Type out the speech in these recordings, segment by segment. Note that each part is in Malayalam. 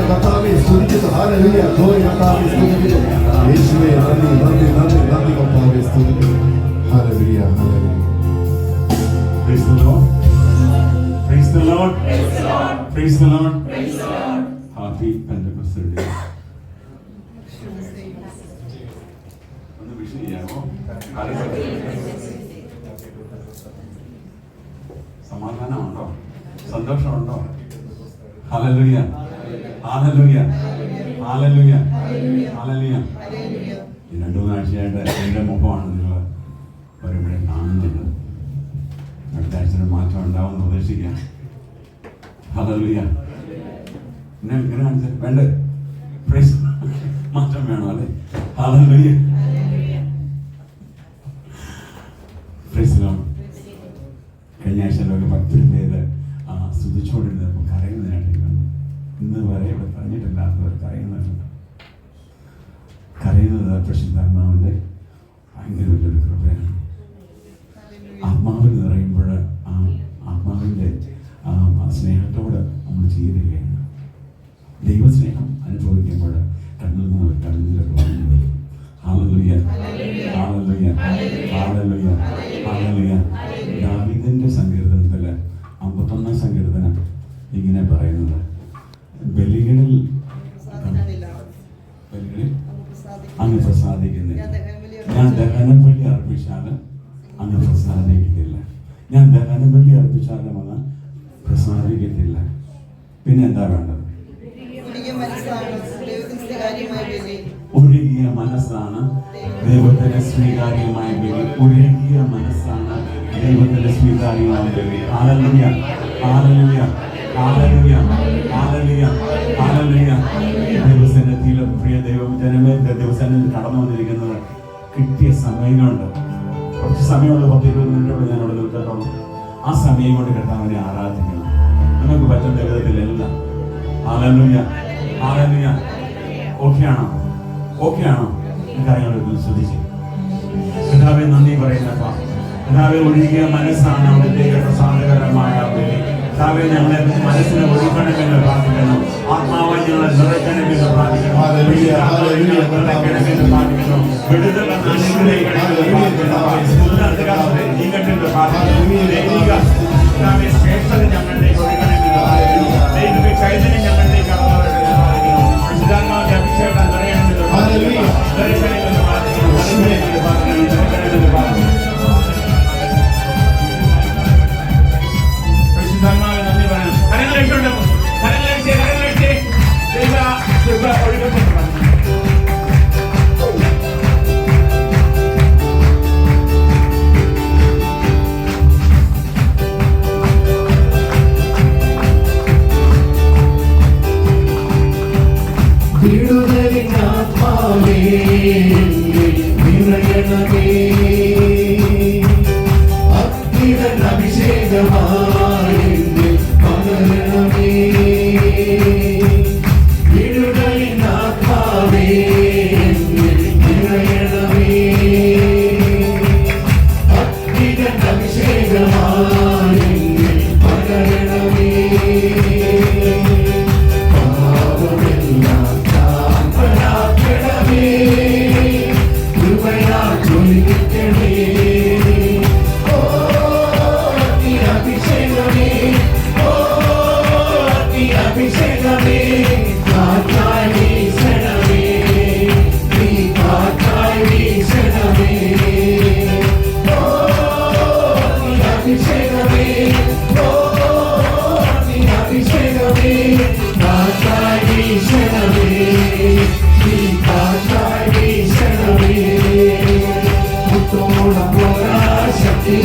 കർത്താവേ സ്തുതിക്കുന്നു. ഹല്ലേലൂയ. ഗ്ലോറി കർത്താവേ സ്തുതിക്കുന്നു. യേശുവേ നന്ദി നന്ദി നന്ദി നന്ദി കർത്താവേ സ്തുതിക്കുന്നു. Hallelujah hallelujah. Praise the Lord. Praise the Lord. Praise the Lord. Happy Pentecostal day. ഒന്ന് വിഷ് ചെയ്യാമോ? സമാധാനമുണ്ടോ? സന്തോഷമുണ്ടോ? Hallelujah hallelujah hallelujah hallelujah. ഈ 2-3 ആഴ്ചയായിട്ട് എൻ്റെ മുഖമാണ് നിങ്ങൾ വരുമ്പോഴേ കാണുന്നുണ്ട്. അടുത്ത ആഴ്ച മാറ്റം ഉണ്ടാവും പ്രതീക്ഷിക്കാം. ഹല്ലേലൂയ. ഇങ്ങനെ കാണിച്ചാൽ വേണ്ടേ? പ്രൈസ് മാറ്റം വേണം അല്ലേ? ഹല്ലേലൂയ. Praise Lord. കഴിഞ്ഞ ആഴ്ചയിലൊക്കെ 10 പേര് സ്തുതിച്ചുകൊണ്ടിരുന്നപ്പോൾ കരയുന്നതായിട്ട് ഇന്ന് വരെ ഇവിടെ പറഞ്ഞിട്ടില്ലാത്തവർ കരയുന്നുണ്ട്. കരയുന്നത് പരിശുദ്ധാത്മാവിൻ്റെ ഭയങ്കര വലിയൊരു കൃപയാണ്. ആത്മാവിൽ നിറയുമ്പോൾ ആ ആത്മാവിൻ്റെ സ്നേഹത്തോട് നമ്മൾ ചേരുകയാണ്. ദൈവസ്നേഹം അനുഭവിക്കുമ്പോൾ കണ്ണിൽ നിന്ന് കണ്ണിലൊക്കെ വന്നു. Hallelujah hallelujah hallelujah hallelujah. ദാവീദിന്റെ സങ്കീർത്തനത്തിൽ 51 സങ്കീർത്തനം ഇങ്ങനെ പറയുന്നത്, ബലികളിൽ അങ്ങ് പ്രസാദിക്കുന്നില്ല. ഞാൻ ദഹനബലി അർപ്പിച്ചാലും അങ്ങ് പ്രസാദിക്കുന്നില്ല. ഞാൻ ദഹനബലി അർപ്പിച്ചാലും അങ്ങ് പ്രസാദിക്കത്തില്ല. പിന്നെ എന്താ വേണ്ടത്? ഒഴുകിയ മനസ്സാണ് ദൈവത്തിന് സ്വീകാര്യമായ ബലി. ഒഴുകിയ മനസ്സാണ് ദൈവത്തിന് സ്വീകാര്യമായ ബലി. Hallelujah hallelujah hallelujah hallelujah hallelujah. ദൈവസന്നിധിയിലും പ്രിയ ദൈവജനമേ, ദൈവസന്നിധിയിൽ കടന്നു വന്നിരിക്കുന്നത് കിട്ടിയ സമയങ്ങളുണ്ട്. കുറച്ച് സമയമുള്ള 10-20 മിനിറ്റോട് ഞാൻ അവിടെ നിൽക്കത്തുള്ളൂ. ആ സമയം കൊണ്ട് കർത്താവിനെ ആരാധിക്കണം. നമുക്ക് പറ്റുന്ന വിധത്തിലെല്ലാം. Hallelujah hallelujah. ഓക്കെയാണോ? ഓക്കെയാണോ? ഈ കാര്യങ്ങളൊക്കെ ശ്രദ്ധിച്ചു. കർത്താവേ നന്ദി പറയുന്നപ്പ. കർത്താവേ ഒഴുകിയ മനസ്സാണ് അവിടുത്തെ പ്രസാദകരമായ ബലി. കർത്താവേ ഞങ്ങളെ മനസ്സിനെ ഒഴുകണമെന്ന് പ്രാർത്ഥിക്കണം. ആത്മാവ് ഞങ്ങളെ നിറയ്ക്കണമെന്ന് പ്രാർത്ഥിക്കണം. നിറയ്ക്കണമെന്ന് പ്രാർത്ഥിക്കണം. വിടുതൽ നീങ്ങട്ടെന്ന് പ്രാർത്ഥിക്കണം. ശ്രേഷ്ഠത ഞങ്ങളിലേക്ക് ഒഴുകണമെന്ന് പ്രാർത്ഥിക്കണം. ദൈവ ചൈതന്യം ഞങ്ങളിലേക്ക് കടന്നു വരണമെന്ന് പ്രാർത്ഥിക്കണം. പരിശുദ്ധാത്മാവിന്റെ അഭിഷേകം നിറയണമെന്ന് പ്രാർത്ഥിക്കണം. നിറയ്ക്കണമെന്ന് പ്രാർത്ഥിക്കണം. നിറയ്ക്കണമെന്ന് പ്രാർത്ഥിക്കണം. നിറയ്ക്കണമെന്ന് പ്രാർത്ഥിക്കണം. പരിശുദ്ധാത്മാവെ നന്ദി പറയണം. കരങ്ങളടിച്ചോണ്ട് കരങ്ങളടിച്ചേ ദൈവ കൃപ ഒഴുകട്ടെ. വിടുതലിനാത്മാവേ നിറയണമേ, അഗ്നിതൻ അഭിഷേകമായി പകരണമേ. വിടുതലിനാത്മാവേ നിറയണമേ, അഗ്നിതൻ അഭിഷേകമായി പകരണമേ. ശക്തി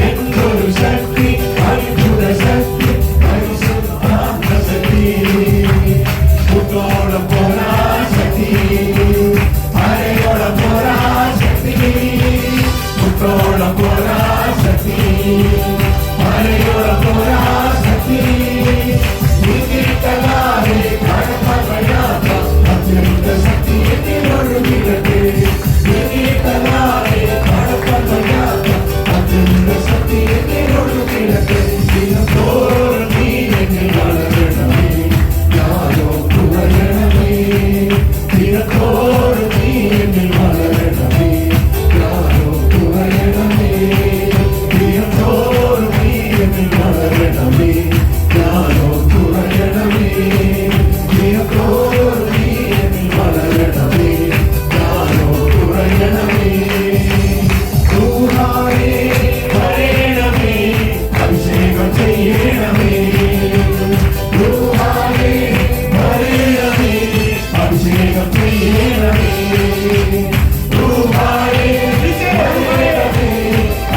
എന്തൊരു ശക്തി, അത്ഭുത ശക്തി, പരിശുദ്ധാത്മ ശക്തി, മുട്ടോളം പോരാ ശക്തി, അരയോളം പോരാ ശക്തി, മുട്ടോളം പോരാ ശക്തി, അരയോളം പോരാ ശക്തി, നീക്കിയിട്ടല്ലാതെ കടപ്പാൻ കഴിയാത്ത അത്യന്ത ശക്തി എന്നിലൊഴുകിയിടട്ടെ, നീക്കിയിട്ടല്ലാതെ കടപ്പാൻ കഴിയാത്ത അത്യന്ത ശക്തി എന്നിലൊഴുകിയിടട്ടെ, ദിനത്തോറും നീ എന്നിൽ വളരണമേ, ഞാനോ കുറയണമേ, ദിനത്തോറും നീ എന്നിൽ വളരണമേ, ഞാനോ കുറയണമേ, ദിനത്തോറും നീ എന്നിൽ വളരണമേ, ഞാനോ കുറയണമേ, ദിനത്തോറും നീ എന്നിൽ വളരണമേ, ഞാനോ കുറയണമേ, ൂഹായേ വരേണമേ, അഭിഷേകം ചെയ്യണമേ, ൂഹായേ വരേണമേ, അഭിഷേകം ചെയ്യണമേ, ൂഹായേ വരേണമേ,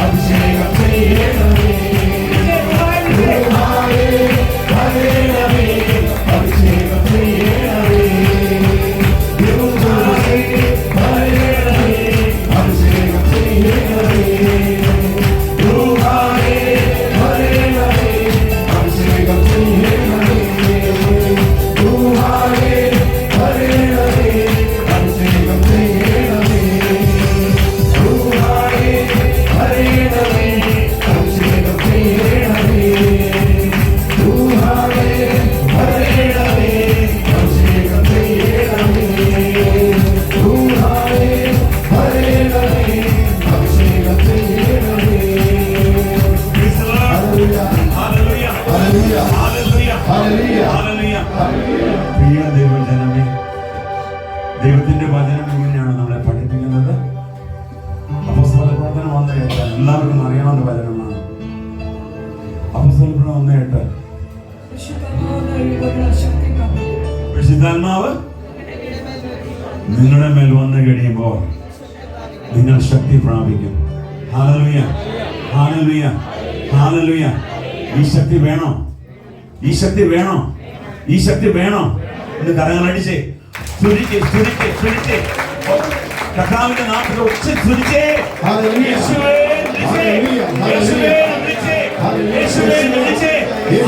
അഭിഷേകം ചെയ്യണമേ, ൂഹായേ വരേണമേ, അഭിഷേകം ചെയ്യണമേ, ൂഹായേ വരേണമേ, അഭിഷേകം ചെയ്യണമേ, ൂഹായേ വരേണമേ, അഭിഷേകം ചെയ്യണമേ, ൂഹായേ വരേണമേ, അഭിഷേകം ചെയ്യണമേ, ൂഹായേ വരേണമേ, അഭിഷേകം ചെയ്യണമേ, ൂഹായേ വരേണമേ, അഭിഷേകം ചെയ്യണമേ, ൂഹായേ വരേണമേ, അഭിഷേകം ചെയ്യണമേ. Hallelujah. Hallelujah. Hallelujah. Hallelujah. Hallelujah. Hallelujah. പ്രിയ ദൈവജനമേ, ദൈവത്തിന്റെ വചനം ഇങ്ങനെയാണ് നമ്മളെ പഠിപ്പിക്കുന്നത്. അപ്പോസ്തല പ്രവർത്തനം 1:8 എല്ലാവർക്കും അറിയാവുന്ന വചനമാണ്. അപ്പോസ്തല പ്രവർത്തനം 1:8 പരിശുദ്ധാത്മാവ് നിങ്ങളുടെ മേൽ വന്നു കഴിയുമ്പോൾ നിങ്ങൾ ശക്തി പ്രാപിക്കും. Hallelujah, hallelujah, hallelujah. ഈ ശക്തി വേണോ? ഈ ശക്തി വേണോ? ഈ ശക്തി വേണോ? എന്ന് കരങ്ങളടിച്ചേ, സ്തുതിച്ച് സ്തുതിച്ച് സ്തുതിച്ച് കർത്താവിന്റെ നാമത്തിൽ ഉച്ചത്തിൽ സ്തുതിച്ചേ. Hallelujah. യേശുവേ വിളിച്ചേ, യേശുവേ വിളിച്ചേ, യേശുവേ വിളിച്ചേ.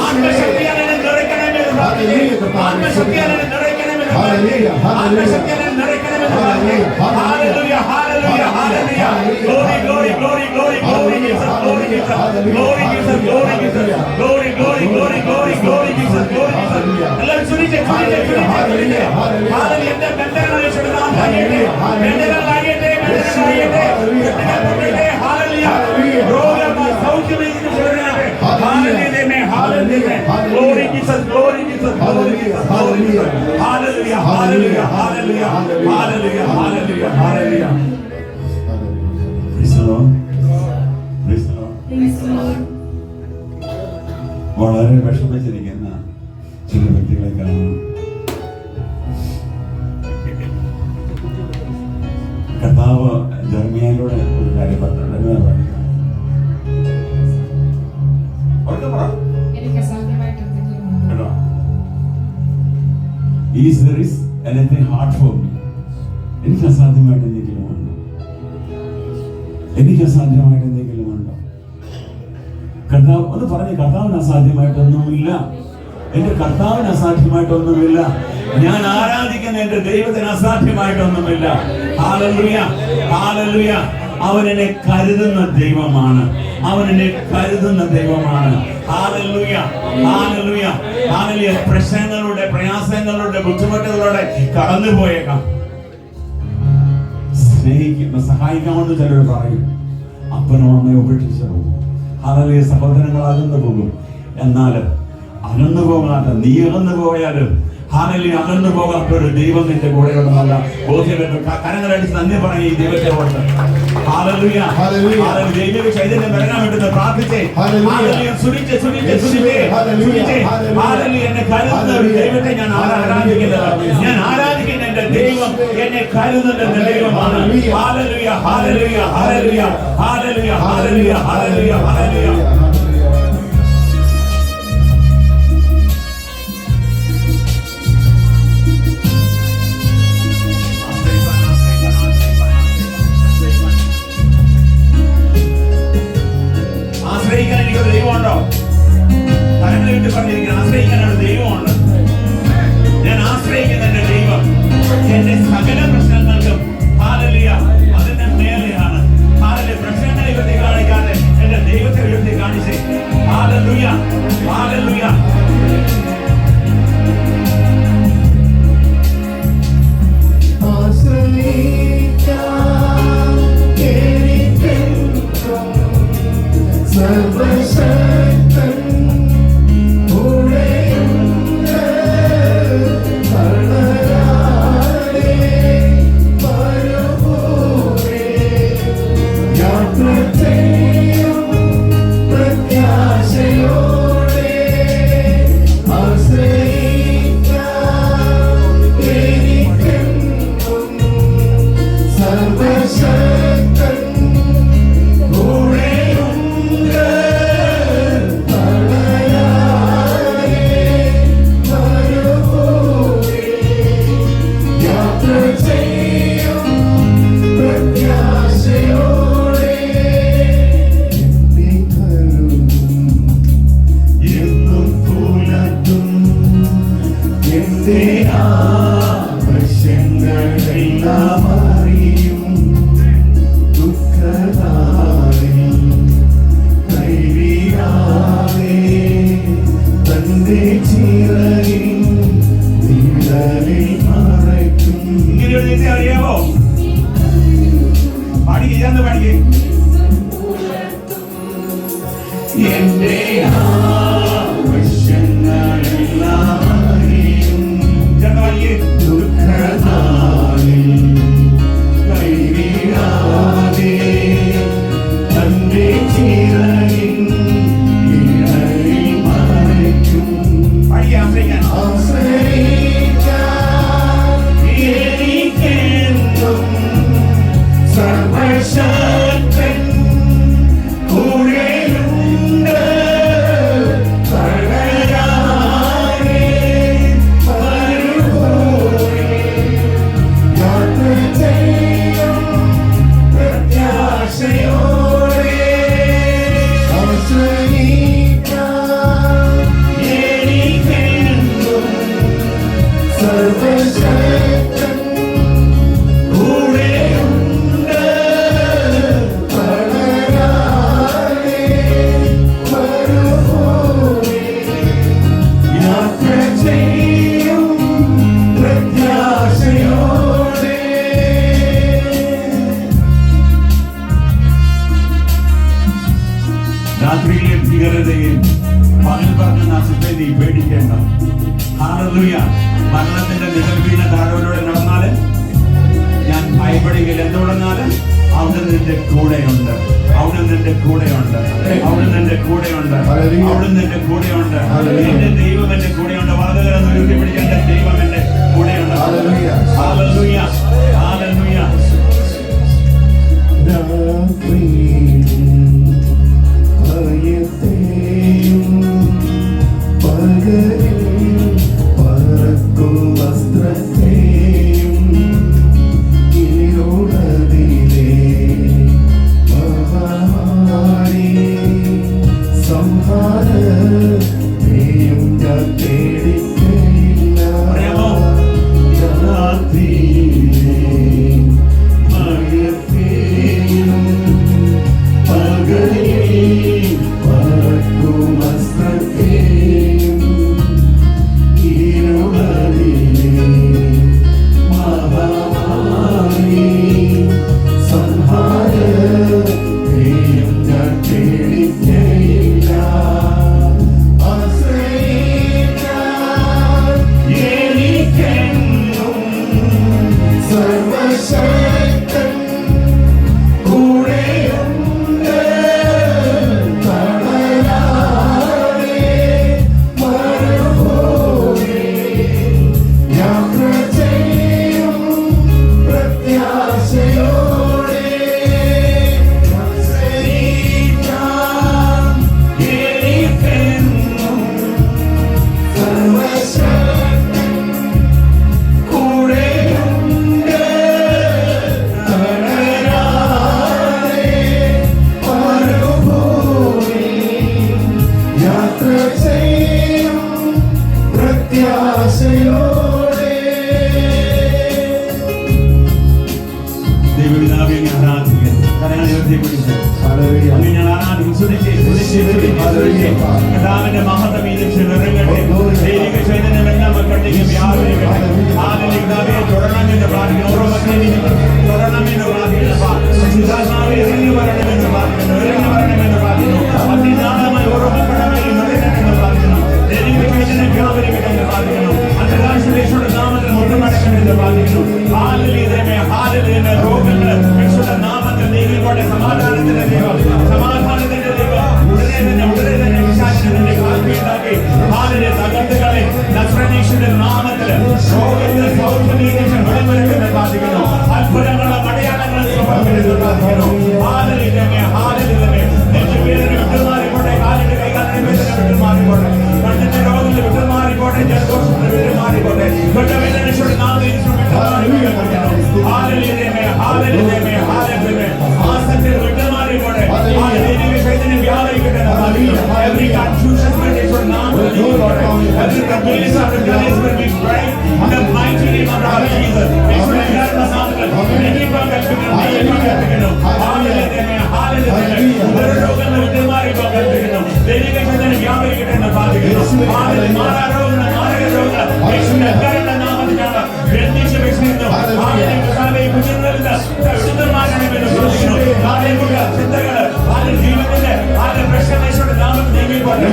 ആത്മശക്തിയാൽ എന്നെ നിറയ്ക്കണമേ കർത്താവേ. ആത്മശക്തിയാൽ എന്നെ നിറയ്ക്കണമേ കർത്താവേ. ആത്മശക്തിയാൽ എന്നെ നിറയ്ക്കണമേ കർത്താവേ. Hallelujah, hallelujah, hallelujah. Glory, glory, glory, glory, glory Jesus, glory Jesus, glory Jesus, glory Jesus, glory, glory, glory, glory, glory Jesus, glory Jesus. എല്ലാവരും ചുരിച്ചേ, ചുരിച്ചേ, ചുരിച്ചേ, ചുരിച്ചേ. ഹല്ലേലൂയ. എന്റെ ബന്ധനങ്ങൾ യേശുവിന്റെ നാമത്തിൽ അഴിയട്ടെ. ബന്ധനങ്ങൾ അഴിയട്ടെ, ബന്ധനങ്ങൾ അഴിയട്ടെ. കെട്ടുകൾ പൊട്ടട്ടെ. ഹല്ലേലൂയ. രോഗങ്ങൾ സൗഖ്യമേകുന്ന ശരീരമേ. Hallelujah, hallelujah. Glory Jesus, glory Jesus, glory Jesus, glory Jesus. Hallelujah, hallelujah, hallelujah, hallelujah, hallelujah, hallelujah. Praise the Lord. Praise the Lord. വളരെ വിഷമിച്ചിരിക്കുന്ന ചില വ്യക്തികളെ കാണാം. കർത്താവ് ജെറമിയായിലൂടെ ഒരു കാര്യം പറഞ്ഞു. Is there is anything hard for me? എനിക്ക് അസാധ്യമായിട്ട് എന്തെങ്കിലും ഉണ്ടോ? എനിക്ക് അസാധ്യമായിട്ട് എന്തെങ്കിലും ഉണ്ടോ? കർത്താവ് ഒന്ന് പറഞ്ഞ്, കർത്താവിന് അസാധ്യമായിട്ടൊന്നുമില്ല. എന്റെ കർത്താവിന് അസാധ്യമായിട്ടൊന്നുമില്ല. ഞാൻ ആരാധിക്കുന്ന എന്റെ ദൈവത്തിന് അസാധ്യമായിട്ടൊന്നുമില്ല. Hallelujah, hallelujah. അവൻ എന്നെ കരുതുന്ന ദൈവമാണ്. അവൻ എന്നെ കരുതുന്ന ദൈവമാണ്. Hallelujah, hallelujah, hallelujah. പ്രശ്നങ്ങളുടെ, പ്രയാസങ്ങളുടെ, ബുദ്ധിമുട്ടുകളുടെ കടന്നു പോയേക്കാം. സ്നേഹിക്കുന്ന, സഹായിക്കാമെന്ന് ചിലർ പറയും. അപ്പനും അമ്മയെ ഉപേക്ഷിച്ചു പോകും. ഹല്ലേലൂയ. സഹോദരങ്ങൾ അകന്നു പോകും. എന്നാലും അകന്നു പോകാത്ത, നീ അകന്നു പോയാലും ഹല്ലേലൂയ, അകന്നു പോകാത്ത ഒരു ദൈവം നിന്റെ കൂടെ ഉണ്ടെന്നല്ല ബോധ്യപ്പെട്ടു. കരങ്ങളടിച്ച് നന്ദി പറഞ്ഞ ഈ ദൈവത്തെ ഓർത്ത് ഹല്ലേലൂയ, ഹല്ലേലൂയ. ദൈവിക ചൈതന്യം വരാൻ വേണ്ടി പ്രാർത്ഥിച്ചേ. ഹല്ലേലൂയ. സ്തുതിച്ചേ, സ്തുതിച്ചേ, സ്തുതിച്ചേ, സ്തുതിച്ചേ. ഹല്ലേലൂയ. എന്നെ കരുതുന്ന ഒരു ദൈവത്തെ ഞാൻ ആരാധിക്കുന്നത്. ഞാൻ ആരാധിക്കുന്ന എന്റെ എന്റെ ദൈവം എന്നെ കരുതുന്ന ദൈവമാണ്. Hallelujah, hallelujah, hallelujah, hallelujah, hallelujah, hallelujah, hallelujah. ആശ്രയിക്കാൻ എനിക്കൊരു ദൈവമുണ്ടോ? കരങ്ങളെ വിട്ട് പറഞ്ഞിരിക്കണം, ആശ്രയിക്കാനൊരു ദൈവമുണ്ട്. ഞാൻ ആശ്രയിക്കുന്ന എന്റെ ദൈവം എന്റെ സകല പ്രശ്നങ്ങൾക്കും ഹല്ലേലൂയ അതിന്റെ മേലെയാണ്. ഹല്ലേലൂയ, പ്രശ്നങ്ങളെ ഉയർത്തി കാണിക്കാതെ എന്റെ ദൈവത്തെ ഉയർത്തി കാണിച്ച് ഹല്ലേലൂയ, ഹല്ലേലൂയ. അറിയാമോ? പഠിക്കാന്ന് പഠിക്കേ എന്റെ രാത്രിയിലെ ഭീകരതയിൽ പകൽ പറഞ്ഞ നാശത്തെ നീ പേടിക്കേണ്ട. ഹല്ലേലൂയ. മരണത്തിന്റെ നിഴൽ വീണ താഴോലൂടെ നടന്നാല് ഞാൻ ഭയപ്പെടുകയില്ല. എന്തുകൊണ്ടെന്നാല് അവിടെ നിന്റെ കൂടെയുണ്ട്, അവിടെ നിന്റെ കൂടെയുണ്ട്, അവിടെ നിന്റെ കൂടെയുണ്ട്, അവിടെ നിന്റെ കൂടെയുണ്ട്. എന്റെ ദൈവം എന്റെ കൂടെയുണ്ട്. വളരെയേറെ ഉയർത്തി പിടിക്കാൻ എന്റെ ദൈവം എന്റെ കൂടെയുണ്ട്. Hallelujah, hallelujah. കർത്താവിന്റെ മഹത്വം ഈ നിമിഷം നിറങ്ങട്ടെ. ദൈവിക ചൈതന്യമെല്ലാം മക്കളിലേക്ക് വ്യാപരിക്കട്ടെ. ഹാലലുയ. തുടരണമെന്ന് പ്രാർത്ഥിക്കുന്നു. ഓരോ മക്കളെയും തുടരണമെന്ന് പ്രാർത്ഥിക്കുന്നു. പരിശുദ്ധാത്മാവേ ഇറങ്ങി വരണമെന്ന് പ്രാർത്ഥിക്കുന്നു. ഇറങ്ങി വരണമെന്ന് പ്രാർത്ഥിക്കുന്നു. അതിനാളമായി ഓരോ മക്കളുടെയും നിറയണമെന്ന് പ്രാർത്ഥിക്കുന്നു. ദൈവിക ചൈതന്യം വ്യാപരിക്കട്ടെ എന്ന് പ്രാർത്ഥിക്കുന്നു. അന്തരാഷ്ട്രീയയുടെ നാമത്തിൽ മുട്ടുമടക്കണമെന്ന് പ്രാർത്ഥിക്കുന്നു. ഹാലലുയ. ഹാലലുയ. രോഗങ്ങൾ യേശുവിന്റെ നാമത്തിൽ നീങ്ങിക്കോട്ടെ. സമാധാനത്തിന്റെ ദൈവം, സമാധാനത്തിന്റെ ദൈവം ഉടനെ തന്നെ വിശാലത്തിന്റെ കാൽക്കീഴാക്കി ഹാലിനെ തകർത്തുകളെ നസ്രനീശന്റെ നാമത്തിൽ രോഗത്തിൽ സൗഖ്യമീകരിച്ച് വിളവെടുക്കുന്ന പ്രാർത്ഥിക്കുന്നു. അത്ഭുതങ്ങളും അടയാളങ്ങളും സമർപ്പിക്കുന്നു പ്രാർത്ഥിക്കുന്നു. ഹാലലിതമേ ഹാലലിതമേ. നെഞ്ചുവേദന വിട്ടുമാറിക്കോട്ടെ. കാലിന്റെ കൈകാലിന്റെ വേദന വിട്ടുമാറിക്കോട്ടെ. കണ്ണിന്റെ രോഗത്തിൽ വിട്ടുമാറിക്കോട്ടെ. ജലദോഷത്തിൽ വിട്ടുമാറിക്കോട്ടെ. ഘട്ടവേദനയുടെ നാമത്തിൽ വിട്ടുമാറിക്കോട്ടെ. ഹാലലിതമേ ഹാലലിതമേ ഹാലലിതമേ. ആസക്തി വിട്ടുമാറിക്കോട്ടെ. ദൈവിക ചൈതന്യം വ്യാപരിക്കട്ടെ. Every confusion will be for now. Every place of rebellion will be right. In the mighty name of our Jesus. We should have the sound of many prophets. Hallelujah. Hallelujah. ഒരു രോഗങ്ങൾ വിട്ടുമാറി പോകട്ടെ. ദൈവിക ചൈതന്യം വ്യാപരിക്കട്ടെ എന്ന് പ്രാർത്ഥിക്കുന്നു. മാറാ രോഗങ്ങൾ മാരക രോഗങ്ങൾ യേശുവിന്റെ അധികാരമുള്ള നാമത്തിലാണ് ബന്ധിച്ച് വെച്ചിരുന്നു. കുഞ്ഞുങ്ങൾക്ക് ശുദ്ധമാകണമെന്ന് പ്രാർത്ഥിക്കുന്നു. നാളെയുള്ള ചിന്തകള് ജീവിതത്തിന്റെ പ്രശ്നങ്ങളുടെ നാമത്തിൽ നീങ്ങിക്കൊണ്ട്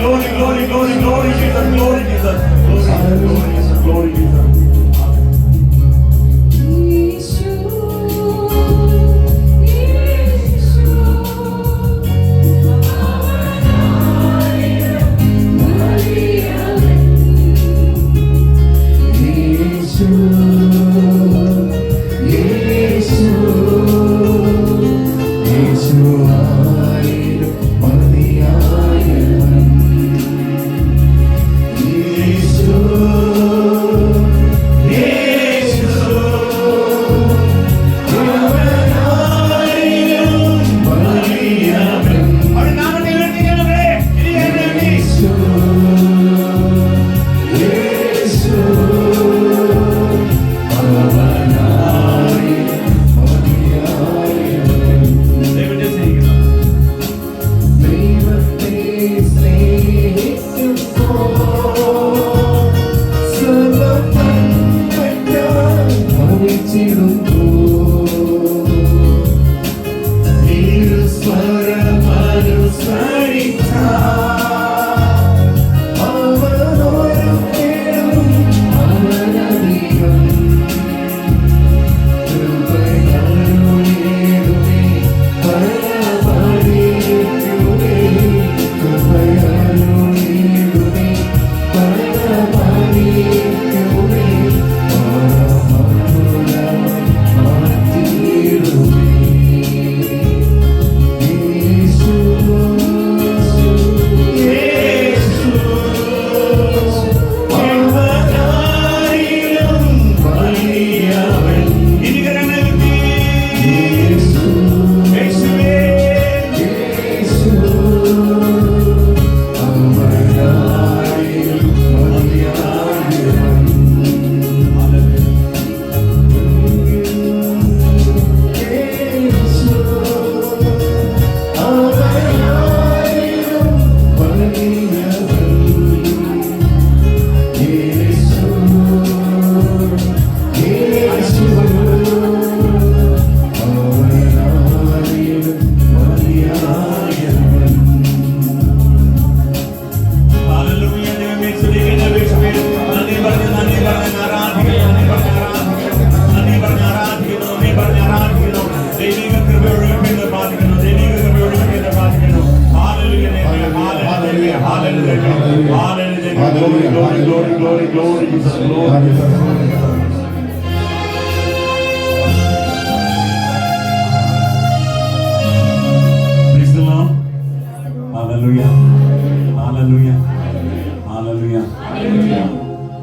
glory glory glory glory Jesus glory Jesus glory Jesus glory Jesus.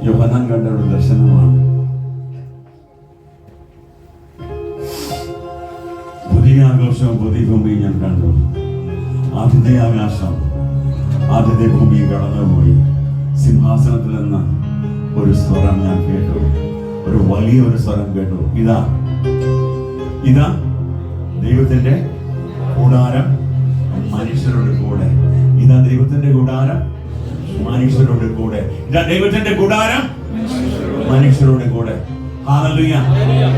Yohannan കണ്ട ഒരു ദർശനമാണ്. പുതിയ ആകാശവും പുതിയ ഭൂമിയും ഞാൻ കണ്ടു. ആദ്യത്തെ ആകാശം ആദ്യത്തെ ഭൂമിയും കടന്നുപോയി. സിംഹാസനത്തിൽ നിന്ന് ഒരു സ്വരം ഞാൻ കേട്ടു. ഒരു വലിയൊരു സ്വരം കേട്ടു. ഇതാ ഇതാ ദൈവത്തിന്റെ കൂടാരം. ദൈവത്തിന്റെ കൂടാരം മനുഷ്യരുടെ കൂടെ. ഹല്ലേലൂയ.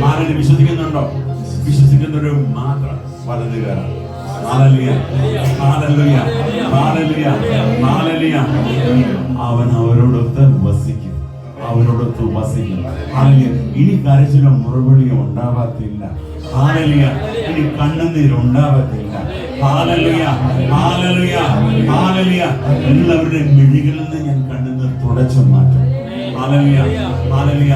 ആരെങ്കിലും വിശ്വസിക്കുന്നുണ്ടോ? വിശ്വസിക്കുന്നവർ മാത്രം വലത് കയറാം. Hallelujah, hallelujah, hallelujah, hallelujah. അവൻ അവരോടൊത്ത് വസിക്കും, അവരോടൊത്ത് വസിക്കും. ഹല്ലേലൂയ. ഇനി കരച്ചിലും മുറവിളിയും ഉണ്ടാവത്തില്ല. ഹല്ലേലൂയ. ഇനി കണ്ണുനീർ ഉണ്ടാവത്തില്ല. Hallelujah, hallelujah, hallelujah. എല്ലാവരുടെയും മിഴികളിൽ നിന്ന് ഞാൻ കണ്ണുനീർ തുടച്ചു മാറ്റും. Hallelujah, hallelujah.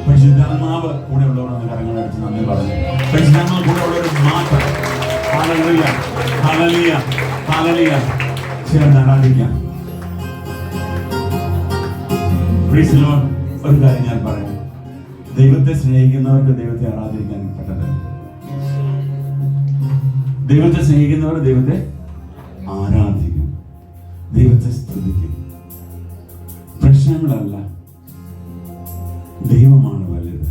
പരിശുദ്ധാത്മാവ് കൂടെ ഉള്ളവരൊന്ന് കരങ്ങളടിച്ച് നന്ദി പറഞ്ഞു. പരിശുദ്ധാത്മാവ് കൂടെ ഉള്ളവർ മാത്രം. Hallelujah, hallelujah, hallelujah. ചേർന്ന് ആരാധിക്കാം. Price the Lord. ഒരു കാര്യം ഞാൻ പറയാം, ദൈവത്തെ സ്നേഹിക്കുന്നവർക്ക് ദൈവത്തെ ആരാധിക്കാൻ പറ്റത്തില്ല. ദൈവത്തെ സ്നേഹിക്കുന്നവർ ദൈവത്തെ ആരാധിക്കും, ദൈവത്തെ സ്തുതിക്കും. പ്രശ്നങ്ങളല്ല, ദൈവമാണ് വലുത്.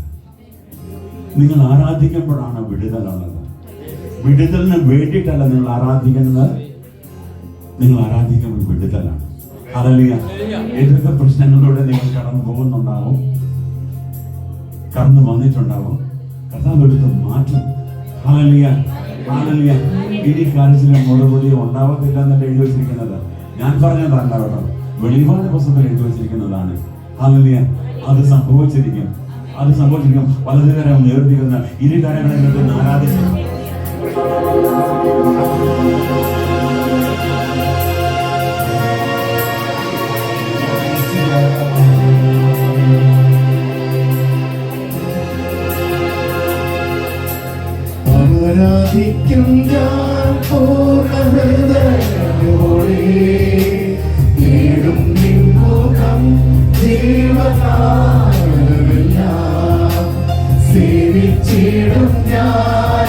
നിങ്ങൾ ആരാധിക്കുമ്പോഴാണ് വിടുതലുള്ളത്. വിടുതലിന് വേണ്ടിയിട്ടല്ല നിങ്ങൾ ആരാധിക്കുന്നത്, നിങ്ങൾ ആരാധിക്കുമ്പോൾ വിടുതലാണ്. ഹല്ലേലൂയ. ഏതൊക്കെ പ്രശ്നങ്ങളിലൂടെ നിങ്ങൾ കടന്നു പോകുന്നുണ്ടാവും, കടന്നു വന്നിട്ടുണ്ടാവും, കർത്താവ് എടുത്ത് മാറ്റും. Hallelujah, hallelujah. ഇനി കാര്യത്തിലും മുറവിളിയോ ഉണ്ടാവത്തില്ല എന്നല്ല എഴുതി വെച്ചിരിക്കുന്നത്. ഞാൻ പറഞ്ഞതല്ല കേട്ടോ, വെളിപാട് പുസ്തകത്തിൽ എഴുതി വെച്ചിരിക്കുന്നതാണ്. ഹല്ലേലൂയ. അത് സംഭവിച്ചിരിക്കും, അത് സംഭവിച്ചിരിക്കും. വലതുകരം നേർത്തിക്കുന്ന ഇരു കാര്യങ്ങളെ ആരാധിച്ചു. ആരാധിക്കും ഞാൻ പൂർണ്ണ ഹൃദയത്തോടെ, നേടും നിൻമുഖം ജീവകാലമെല്ലാം, സേവിച്ചിടും ഞാൻ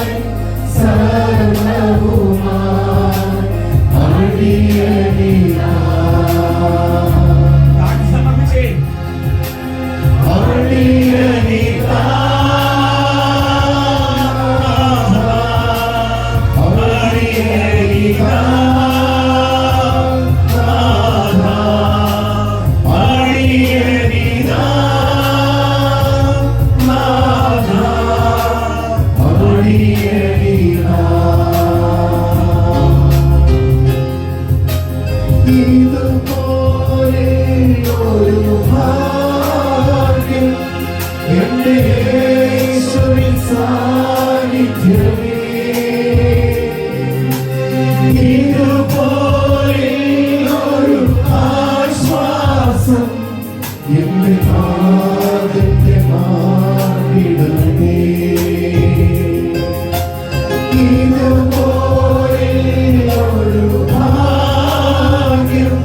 സർവ്വവുമായി അടിയനിതാ. അടിയനിതാ, ഇതുപോലെ ഒരു ഭാഗ്യം എന്റെ യേശുവിൻ സാന്നിധ്യമേ. ഇതുപോലെ ഒരു ആശ്വാസം എന്റെ നാഥന്റെ മാർഗ്ഗമേ. ഇതുപോലെ ഒരു ഭാഗ്യം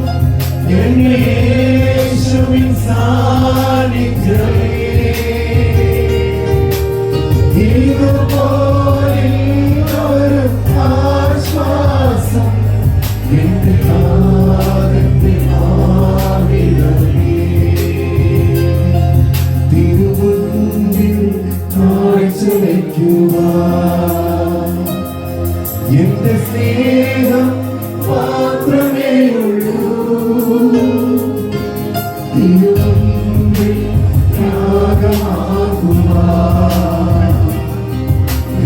എന്റെ യേശുവിൻ സാന്നിധ്യമേ. ഇതുപോലെ ഒരു ആശ്വാസം എന്റെ നാഥന്റെ മാർഗ്ഗമേ. തിരുമുൻപിൽ കാഴ്ചവയ്ക്കുവാൻ എന്റെ സ്നേഹം മാത്രമേ ഉള്ളൂ. തിരുമുൻപിൽ ത്യാഗമാകുവാൻ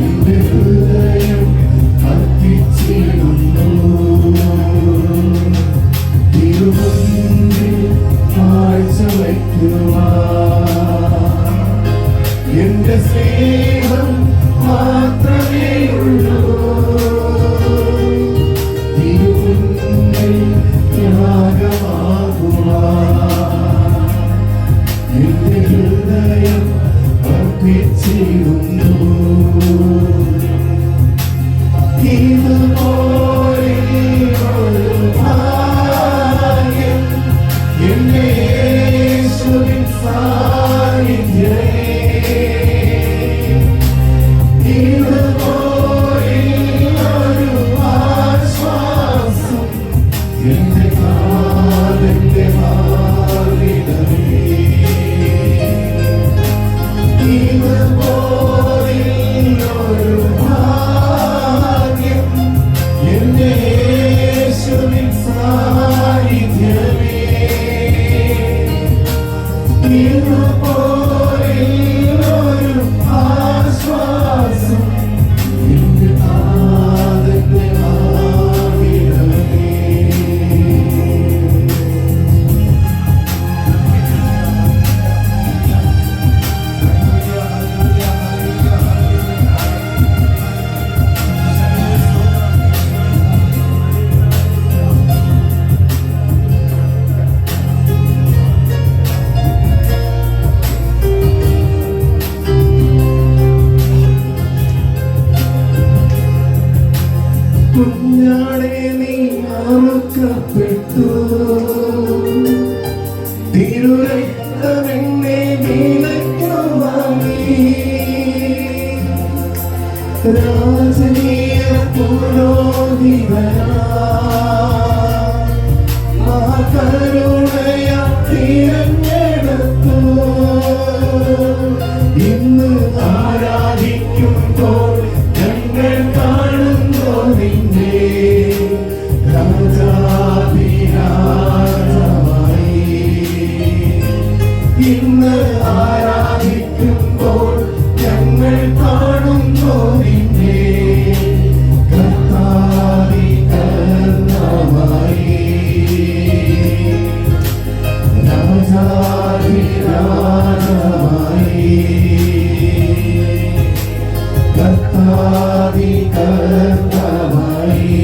എന്റെ ഹൃദയം അർപ്പിച്ചിടുന്നു. തിരുമുൻപിൽ കാഴ്ചവയ്ക്കുവാൻ എന്റെ സ്നേഹം മാത്രമേ ഉള്ളൂ. തിരുമുൻപിൽ ത്യാഗമാകുവാൻ എന്റെ ഹൃദയം അർപ്പിച്ചിടുന്നു. ഇതുപോലെ ഒരു ഭാഗ്യം എന്റെ യേശുവിൻ സാന്നിധ്യമേ. ഇതുപോലെ ഒരു ആശ്വാസം എന്റെ നാഥന്റെ മാർഗ്ഗമേ. ഇതുപോലെ ഒരു ഭാഗ്യം കുഞ്ഞാടെ നീ അറുക്കപ്പെട്ടു, തിരുരക്തമെന്നെ വിലയ്ക്കു വാങ്ങി, രാജനീയ പുരോഹിതനാ മഹാകരുണയ തിരഞ്ഞെടുത്തു. ഇന്ന് ആരാധിക്കുമ്പോൾ ഞങ്ങൾ കാണുന്നു നിന്നെ രാജാധിരാജമായി. ഇന്ന് ആരാധിക്കുമ്പോൾ ഞങ്ങൾ കാണുന്നു നിന്നെ കർത്താവി കർത്താവായി. രാജാധിരാജമായി കർത്താവി കർത്താവായി.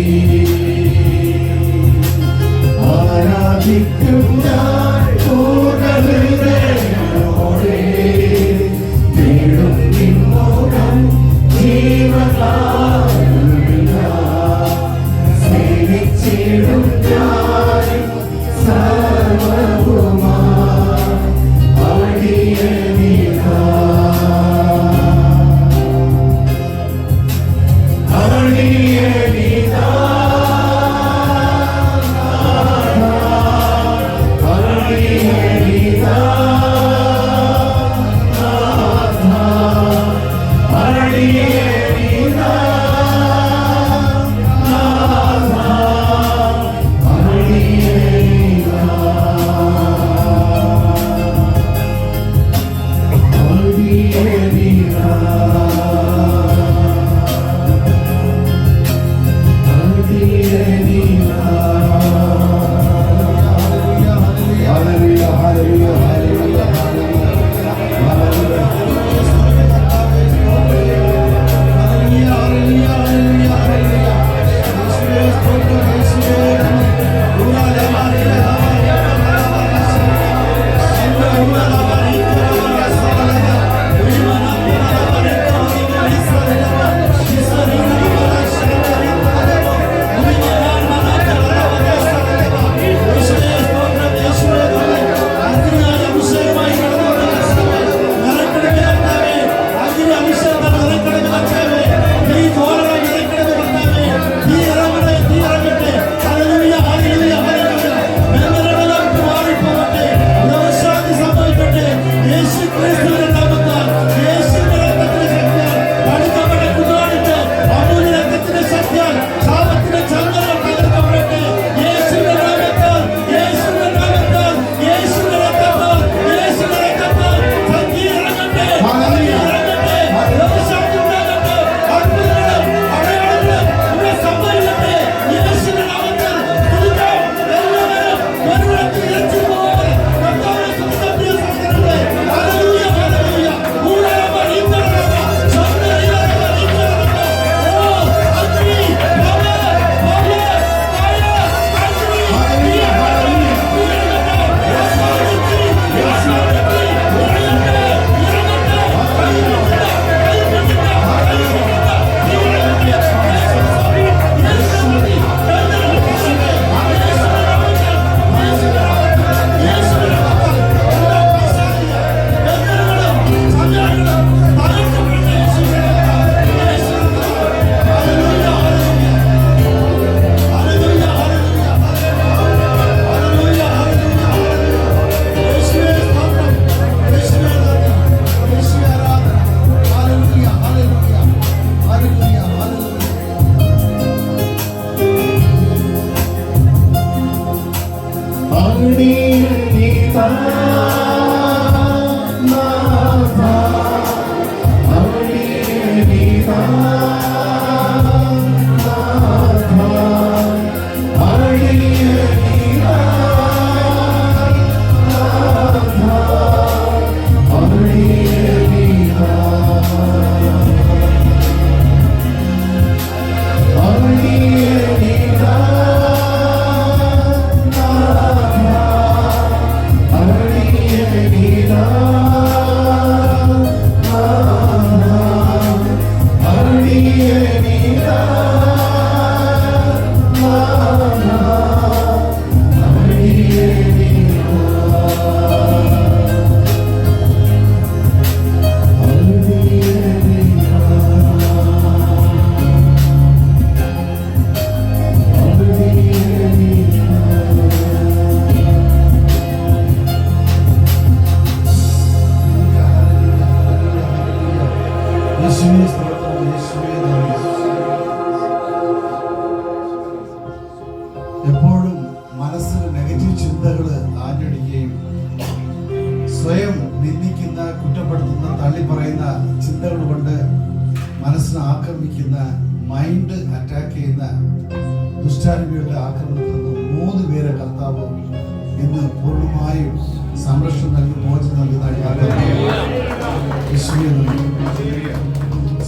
ആരാധിക്കും ഞാൻ പൂർണ്ണഹൃദയത്തോടെ, തേടും നിൻമുഖം ജീവകാലമില്ല, സ്നേഹിച്ചിടും ഞാൻ സർവ്വവുമാ അടിയനിതാ. അടിയനിതാ അടിയനിതാ അടിയനിതാ ദുഷ്ടാരൂപികളുടെ ആക്രമണത്തിൽ നിന്ന് 3 പേരെ കർത്താവ് ഇന്ന് പൂർണ്ണമായും സംരക്ഷണം നൽകി മോചനം നൽകുന്നതായി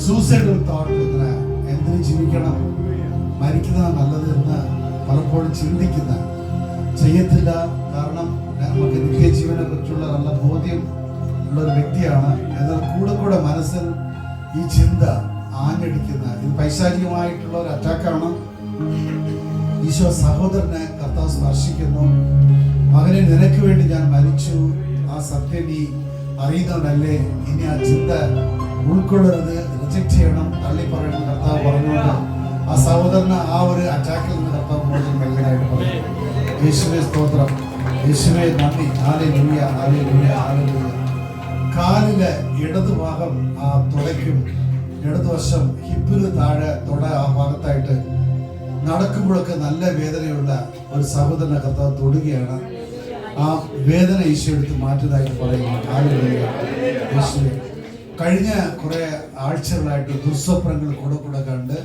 സൂസൈഡൽ തോട്ട് ഇങ്ങനെ എന്തിനു ജീവിക്കണം, മരിക്കുന്നതാണ് നല്ലത് എന്ന് പലപ്പോഴും ചിന്തിക്കുന്ന ചെയ്യത്തില്ല. കാരണം നമുക്ക് നിത്യജീവനെ കുറിച്ചുള്ള നല്ല ബോധ്യം ഉള്ള ഒരു വ്യക്തിയാണ്. എന്നാൽ കൂടെ മനസ്സിൽ ഈ ചിന്ത ആഞ്ഞടിക്കുന്ന ഇത് പൈശാചികമായിട്ടുള്ള ഒരു അറ്റാക്കാണ്. ഈശോ സഹോദരനെ കർത്താവ് സ്പർശിക്കുന്നു. മകനെ, നിനക്ക് വേണ്ടി ഞാൻ മരിച്ചു, ആ സത്യം നീ അറിയുന്നവനല്ലേ, ഇനി ആ ചിന്ത ഉൾക്കൊള്ളരുത്, റിജക്ട് ചെയ്യണം, തള്ളിപ്പറയണം കർത്താവ് പറഞ്ഞുകൊണ്ട് ആ സഹോദരന് ആ ഒരു അറ്റാക്കിൽ നിന്ന് കർത്താവ് മോചനം നൽകാനായിട്ട് പറഞ്ഞു. യേശുവേ സ്തോത്രം, യേശുവേ നന്ദി, ഹല്ലേലൂയ, ഹല്ലേലൂയ, ഹല്ലേലൂയ. കാലിലെ ഇടതുഭാഗം ആ തുടയ്ക്കും ഇടതുവശം ഹിപ്പിന് താഴെ തുട ആ ഭാഗത്തായിട്ട് നടക്കുമ്പോഴൊക്കെ നല്ല വേദനയുള്ള ഒരു സഹോദരനെ കർത്താവ് തൊടുകയാണ്. ആ വേദന ഈശോ എടുത്ത് മാറ്റുന്നതായിട്ട് പറയുന്നു. ഹല്ലേലൂയ, യേശുവേ. കഴിഞ്ഞ കുറെ ആഴ്ചകളായിട്ട് ദുസ്വപ്നങ്ങൾ കൂടെ കണ്ട്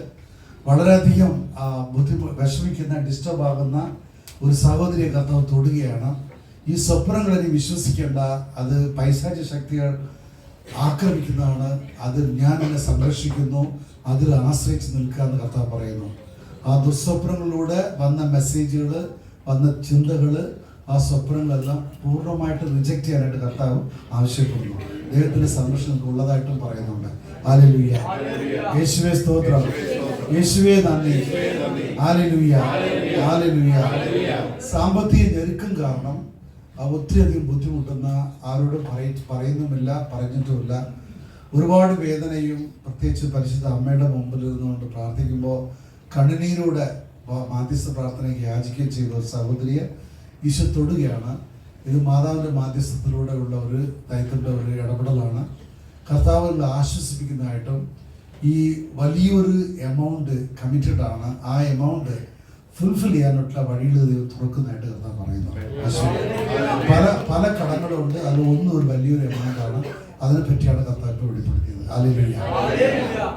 വളരെയധികം വിഷമിക്കുന്ന ഡിസ്റ്റർബ് ആകുന്ന ഒരു സഹോദരിയെ കർത്താവ് തൊടുകയാണ്. ഈ സ്വപ്നങ്ങളെ നീ വിശ്വസിക്കേണ്ട, അത് പൈശാചിക ശക്തികൾ ആക്രമിക്കുന്നതാണ്, അത് ഞാൻ എന്നെ സംരക്ഷിക്കുന്നു, അതിൽ ആശ്രയിച്ച് നിൽക്കാന്ന് കർത്താവ് പറയുന്നു. ആ ദുസ്വപ്നങ്ങളിലൂടെ വന്ന മെസ്സേജുകൾ, വന്ന ചിന്തകൾ, ആ സ്വപ്നങ്ങളെല്ലാം പൂർണ്ണമായിട്ട് റിജക്റ്റ് ചെയ്യാനായിട്ട് കർത്താവ് ആവശ്യപ്പെടുന്നു. ദൈവത്തിന്റെ സംരക്ഷണം ഉള്ളതായിട്ടും പറയുന്നുണ്ട്. ഹല്ലേലൂയ, യേശുവേ സ്തോത്രം, യേശുവേ നന്ദി, ഹല്ലേലൂയ, ഹല്ലേലൂയ. സാമ്പത്തിക ഞെരുക്കം കാരണം ഒത്തിരിയധികം ബുദ്ധിമുട്ടുന്ന ആരോടും പറയുന്നുമില്ല, പറഞ്ഞിട്ടുമില്ല. ഒരുപാട് വേദനയും പ്രത്യേകിച്ച് പരിശുദ്ധ അമ്മയുടെ മുമ്പിൽ ഇരുന്നുകൊണ്ട് പ്രാർത്ഥിക്കുമ്പോൾ കണ്ണുനീരോടെ മാധ്യസ്ഥ പ്രാർത്ഥനയ്ക്ക് യാചിക്കുകയും ചെയ്ത ഒരു സഹോദരിയെ ഈശോ തൊടുകയാണ്. ഇത് മാതാവിൻ്റെ മാധ്യസ്ഥത്തിലൂടെ ഉള്ള ഒരു ദൈവത്തിൻ്റെ ഒരു ഇടപെടലാണ്. കർത്താവിൽ ആശ്വസിപ്പിക്കുന്നതായിട്ടും ഈ വലിയൊരു എമൗണ്ട് കമ്മിറ്റഡ് ആണ്. ആ എമൗണ്ട് ഫുൾഫിൽ ചെയ്യാനുള്ള വഴികൾ തുറക്കുന്നതായിട്ട് കർത്താവ് പറയുന്നു. പല കടങ്ങളുണ്ട്, അതിൽ ഒരു വലിയൊരു എമൗണ്ട് ആണ്. അതിനെ പറ്റിയാണ് കർത്താവ് ഇപ്പോൾ വെളിപ്പെടുത്തിയത്. ഹല്ലേലൂയ,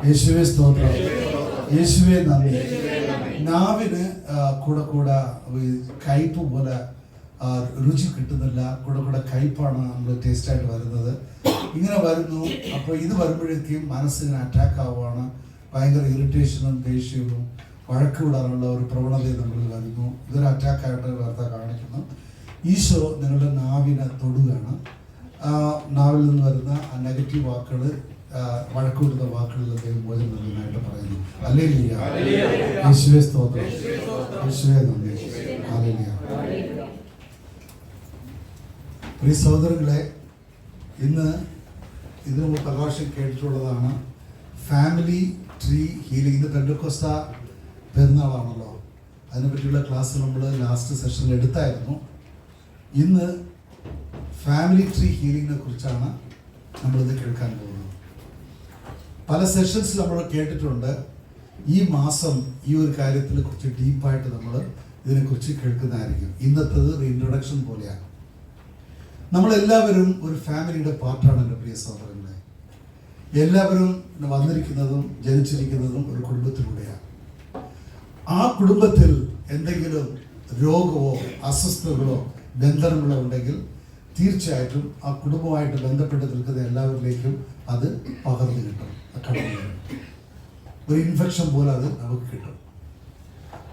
യേശുവേ സ്തോത്രം, യേശുവേ നന്ദി. നാവിന് കൂടെ കയ്പ് പോലെ രുചി കിട്ടുന്നില്ല, കൂടെ കയ്പാണ് നമ്മൾ ടേസ്റ്റായിട്ട് വരുന്നത്. ഇങ്ങനെ വരുന്നു. അപ്പോൾ ഇത് വരുമ്പോഴേക്കും മനസ്സിന് അറ്റാക്ക് ആവുകയാണ്. ഭയങ്കര ഇറിറ്റേഷനും ദേഷ്യവും വഴക്ക് വിടാനുള്ള ഒരു പ്രവണതയെ നമ്മൾ വരുന്നു. ഇതൊരു അറ്റാക്കായിട്ട് വാർത്ത കാണിക്കുന്നു. ഈശോ നിങ്ങളുടെ നാവിനെ തൊടുകയാണ്. നാവിൽ നിന്ന് വരുന്ന ആ നെഗറ്റീവ് വാക്കുകൾ, വഴക്ക് വിടുന്ന വാക്കുകളിൽ ദൈവം മോചനം നൽകുന്നതായിട്ട് പറയുന്നു. ഹല്ലേലൂയ, യേശുവേ സ്തോത്രം, യേശുവേ നന്ദി, ഹല്ലേലൂയ. പ്രിയ സഹോദരങ്ങളെ, ഇന്ന് ഇതിനു മുമ്പ് പ്രകാശം കേട്ടിട്ടുള്ളതാണ് ഫാമിലി ട്രീ ഹീലിംഗ്. ഇന്ന് പെന്തക്കോസ്ത പെരുന്നാളാണല്ലോ, അതിനെപ്പറ്റിയുള്ള ക്ലാസ് നമ്മൾ ലാസ്റ്റ് സെഷനിൽ എടുത്തായിരുന്നു. ഇന്ന് ഫാമിലി ട്രീ ഹീലിംഗിനെ കുറിച്ചാണ് നമ്മളിത് കേൾക്കാൻ പോകുന്നത്. പല സെഷൻസ് നമ്മൾ കേട്ടിട്ടുണ്ട്. ഈ മാസം ഈ ഒരു കാര്യത്തിനെ കുറിച്ച് ഡീപ്പായിട്ട് നമ്മൾ ഇതിനെക്കുറിച്ച് കേൾക്കുന്നതായിരിക്കും. ഇന്നത്തേത് ഒരു ഇൻട്രൊഡക്ഷൻ പോലെയാണ്. നമ്മളെല്ലാവരും ഒരു ഫാമിലിയുടെ പാർട്ടാണ് എൻ്റെ പ്രിയ സഹോദരങ്ങളെ. എല്ലാവരും വന്നിരിക്കുന്നതും ജനിച്ചിരിക്കുന്നതും ഒരു കുടുംബത്തിലൂടെയാണ്. ആ കുടുംബത്തിൽ എന്തെങ്കിലും രോഗമോ അസ്വസ്ഥതകളോ ബന്ധനങ്ങളോ ഉണ്ടെങ്കിൽ തീർച്ചയായിട്ടും ആ കുടുംബമായിട്ട് ബന്ധപ്പെട്ട് നിൽക്കുന്ന എല്ലാവരിലേക്കും അത് പകർന്നു കിട്ടും, കടന്നു കിട്ടും. ഒരു ഇൻഫെക്ഷൻ പോലെ അത് നമുക്ക് കിട്ടും.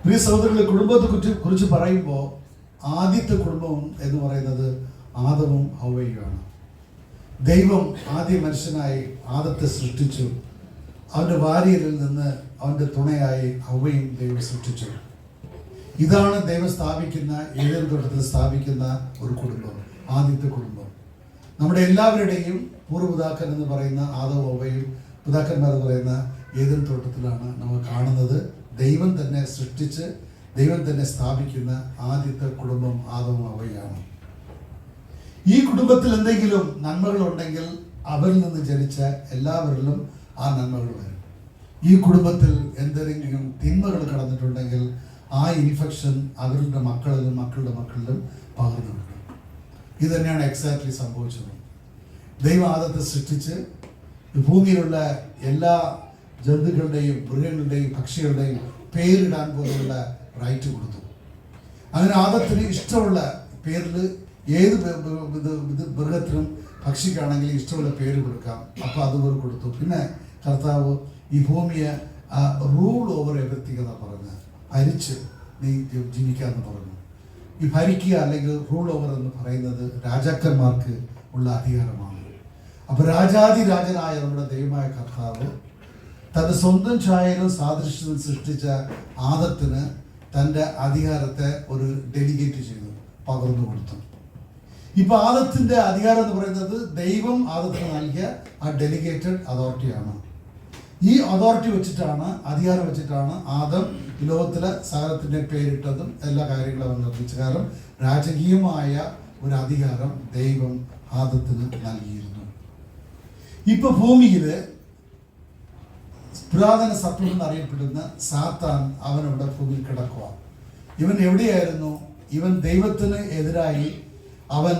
പ്രിയ സഹോദരങ്ങളെ, കുടുംബത്തെ കുറിച്ച് പറയുമ്പോൾ ആദ്യത്തെ കുടുംബം എന്ന് പറയുന്നത് ആദവും ഹവ്വയുമാണ്. ദൈവം ആദ്യ മനുഷ്യനായി ആദത്തെ സൃഷ്ടിച്ചു. അവൻ്റെ ഭാര്യയിൽ നിന്ന് അവൻ്റെ തുണയായി ഹവ്വയും ദൈവം സൃഷ്ടിച്ചു. ഇതാണ് ദൈവം സ്ഥാപിക്കുന്ന, ഏതൻ തോട്ടത്തിൽ സ്ഥാപിക്കുന്ന ഒരു കുടുംബം, ആദ്യത്തെ കുടുംബം. നമ്മുടെ എല്ലാവരുടെയും പൂർവ്വപിതാക്കൻ എന്ന് പറയുന്ന ആദവും ഹവ്വയും, പിതാക്കന്മാർ എന്ന് പറയുന്ന ഏതൻ തോട്ടത്തിലാണ് നമ്മൾ കാണുന്നത്. ദൈവം തന്നെ സൃഷ്ടിച്ച് ദൈവം തന്നെ സ്ഥാപിക്കുന്ന ആദ്യത്തെ കുടുംബം ആദവും ഹവ്വയാണ്. ഈ കുടുംബത്തിൽ എന്തെങ്കിലും നന്മകളുണ്ടെങ്കിൽ അവരിൽ നിന്ന് ജനിച്ച എല്ലാവരിലും ആ നന്മകൾ വരും. ഈ കുടുംബത്തിൽ എന്തെങ്കിലും തിന്മകൾ കടന്നിട്ടുണ്ടെങ്കിൽ ആ ഇൻഫെക്ഷൻ അവരുടെ മക്കളിലും മക്കളുടെ മക്കളിലും പകർന്നു കിട്ടും. ഇത് തന്നെയാണ് എക്സാക്ട്ലി സംഭവിച്ചത്. ദൈവം ആദത്തെ സൃഷ്ടിച്ച് ഭൂമിയിലുള്ള എല്ലാ ജന്തുക്കളുടെയും മൃഗങ്ങളുടെയും പക്ഷികളുടെയും പേരിടാൻ പോലുള്ള റൈറ്റ് കൊടുത്തു. അങ്ങനെ ആദത്തിന് ഇഷ്ടമുള്ള പേരിൽ ഏത് മൃഗത്തിനും പക്ഷിക്കാണെങ്കിൽ ഇഷ്ടമുള്ള പേര് കൊടുക്കാം. അപ്പോൾ അതുപോലെ കൊടുത്തു. പിന്നെ കർത്താവ് ഈ ഭൂമിയെ റൂൾ ഓവർ എവറിത്തിങ് എന്നാണ് പറഞ്ഞത്. ഭരിച്ച് നീ ജീവിക്കാമെന്ന് പറഞ്ഞു. ഈ ഭരിക്കുക അല്ലെങ്കിൽ റൂൾ ഓവർ എന്ന് പറയുന്നത് രാജാക്കന്മാർക്ക് ഉള്ള അധികാരമാണ്. അപ്പോൾ രാജാതിരാജനായ നമ്മുടെ ദൈവമായ കർത്താവ് തൻ്റെ സ്വന്തം ഛായയിലും സാദൃശ്യത്തിലും സൃഷ്ടിച്ച ആദത്തിന് തൻ്റെ അധികാരത്തെ ഒരു ഡെലിഗേറ്റ് ചെയ്തു, പകർന്നു കൊടുത്തു. ഇപ്പൊ ആദത്തിന്റെ അധികാരം എന്ന് പറയുന്നത് ദൈവം ആദത്തിന് നൽകിയ ആ ഡെലിഗേറ്റഡ് അതോറിറ്റിയാണ്. ഈ അതോറിറ്റി വെച്ചിട്ടാണ്, അധികാരം വെച്ചിട്ടാണ് ആദം ഈ ലോകത്തിലെ സകലത്തിന്റെ പേരിട്ടതും എല്ലാ കാര്യങ്ങളും അവൻ നിർമ്മിച്ചു. കാരണം രാജകീയമായ ഒരു അധികാരം ദൈവം ആദത്തിന് നൽകിയിരുന്നു. ഇപ്പൊ ഭൂമിയില് പുരാതന സർപ്പം എന്നറിയപ്പെടുന്ന സാത്താൻ അവനവിടെ ഭൂമിയിൽ കിടക്കുക. ഇവൻ എവിടെയായിരുന്നു? ഇവൻ ദൈവത്തിന് എതിരായി അവൻ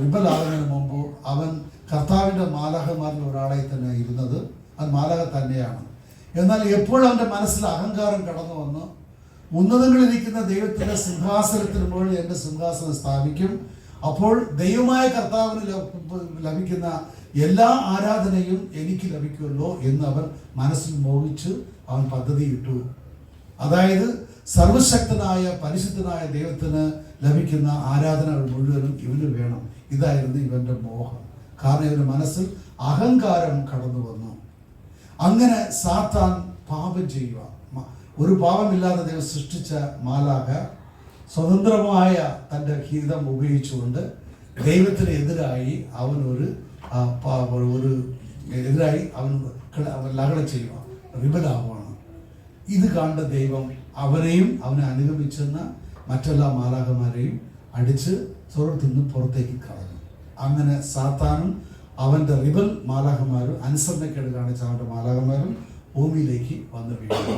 റിബൽ ആകുന്നതിന് മുമ്പ് അവൻ കർത്താവിൻ്റെ മാലാഖമാരിൽ ഒരാളായി തന്നെ ഇരുന്നത്. അത് മാലാഖ തന്നെയാണ്. എന്നാൽ എപ്പോഴും അവൻ്റെ മനസ്സിൽ അഹങ്കാരം കടന്നു വന്ന് ഉന്നതങ്ങളിലിരിക്കുന്ന ദൈവത്തിൻ്റെ സിംഹാസനത്തിന് മുകളിൽ എൻ്റെ സിംഹാസനം സ്ഥാപിക്കും, അപ്പോൾ ദൈവമായ കർത്താവിന് ലഭിക്കുന്ന എല്ലാ ആരാധനയും എനിക്ക് ലഭിക്കുമല്ലോ എന്ന് അവൻ മനസ്സിൽ മോഹിച്ച് അവൻ പദ്ധതിയിട്ടു. അതായത് സർവശക്തനായ പരിശുദ്ധനായ ദൈവത്തിന് ലഭിക്കുന്ന ആരാധനകൾ മുഴുവനും ഇവന് വേണം. ഇതായിരുന്നു ഇവന്റെ മോഹം. കാരണം ഇവന്റെ മനസ്സിൽ അഹങ്കാരം കടന്നു വന്നു. അങ്ങനെ സാത്താൻ പാപം ചെയ്യുക. ഒരു പാപമില്ലാതെ ദൈവം സൃഷ്ടിച്ച മാലാഖ സ്വതന്ത്രമായ തൻ്റെ ഹിതം ഉപയോഗിച്ചുകൊണ്ട് ദൈവത്തിന് എതിരായി അവൻ ലഹള ചെയ്യുക, റിബലാവുകയാണ്. ഇത് കണ്ട ദൈവം അവനെയും അവനെ അനുഗമിച്ചെന്ന മറ്റെല്ലാ മാലാഖമാരെയും അടിച്ച് സ്വർഗ്ഗത്തിൽ നിന്ന് പുറത്തേക്ക് കളഞ്ഞു. അങ്ങനെ സാത്താനും അവൻ്റെ റിബൽ മാലാഖമാരും അനുസരണക്കേട് കാണിച്ച അവൻ്റെ മാലാഖമാരും ഭൂമിയിലേക്ക് വന്നു വീഴുന്നു.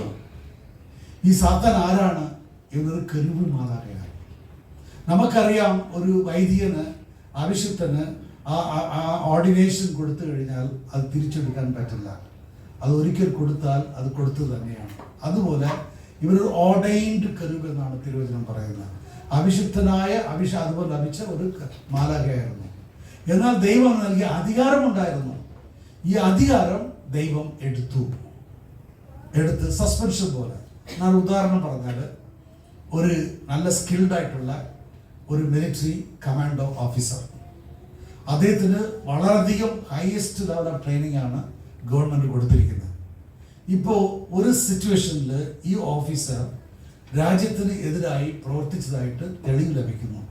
ഈ സാത്താൻ ആരാണ്? ഇവനൊരു കെരൂബ് മാലാഖയാണ്. നമുക്കറിയാം, ഒരു വൈദികന് അഭിഷിക്തന് ആ ഓർഡിനേഷൻ കൊടുത്തു കഴിഞ്ഞാൽ അത് തിരിച്ചെടുക്കാൻ പറ്റില്ല. അത് ഒരിക്കൽ കൊടുത്താൽ അത് കൊടുത്തു തന്നെയാണ്. അതുപോലെ ഇവരൊരു ഓർഡൈൻഡ് കെരൂബ് എന്നാണ് തിരുവചനം പറയുന്നത്. അഭിഷിക്തനായ അതുപോലെ ലഭിച്ച ഒരു മാലാഖയായിരുന്നു. എന്നാൽ ദൈവം നൽകിയ അധികാരമുണ്ടായിരുന്നു. ഈ അധികാരം ദൈവം എടുത്ത് സസ്പെൻഷൻ പോലെ. ഞാൻ ഉദാഹരണം പറഞ്ഞാൽ, ഒരു നല്ല സ്കിൽഡ് ആയിട്ടുള്ള ഒരു മിലിറ്ററി കമാൻഡോ ഓഫീസർ, അദ്ദേഹത്തിന് വളരെയധികം ഹയസ്റ്റ് ലെവൽ ഓഫ് ട്രെയിനിങ് ആണ് ഗവൺമെന്റ് കൊടുത്തിരിക്കുന്നത്. ഇപ്പോൾ ഒരു സിറ്റുവേഷനിൽ ഈ ഓഫീസർ രാജ്യത്തിന് എതിരായി പ്രവർത്തിച്ചതായിട്ട് തെളിവ് ലഭിക്കുന്നു.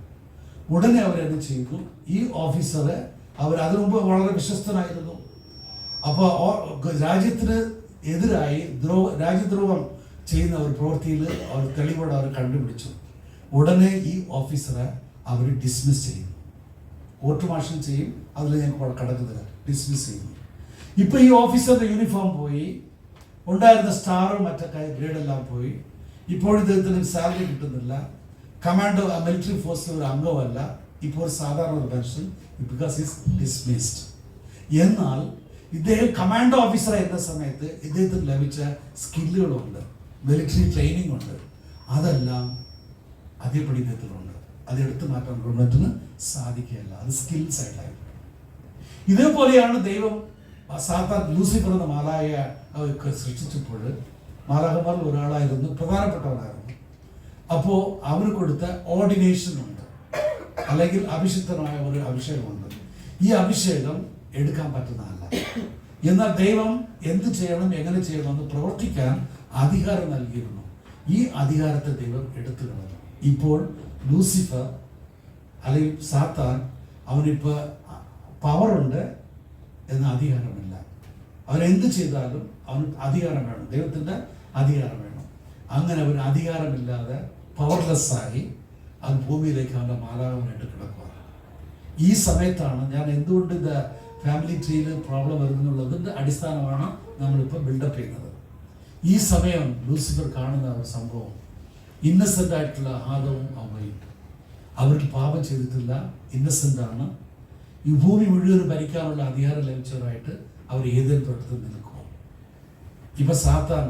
ഉടനെ അവരെന്ത് ചെയ്തു? ഈ ഓഫീസറെ അതിനു മുമ്പ് വളരെ വിശ്വസ്തനായിരുന്നു. അപ്പോൾ രാജ്യത്തിന് എതിരായി രാജ്യദ്രോഹം ചെയ്യുന്ന ഒരു പ്രവൃത്തിയിൽ അവർ തെളിവോടെ അവർ കണ്ടുപിടിച്ചു. ഉടനെ ഈ ഓഫീസറെ അവർ ഡിസ്മിസ് ചെയ്യും, കോർട്ട് മാർഷൽ ചെയ്യും. അതിൽ ഞാൻ കടക്കുന്നില്ല, ഡിസ്മിസ് ചെയ്യുന്നു. ഇപ്പൊ ഈ ഓഫീസറുടെ യൂണിഫോം പോയി, ഉണ്ടായിരുന്ന സ്റ്റാറും മറ്റൊക്കെ ഗ്രേഡെല്ലാം പോയി. ഇപ്പോൾ ഇദ്ദേഹത്തിന് സാലറി കിട്ടുന്നില്ല. കമാൻഡോ മിലിറ്ററി ഫോഴ്സിൽ ഒരു അംഗമല്ല. ഇപ്പോൾ ഒരു സാധാരണ ഒരു പെൻഷൻ, ബിക്കോസ് ഈസ് ഡിസ്മിസ്ഡ്. എന്നാൽ ഇദ്ദേഹം കമാൻഡോ ഓഫീസർ എന്ന സമയത്ത് ഇദ്ദേഹത്തിന് ലഭിച്ച സ്കില്ലുകളുണ്ട്, മിലിറ്ററി ട്രെയിനിങ് ഉണ്ട്. അതെല്ലാം അതേപടി ഇദ്ദേഹത്തിലുണ്ട്. അത് എടുത്തു മാറ്റാൻ ഗവൺമെന്റിന് സാധിക്കുകയല്ല. അത് സ്കിൽസ് ആയിട്ടായി. ഇതേപോലെയാണ് ദൈവം സാത്താൻ ലൂസിഫർ എന്ന മാലാഖയെ സൃഷ്ടിച്ചപ്പോൾ മാലാഖമാരിൽ ഒരാളായിരുന്നു, പ്രധാനപ്പെട്ടവനായിരുന്നു. അപ്പോൾ അവന് കൊടുത്ത ഓർഡിനേഷൻ ഉണ്ട്, അല്ലെങ്കിൽ അഭിഷിക്തമായ ഒരു അഭിഷേകമുണ്ട്. ഈ അഭിഷേകം എടുക്കാൻ പറ്റുന്നതല്ല. എന്നാൽ ദൈവം എന്ത് ചെയ്യണം, എങ്ങനെ ചെയ്യണമെന്ന് പ്രവർത്തിക്കാൻ അധികാരം നൽകിയിരുന്നു. ഈ അധികാരത്തെ ദൈവം എടുത്തു കളഞ്ഞു. ഇപ്പോൾ ലൂസിഫർ അല്ലെങ്കിൽ സാത്താൻ അവനിപ്പോൾ പവറുണ്ട് എന്ന അധികാരമില്ല. അവനെന്ത് ചെയ്താലും അവന് അധികാരം വേണം, ദൈവത്തിൻ്റെ അധികാരം വേണം. അങ്ങനെ അവന് അധികാരമില്ലാതെ പവർലെസ്സായി അവൻ ഭൂമിയിലേക്ക് അവൻ്റെ മാലാഖമായിട്ട് കിടക്കുക. ഈ സമയത്താണ് ഞാൻ എന്തുകൊണ്ട് ഇത് ഫാമിലി ട്രീയിൽ പ്രോബ്ലം വരുന്നുള്ളതിൻ്റെ അടിസ്ഥാനമാണ് നമ്മളിപ്പോൾ ബിൽഡപ്പ് ചെയ്യുന്നത്. ഈ സമയം ലൂസിഫർ കാണുന്ന ഒരു സംഭവം, ഇന്നസെൻ്റ് ആയിട്ടുള്ള ആദവും അവയും അവർക്ക് പാപം ചെയ്തിട്ടില്ല, ഇന്നസെൻ്റ് ആണ്. ഈ ഭൂമി മുഴുവൻ ഭരിക്കാനുള്ള അധികാരം ലഭിച്ചവരായിട്ട് അവർ ഏതേൻ തോട്ടത്തിൽ നിൽക്കും. ഇപ്പൊ സാത്താൻ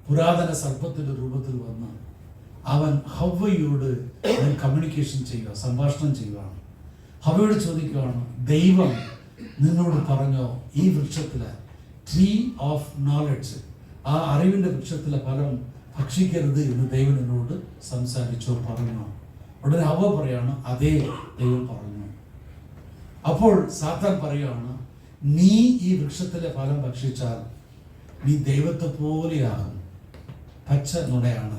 പുരാതന സർപ്പത്തിന്റെ രൂപത്തിൽ വന്ന് അവൻ ഹവ്വയോട് കമ്മ്യൂണിക്കേഷൻ ചെയ്യുക, സംഭാഷണം ചെയ്യുകയാണ്. ഹവ്വയോട് ചോദിക്കുകയാണ്, ദൈവം നിന്നോട് പറഞ്ഞോ ഈ വൃക്ഷത്തിലെ ട്രീ ഓഫ് നോളജ്, ആ അറിവിൻ്റെ വൃക്ഷത്തിലെ ഫലം ഭക്ഷിക്കരുത് എന്ന് ദൈവം എന്നോട് സംസാരിച്ചോ പറഞ്ഞോ? ഉടനെ ഹവ്വ പറയാണ്, അതേ ദൈവം പറഞ്ഞു. അപ്പോൾ സാത്താൻ പറയുകയാണ്, നീ ഈ വൃക്ഷത്തിലെ ഫലം ഭക്ഷിച്ചാൽ നീ ദൈവത്തെ പോലെയാകും. പച്ച നുണയാണ്.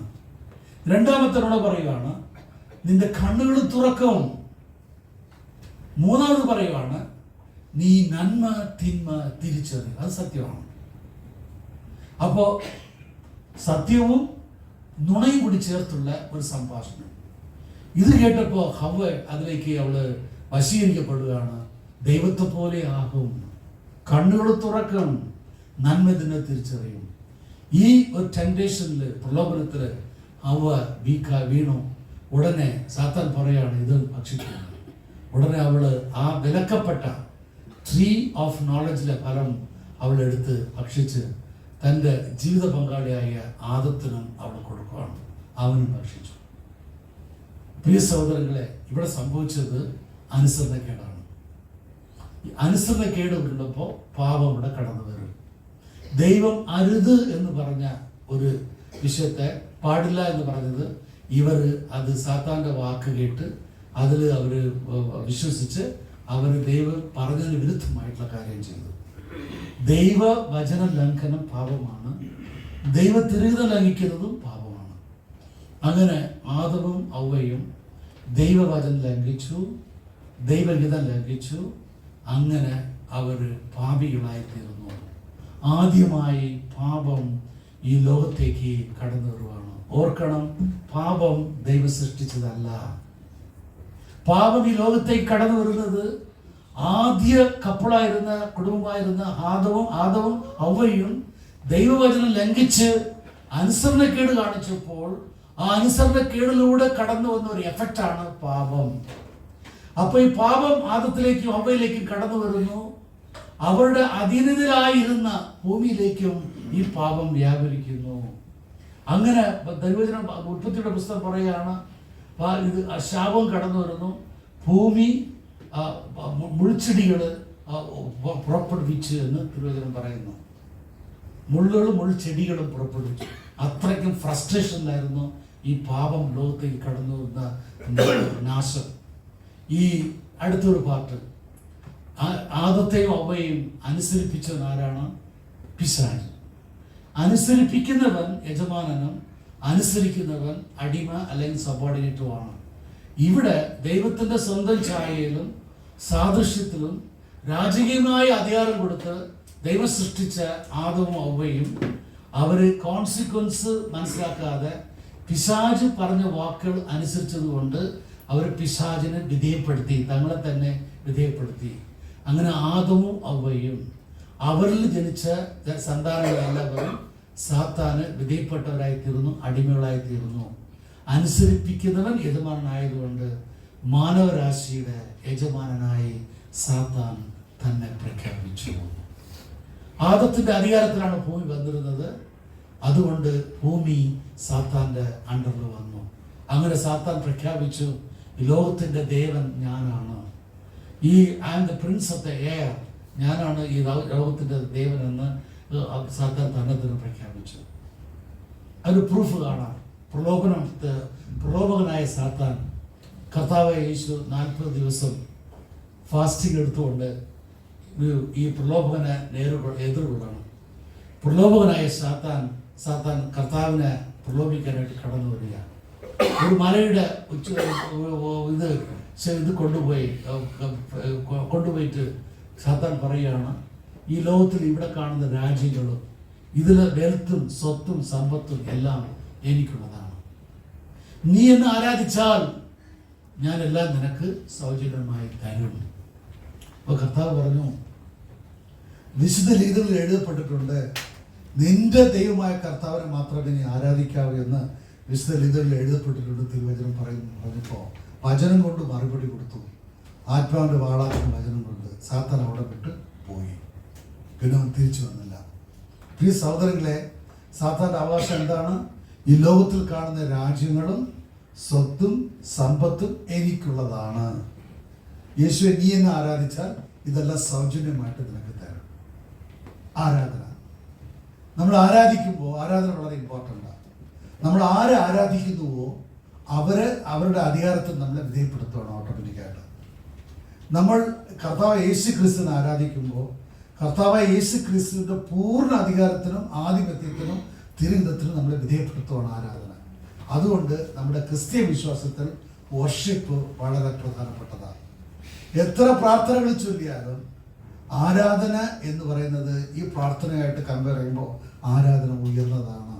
രണ്ടാമത്തെ നുണ പറയുകയാണ്, നിന്റെ കണ്ണുകൾ തുറക്കും. മൂന്നാമത് പറയുകയാണ്, നീ നന്മ തിന്മ തിരിച്ചറിയും. അത് സത്യമാണ്. അപ്പോ സത്യവും നുണയും കൂടി ചേർത്തുള്ള ഒരു സംഭാഷണം. ഇത് കേട്ടപ്പോൾ ഹവ്വ അതിലേക്ക് അവള് വശീകരിക്കപ്പെടുകയാണ്. ദൈവത്തെ പോലെ ആകും, കണ്ണുകൾ തുറക്കും, നന്മ തിന്മ തിരിച്ചറിയും. ഈ ഒരു ടെംപ്ടേഷനിൽ, പ്രലോഭനത്തിൽ ഹവ്വ വീണു. ഉടനെ സാത്താൻ പറയാണ്, ഇത് ഭക്ഷിക്കുന്നു. ഉടനെ അവള് ആ വിലക്കപ്പെട്ട ട്രീ ഓഫ് നോളജിലെ ഫലം അവളെടുത്ത് ഭക്ഷിച്ച് തൻ്റെ ജീവിത പങ്കാളിയായ ആദത്തിനും അവൾ കൊടുക്കുകയാണ്. അവനും ഭക്ഷിച്ചു. പ്രിയ സഹോദരങ്ങളെ, ഇവിടെ സംഭവിച്ചത് അനുസരണക്കേടാണ്. അനുസരണക്കേട് വരുമ്പോൾ പാപം ഇവിടെ കടന്നു വരും. ദൈവം അരുത് എന്ന് പറഞ്ഞ ഒരു വിഷയത്തെ പാടില്ല എന്ന് പറഞ്ഞത് ഇവർ അത് സാത്താന്റെ വാക്ക് കേട്ട് അതിൽ അവർ വിശ്വസിച്ച് അവർ ദൈവം പറഞ്ഞതിന് വിരുദ്ധമായിട്ടുള്ള കാര്യം ചെയ്തു. ദൈവ വചന ലംഘനം പാപമാണ്, ദൈവ തിരുഹിതം ലംഘിക്കുന്നതും പാപമാണ്. അങ്ങനെ ആദവും ഔവയും ദൈവവചനം ലംഘിച്ചു, ദൈവഹിതം ലംഘിച്ചു. അങ്ങനെ അവർ പാപികളായി തീർന്നു. ആദ്യമായി പാപം ഈ ലോകത്തേക്ക് കടന്നു വരുവാണ്. ഓർക്കണം, പാപം ദൈവം സൃഷ്ടിച്ചതല്ല. പാപം ഈ ലോകത്തേക്ക് കടന്നു വരുന്നത് ആദ്യ കപ്പിളായിരുന്ന കുടുംബമായിരുന്ന ആദവും ഔവയും ദൈവവചനം ലംഘിച്ച് അനുസരണക്കേട് കാണിച്ചപ്പോൾ ആ അനുസരണക്കേടിലൂടെ കടന്നു വന്ന ഒരു എഫക്റ്റാണ് പാപം. അപ്പൊ ഈ പാപം ആദത്തിലേക്കും ഔവയിലേക്കും കടന്നു വരുന്നു. അവരുടെ അധീനതയിലായിരുന്ന ഭൂമിയിലേക്കും ഈ പാപം വ്യാപരിക്കുന്നു. അങ്ങനെ ദൈവവചനം ഉൽപ്പത്തിയുടെ പുസ്തകം പറയുകയാണ്, ഇത് ശാപം കടന്നു വരുന്നു. ഭൂമി മുൾച്ചെടികൾ പുറപ്പെടുവിച്ച് എന്ന് തിരുവചനം പറയുന്നു. മുള്ളുകളും മുൾച്ചെടികളും പുറപ്പെടുവിച്ചു. അത്രയ്ക്കും ഫ്രസ്ട്രേഷനിലായിരുന്നു ഈ പാപം ലോകത്തേക്ക് കടന്നു വരുന്ന നാശം. ഈ അടുത്തൊരു പാട്ട്, ആദത്തെയും ഔവയെയും അനുസരിപ്പിച്ചവൻ ആരാണ്? പിശാച്. അനുസരിപ്പിക്കുന്നവൻ യജമാനനും അനുസരിക്കുന്നവൻ അടിമ അല്ലെങ്കിൽ സബോർഡിനേറ്റുമാണ്. ഇവിടെ ദൈവത്തിന്റെ സ്വന്തം ഛായയിലും സാദൃശ്യത്തിലും രാജകീയമായ അധികാരം കൊടുത്ത് ദൈവം സൃഷ്ടിച്ച ആദവും ഔവയും അവര് കോൺസിക്വൻസ് മനസ്സിലാക്കാതെ പിശാച് പറഞ്ഞ വാക്കുകൾ അനുസരിച്ചതുകൊണ്ട് അവർ പിശാചിനെ വിധേയപ്പെടുത്തി, തങ്ങളെ തന്നെ വിധേയപ്പെടുത്തി. അങ്ങനെ ആദവും ഔവയും അവരിൽ ജനിച്ച സന്താനങ്ങളെല്ലാവരും സാത്താന് വിധേയപ്പെട്ടവരായി തീർന്നു, അടിമകളായി തീർന്നു. അനുസരിപ്പിക്കുന്നവൻ യജമാനായതുകൊണ്ട് മാനവരാശിയുടെ യജമാനായി സാത്താൻ തന്നെ പ്രഖ്യാപിച്ചു. ആദത്തിന്റെ അധികാരത്തിലാണ് ഭൂമി വന്നിരുന്നത്. അതുകൊണ്ട് ഭൂമി സാത്താന്റെ അണ്ടറിൽ വന്നു. അങ്ങനെ സാത്താൻ പ്രഖ്യാപിച്ചു, ലോകത്തിന്റെ ദേവൻ ഞാനാണ്, ഈ I am the prince of the air, ഞാനാണ് ഈ ലോകത്തിന്റെ ദേവൻ എന്ന് സാത്താൻ തന്നെ പ്രഖ്യാപിച്ചു. അതിന് പ്രൂഫ് കാണാം. പ്രലോഭകനായ സാത്താൻ കർത്താവായ യേശു 40 ദിവസം ഫാസ്റ്റിംഗ് എടുത്തുകൊണ്ട് ഈ പ്രലോഭകനെ എതിർകൊള്ളണം. പ്രലോഭകനായ സാത്താൻ കർത്താവിനെ പ്രലോഭിക്കാനായിട്ട് കടന്നു വരിക. ഒരു മലയുടെ ഇത് കൊണ്ടുപോയിട്ട് സാത്താൻ പറയുകയാണ്, ഈ ലോകത്തിൽ ഇവിടെ കാണുന്ന രാജ്യങ്ങളും ഇതിലെ വെൽത്തും സ്വത്തും സമ്പത്തും എല്ലാം എനിക്കുള്ളതാണ്. നീ എന്നെ ആരാധിച്ചാൽ ഞാൻ എല്ലാം നിനക്ക് സൗജന്യമായി തരും. അപ്പൊ കർത്താവ് പറഞ്ഞു, വിശുദ്ധ ലിഖിതത്തിൽ എഴുതപ്പെട്ടിട്ടുണ്ട്, നിന്റെ ദൈവമായ കർത്താവിനെ മാത്രമേ നീ ആരാധിക്കാവൂ എന്ന് വിശുദ്ധ ലിഖിതത്തിൽ എഴുതപ്പെട്ടിട്ടുണ്ട്. തിരുവചനം പറഞ്ഞപ്പോൾ വചനം കൊണ്ട് മറുപടി കൊടുത്തു. ആത്മാവിന്റെ വാളാക്കുന്ന വചനം കൊണ്ട് സാത്താൻ അവിടെ വിട്ട് പോയി. പിന്നെ അവൻ തിരിച്ചു വന്നില്ല. പ്രിയ സഹോദരങ്ങളെ, സാത്താന്റെ അവകാശം എന്താണ്? ഈ ലോകത്തിൽ കാണുന്ന രാജ്യങ്ങളും സ്വത്തും സമ്പത്തും എനിക്കുള്ളതാണ്. യേശുവെ നീ എന്നെ ആരാധിച്ചാൽ ഇതെല്ലാം സൗജന്യമായിട്ട് നിനക്ക് തരും. ആരാധന, നമ്മൾ ആരാധിക്കുമ്പോൾ ആരാധന വളരെ ഇമ്പോർട്ടൻ്റ് ആണ്. നമ്മൾ ആരെ ആരാധിക്കുന്നുവോ അവരുടെ അധികാരത്തിൽ നമ്മളെ വിധേയപ്പെടുത്തുകയാണ് ഓട്ടോമാറ്റിക്കായിട്ട്. നമ്മൾ കർത്താവ് യേശു ക്രിസ്തുവിനെ ആരാധിക്കുമ്പോൾ കർത്താവായ യേശു ക്രിസ്തുവിൻ്റെ പൂർണ്ണ അധികാരത്തിനും ആധിപത്യത്തിനും തിരുവിധത്തിനും നമ്മളെ വിധേയപ്പെടുത്തുകയാണ് ആരാധന. അതുകൊണ്ട് നമ്മുടെ ക്രിസ്തീയ വിശ്വാസത്തിൽ വർഷിപ്പ് വളരെ പ്രധാനപ്പെട്ടതാണ്. എത്ര പ്രാർത്ഥനകൾ ചൊല്ലിയാലും ആരാധന എന്ന് പറയുന്നത് ഈ പ്രാർത്ഥനയായിട്ട് കമ്പയർ ചെയ്യുമ്പോൾ ആരാധന ഉയർന്നതാണ്.